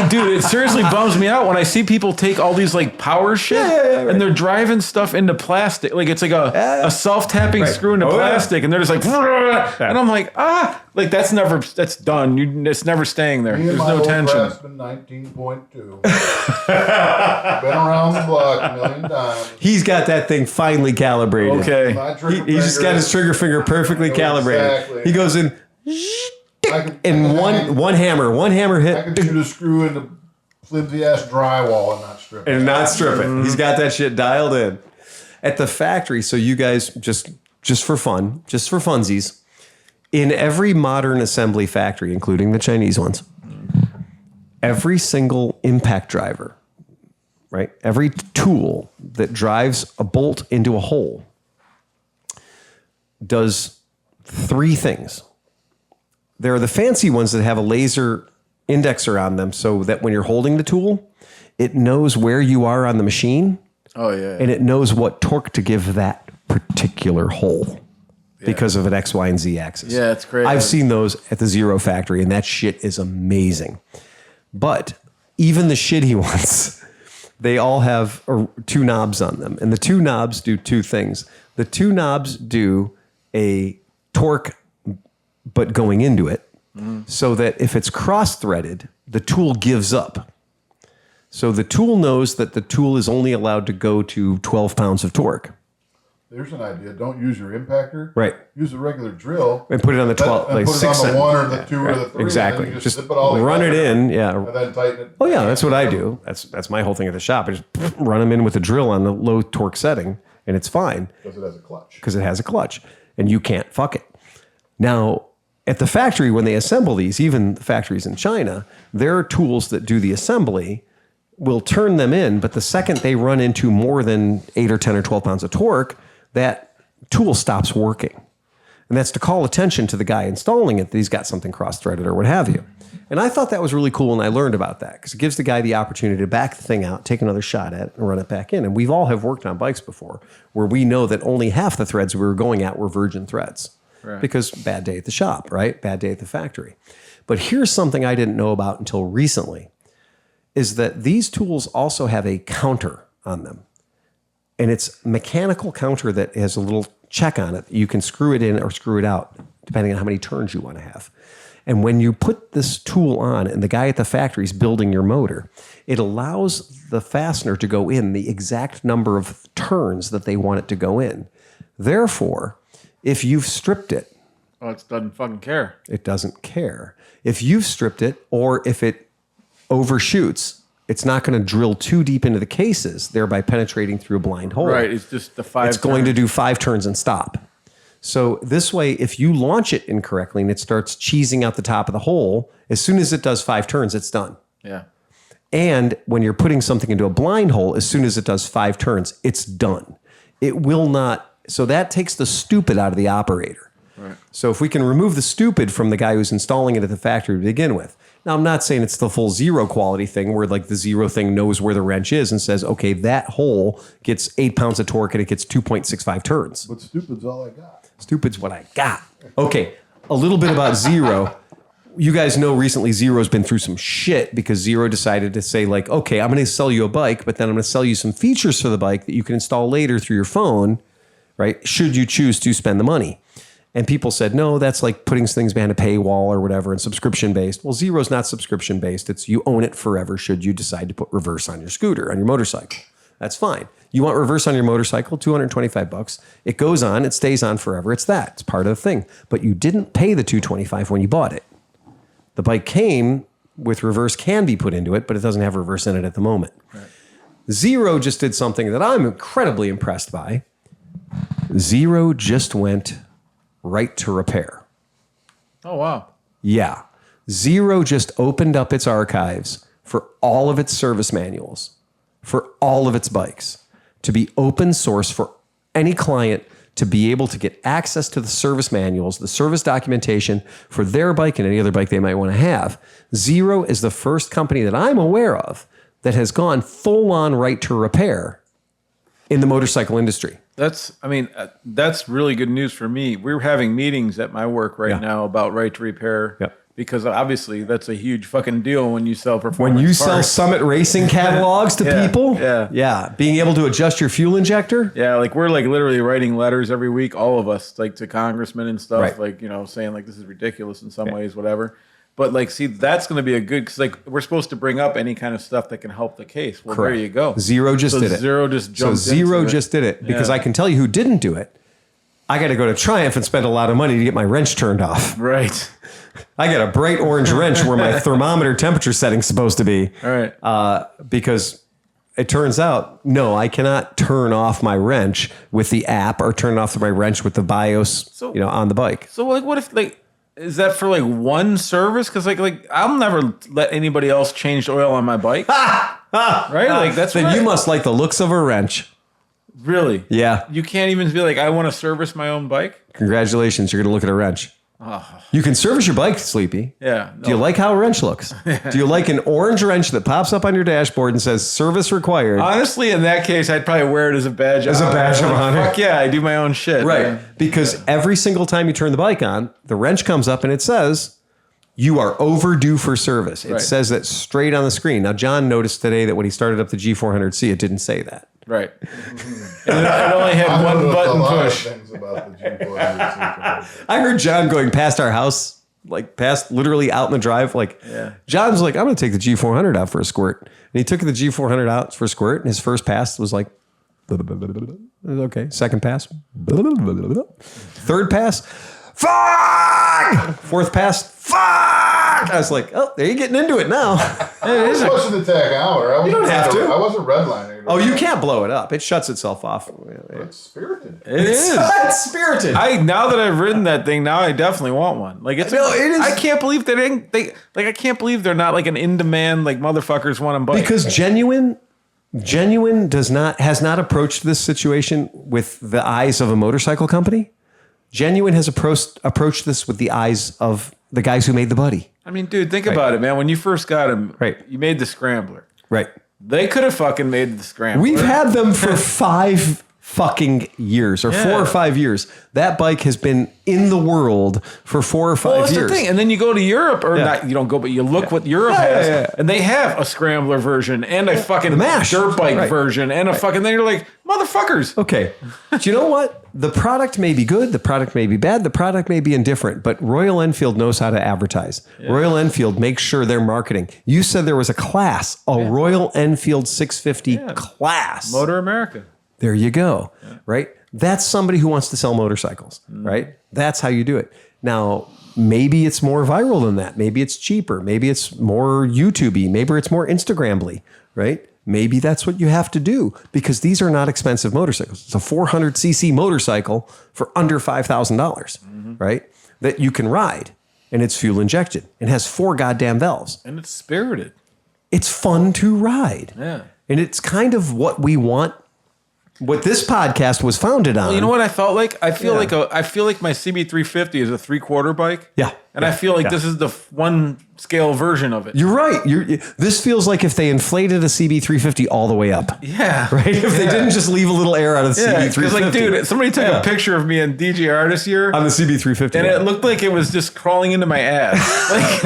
Dude, it seriously bums me out when I see people take all these like power shit and they're driving stuff into plastic. Like it's like a self-tapping screw into plastic, and they're just like, and I'm like, like that's done. It's never staying there. There's no tension. Craftsman 19.2. Been around the block a million times. He's got that thing finely calibrated. Okay. He's just got his trigger finger perfectly calibrated. Exactly. He goes in and one hammer hit. I can shoot a screw into flimsy ass drywall and not strip it. And not strip it. He's got that shit dialed in. At the factory, so you guys just for fun, just for funsies, in every modern assembly factory, including the Chinese ones, every single impact driver, right? Every tool that drives a bolt into a hole does 3 things. There are the fancy ones that have a laser indexer on them so that when you're holding the tool, it knows where you are on the machine. Oh, yeah. And it knows what torque to give that particular hole because of an X, Y, and Z axis. Yeah, it's crazy. I've seen those at the Zero factory, and that shit is amazing. But even the shitty ones, they all have 2 knobs on them. And the 2 knobs do 2 things. The 2 knobs do a torque, but going into it, so that if it's cross-threaded, the tool gives up. So the tool knows that the tool is only allowed to go to 12 pounds of torque. There's an idea. Don't use your impactor. Right. Use a regular drill. And put it on the 12, and like put it 6. on the 1 or the 2 or the 3. Exactly. And then you Just zip it all run it together, in. Yeah. And then tighten it. Oh yeah, that's what I do. That's my whole thing at the shop. I just run them in with a drill on the low torque setting, and it's fine Because it has a clutch. because it has a clutch, and you can't fuck it. Now, at the factory, when they assemble these, even the factories in China, there are tools that do the assembly, will turn them in, but the second they run into more than 8 or 10 or 12 pounds of torque, that tool stops working. And that's to call attention to the guy installing it that he's got something cross-threaded or what have you. And I thought that was really cool, and I learned about that because it gives the guy the opportunity to back the thing out, take another shot at it, and run it back in. And we've all have worked on bikes before where we know that only half the threads we were going at were virgin threads. Right. Because bad day at the shop, right? Bad day at the factory. But here's something I didn't know about until recently, is that these tools also have a counter on them. And it's a mechanical counter that has a little check on it. You can screw it in or screw it out, depending on how many turns you want to have. And when you put this tool on and the guy at the factory is building your motor, it allows the fastener to go in the exact number of turns that they want it to go in. Therefore, if you've stripped it, it doesn't fucking care. it doesn't care. If you've stripped it or if it overshoots, it's not going to drill too deep into the cases, thereby penetrating through a blind hole. Right. It's just the 5. It's going to do 5 turns and stop. So this way, if you launch it incorrectly and it starts cheesing out the top of the hole, as soon as it does 5 turns, it's done. Yeah. And when you're putting something into a blind hole, as soon as it does 5 turns, it's done. It will not. So that takes the stupid out of the operator. Right. So if we can remove the stupid from the guy who's installing it at the factory to begin with. Now, I'm not saying it's the full Zero quality thing where like the Zero thing knows where the wrench is and says, okay, that hole gets 8 pounds of torque and it gets 2.65 turns. But stupid's all I got. Stupid's what I got. Okay, a little bit about Zero. You guys know recently Zero's been through some shit because Zero decided to say like, okay, I'm going to sell you a bike, but then I'm going to sell you some features for the bike that you can install later through your phone, right? Should you choose to spend the money. And people said, no, that's like putting things behind a paywall or whatever and subscription-based. Well, Zero's not subscription-based. It's you own it forever should you decide to put reverse on your scooter, on your motorcycle. That's fine. You want reverse on your motorcycle, $225. It goes on, it stays on forever. It's that. It's part of the thing. But you didn't pay the $225 when you bought it. The bike came with reverse can be put into it, but it doesn't have reverse in it at the moment. Right. Zero just did something that I'm incredibly impressed by. Zero just went right to repair. Oh, wow. Yeah. Zero just opened up its archives for all of its service manuals, for all of its bikes, to be open source for any client to be able to get access to the service manuals, the service documentation for their bike and any other bike they might want to have. Zero is the first company that I'm aware of that has gone full on right to repair in the motorcycle industry. That's really good news for me. We're having meetings at my work right now about right to repair. Yep. Because obviously that's a huge fucking deal when you sell performance When you parts. sell Summit Racing catalogs to people, yeah. Being able to adjust your fuel injector. Yeah, like we're like literally writing letters every week, all of us, like to congressmen and stuff, Right. like, you know, saying like this is ridiculous in some ways, whatever. But like, see, that's going to be a good, because like we're supposed to bring up any kind of stuff that can help the case. Well, Correct. there you go. Zero just did it. Zero just jumped So Zero into it. just did it because Yeah. I can tell you who didn't do it. I got to go to Triumph and spend a lot of money to get my wrench turned off. Right. I got a bright orange wrench where my thermometer temperature setting's supposed to be. All right. Because it turns out, no, I cannot turn off my wrench with the app or turn off my wrench with the BIOS, on the bike. So like, what if like, is that for like one service? Because like I'll never let anybody else change the oil on my bike. Right? Like that's Then what you must like the looks of a wrench. Really? Yeah. You can't even be like, I want to service my own bike? Congratulations, you're going to look at a wrench. You can service your bike, Sleepy. Yeah. Do you like how a wrench looks? Do you like an orange wrench that pops up on your dashboard and says service required? Honestly, in that case, I'd probably wear it as a badge. As a badge of honor. Fuck yeah, I do my own shit. Right. Man. Because every single time you turn the bike on, the wrench comes up and it says, you are overdue for service. It says that straight on the screen. Now, John noticed today that when he started up the G400C, it didn't say that. Right. And it only had one button push. Things about the G400C. I heard John going past our house, like past literally out in the drive. Like, John's like, I'm going to take the G400 out for a squirt. And he took the G400 out for a squirt, and his first pass was like, okay. Second pass, third pass, fuck! Fourth pass, fuck! I was like, oh, there you're getting into it now. It is pushing the tachometer. You don't have to. I wasn't redlining it. Oh, you can't blow it up. It shuts itself off. It's spirited. It is. It's spirited. Now that I've ridden that thing, now I definitely want one. Like it's. No, it is. I can't believe I can't believe they're not like an in-demand like motherfuckers want them bike. Because Genuine has not approached this situation with the eyes of a motorcycle company. Genuine has approached this with the eyes of the guys who made the Buddy. I mean, dude, think about it, man. When you first got him, you made the Scrambler. Right. They could have fucking made the Scrambler. We've had them for 5 fucking years or 4 or 5 years. That bike has been in the world for 4 or 5 well, that's years. the thing. And then you go to Europe, or not, you don't go, but you look what Europe has, and they have a Scrambler version and a fucking dirt bike version and a fucking. Then you're like, motherfuckers. Okay. Do you know what? The product may be good. The product may be bad. The product may be indifferent. But Royal Enfield knows how to advertise. Yeah. Royal Enfield makes sure they're marketing. You said there was a class, a Royal Enfield 650 class. Motor America. There you go. Yeah. Right? That's somebody who wants to sell motorcycles. Right? That's how you do it. Now, maybe it's more viral than that. Maybe it's cheaper. Maybe it's more YouTube-y. Maybe it's more Instagram-ly. Right? Maybe that's what you have to do because these are not expensive motorcycles. It's a 400cc motorcycle for under $5,000, right? That you can ride, and it's fuel injected and has 4 goddamn valves. And it's spirited. It's fun to ride. Yeah. And it's kind of what we want, what this podcast was founded on. Well, you know what I felt like? I feel like my CB350 is a 3/4 bike. Yeah. And I feel like this is the one scale version of it. You're right. This feels like if they inflated a CB350 all the way up. Yeah. Right? If they didn't just leave a little air out of the CB350. Because like, dude, somebody took a picture of me in DJR this year. On the CB350. And it looked like it was just crawling into my ass. Like,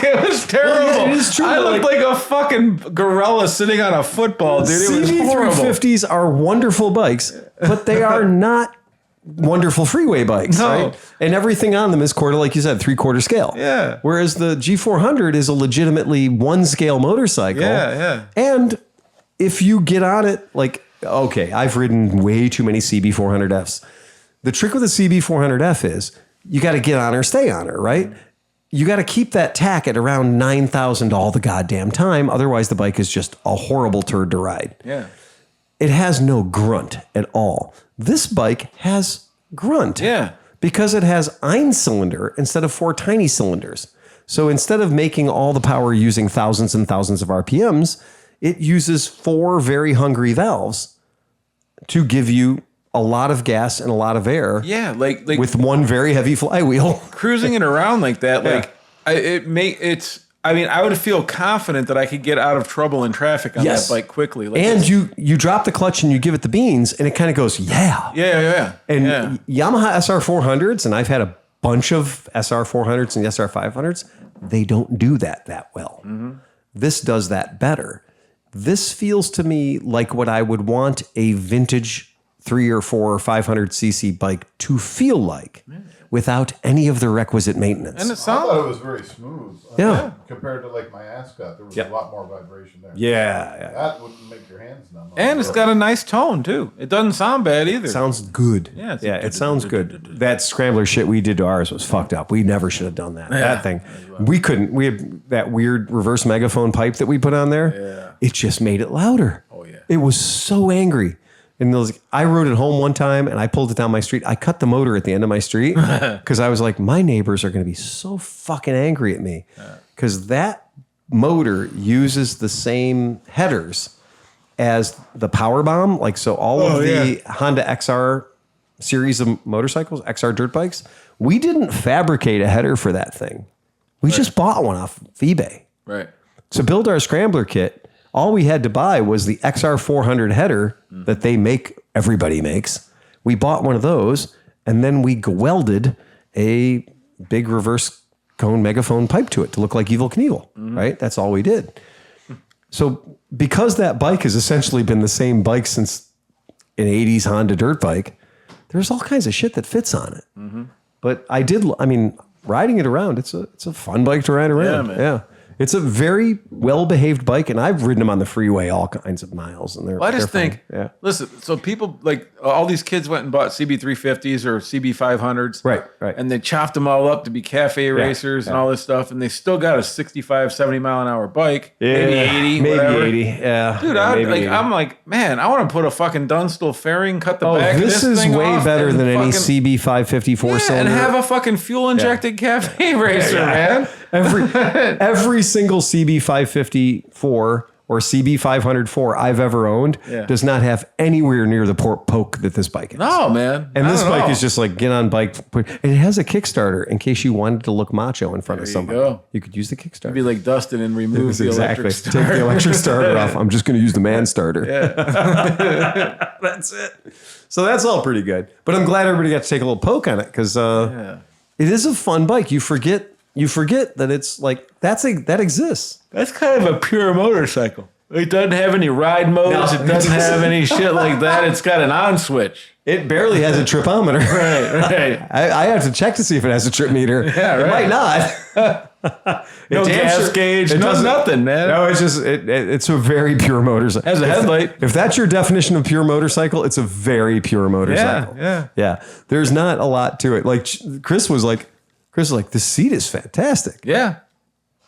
it was terrible. Well, it is true. I looked like a fucking gorilla sitting on a football, dude. It was horrible. CB350s are wonderful bikes, but they are not wonderful freeway bikes, right? And everything on them is like you said, 3/4 scale. Yeah. Whereas the G400 is a legitimately 1 scale motorcycle. Yeah. And if you get on it, like, okay, I've ridden way too many CB400Fs. The trick with the CB400F is you got to get on her, stay on her, right? You got to keep that tack at around 9,000 all the goddamn time. Otherwise, the bike is just a horrible turd to ride. Yeah. It has no grunt at all. This bike has grunt. Yeah. Because it has ein cylinder instead of 4 tiny cylinders. So instead of making all the power using thousands and thousands of RPMs, it uses 4 very hungry valves to give you a lot of gas and a lot of air. Yeah, like with 1 very heavy flywheel. Cruising it around like that, like I would feel confident that I could get out of trouble in traffic on that bike quickly. Like and you drop the clutch and you give it the beans and it kind of goes, yeah. And Yamaha SR400s, and I've had a bunch of SR400s and SR500s, they don't do that well. Mm-hmm. This does that better. This feels to me like what I would want a vintage 3 or 4 or 500cc bike to feel like without any of the requisite maintenance. And I thought it was very smooth. Compared to like my Ascot, there was a lot more vibration there. Yeah. That wouldn't make your hands numb. And it's got a nice tone too. It doesn't sound bad either. Sounds good. Yeah, it sounds good. That Scrambler shit we did to ours was fucked up. We never should have done that. That thing. We couldn't. We had that weird reverse megaphone pipe that we put on there. Yeah. It just made it louder. Oh yeah. It was so angry. And I rode it home one time and I pulled it down my street. I cut the motor at the end of my street because I was like, my neighbors are going to be so fucking angry at me because that motor uses the same headers as the power bomb. Like, so all of the Honda XR series of motorcycles, XR dirt bikes, we didn't fabricate a header for that thing. We just bought one off eBay. Right. To build our scrambler kit, all we had to buy was the XR 400 header that they make, everybody makes. We bought one of those, and then we welded a big reverse cone megaphone pipe to it to look like Evel Knievel, right? That's all we did. So because that bike has essentially been the same bike since an 80s Honda dirt bike, there's all kinds of shit that fits on it. But riding it around, it's a fun bike to ride around. Yeah, man. Yeah. It's a very well-behaved bike, and I've ridden them on the freeway all kinds of miles. And I just they're think, fun. listen, so people, like, all these kids went and bought CB350s or CB500s. Right. And they chopped them all up to be cafe racers and all this stuff, and they still got a 65, 70 mile an hour bike. Maybe 80, maybe whatever. 80. Yeah. Dude, maybe 80. I'm like, man, I want to put a fucking Dunstall fairing, cut the Oh, back of this this is thing way off better and than any fucking- CB550 4-cylinder. and have a fucking fuel-injected cafe racer, man. Every single CB554 or CB504 I've ever owned does not have anywhere near the poke that this bike has. No, man. And I this don't bike know. is just like get on bike. And it has a Kickstarter in case you wanted to look macho in front of you somebody. go. You could use the Kickstarter. Be like Dustin and remove the Exactly. electric Take starter. the electric starter off. I'm just going to use the man starter. That's it. So that's all pretty good. But I'm glad everybody got to take a little poke on it because it is a fun bike. You forget that it's like that exists. That's kind of a pure motorcycle. It doesn't have any ride modes. No. It doesn't have any shit like that. It's got an on switch. It barely has a tripometer. Right. I have to check to see if it has a trip meter. Yeah, It right. might not. No gas gauge. No doesn't- nothing, man. No, it's just it's a very pure motorcycle. Has a headlight. If that's your definition of pure motorcycle, it's a very pure motorcycle. Yeah. There's not a lot to it. Like Chris was like, the seat is fantastic. Yeah.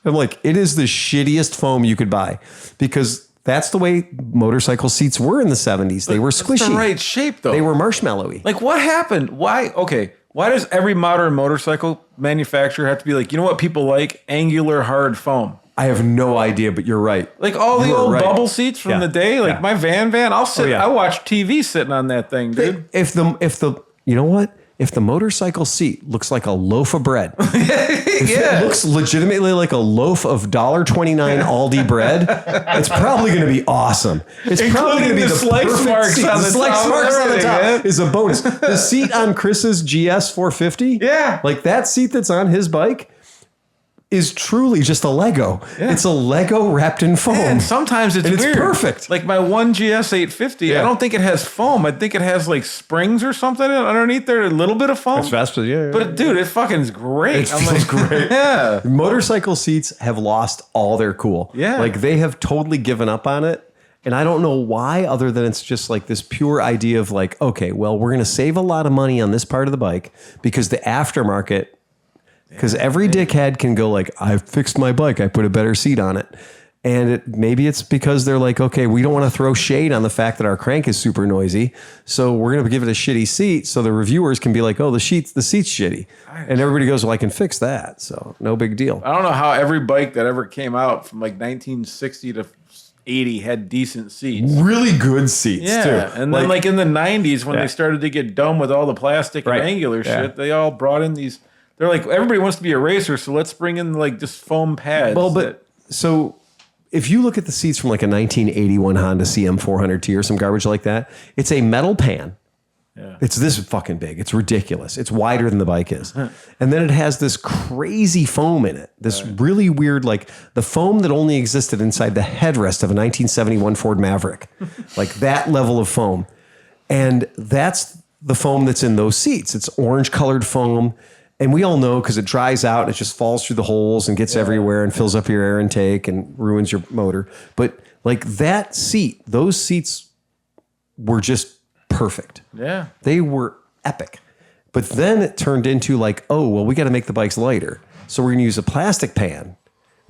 I'm like, it is the shittiest foam you could buy because that's the way motorcycle seats were in the 70s. They were squishy. It's the right shape, though. They were marshmallowy. Like, what happened? Why does every modern motorcycle manufacturer have to be like, you know what people like? Angular hard foam. I have no idea, but you're right. Like all the You are old right. bubble seats from Yeah. the day, like Yeah. my van, I'll sit. yeah. I watch TV sitting on that thing, dude. If the you know what? If the motorcycle seat looks like a loaf of bread, if it looks legitimately like a loaf of $1.29 Aldi bread, it's probably going to be awesome. It's probably going to be the the slice perfect marks seat. on The the slice top, marks on the everything, top man. is a bonus. The seat on Chris's GS 450, like that seat that's on his bike, is truly just a Lego. It's a Lego wrapped in foam. And sometimes it's And it's weird. perfect. Like my one GS 850, I don't think it has foam. I think it has like springs or something underneath there, a little bit of foam. Vespa, yeah. But dude, it fucking is great. It feels great. Yeah. Motorcycle seats have lost all their cool. Yeah. Like they have totally given up on it. And I don't know why, other than it's just like this pure idea of like, okay, well, we're going to save a lot of money on this part of the bike because the aftermarket, because every dickhead can go like, I fixed my bike, I put a better seat on it. And maybe it's because they're like, okay, we don't want to throw shade on the fact that our crank is super noisy. So we're going to give it a shitty seat so the reviewers can be like, oh, the seat's shitty. And everybody goes, well, I can fix that. So no big deal. I don't know how every bike that ever came out from like 1960 to 80 had decent seats. Really good seats, Yeah, too. and then like in the 90s when they started to get dumb with all the plastic and angular shit, they all brought in these. They're like, everybody wants to be a racer, so let's bring in like just foam pads. Well, but so if you look at the seats from like a 1981 Honda CM400T or some garbage like that, it's a metal pan. Yeah. It's this fucking big. It's ridiculous. It's wider than the bike is. And then it has this crazy foam in it. This really weird, like the foam that only existed inside the headrest of a 1971 Ford Maverick. Like that level of foam. And that's the foam that's in those seats. It's orange colored foam. And we all know because it dries out and it just falls through the holes and gets everywhere and fills up your air intake and ruins your motor. But like that seat, those seats were just perfect. yeah. They were epic. But then it turned into like, oh, well, we got to make the bikes lighter. So we're going to use a plastic pan.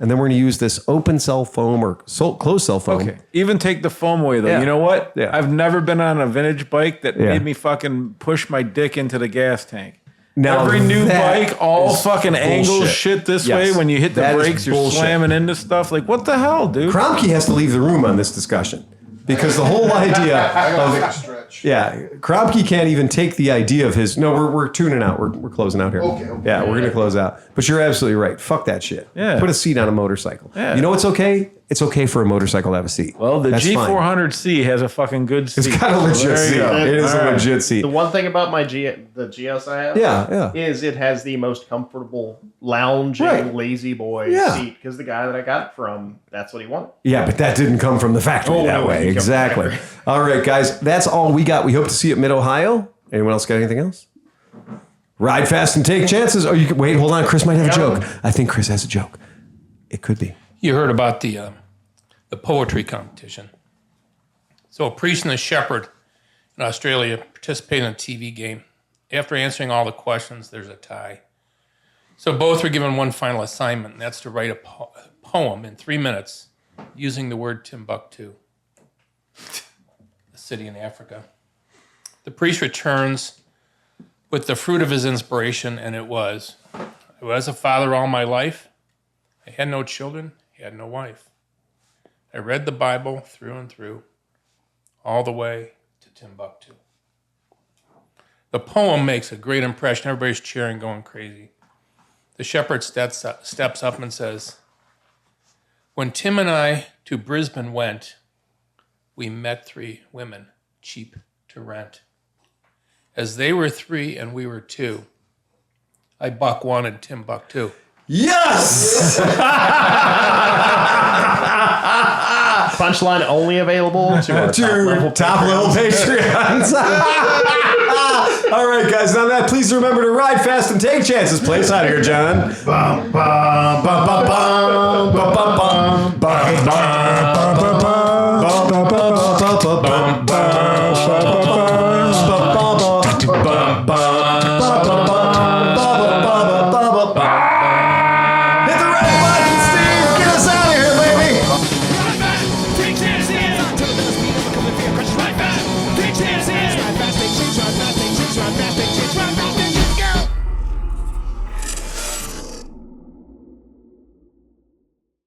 And then we're going to use this open cell foam or closed cell foam. Okay. Even take the foam away though. Yeah. You know what? Yeah. I've never been on a vintage bike that Yeah. made me fucking push my dick into the gas tank. Now Every new that bike, all is fucking angles bullshit. shit this Yes. way. When you hit the That is brakes, you're bullshit. slamming into stuff. Like, what the hell, dude? Kromke has to leave the room on this discussion because the whole idea I gotta of take a stretch. stretch. Yeah, Krobke can't even take the idea of his. No, we're tuning out. We're closing out here. Okay. Yeah, we're gonna close out. But you're absolutely right. Fuck that shit. Yeah. Put a seat on a motorcycle. Yeah. You know what's okay? It's okay for a motorcycle to have a seat. Well, the That's fine. G400C has a fucking good seat. It's got a legit there you seat. go. It is All a right. legit seat. The one thing about the GS I have, Yeah. is it has the most comfortable lounging Right. lazy boy Yeah. seat because the guy that I got it from, that's what he wanted. Yeah, but that didn't come from the factory Oh, that no, way. it didn't come from the Exactly. factory. All right, guys, that's all we got. We hope to see you at MIdOhio. Anyone else got anything else? Ride fast and take chances. Oh, you can wait. Hold on. Chris might have a joke. I think Chris has a joke. It could be. You heard about the poetry competition. So a priest and a shepherd in Australia participated in a TV game. After answering all the questions, there's a tie. So both were given one final assignment, and that's to write a poem in 3 minutes using the word Timbuktu, a city in Africa. The priest returns with the fruit of his inspiration, and it was, I was a father all my life. I had no children, had no wife. I read the Bible through and through, all the way to Timbuktu. The poem makes a great impression. Everybody's cheering, going crazy. The shepherd steps up and says, when Tim and I to Brisbane went, we met 3 women, cheap to rent. As they were 3 and we were 2, I buck wanted Timbuktu. Yes! Punchline only available to our top level Patreons. All right, guys. On that, please remember to ride fast and take chances. Play us out of here, John. Bum, bum, bum, bum, bum, bum, bum, Hit the red button, Steve. Get us out of here, baby. Ride fast, take chances. Until the speed of a coming fear crushes right fast. Take chances. Ride fast, take chances. Ride fast, take chances. Ride fast.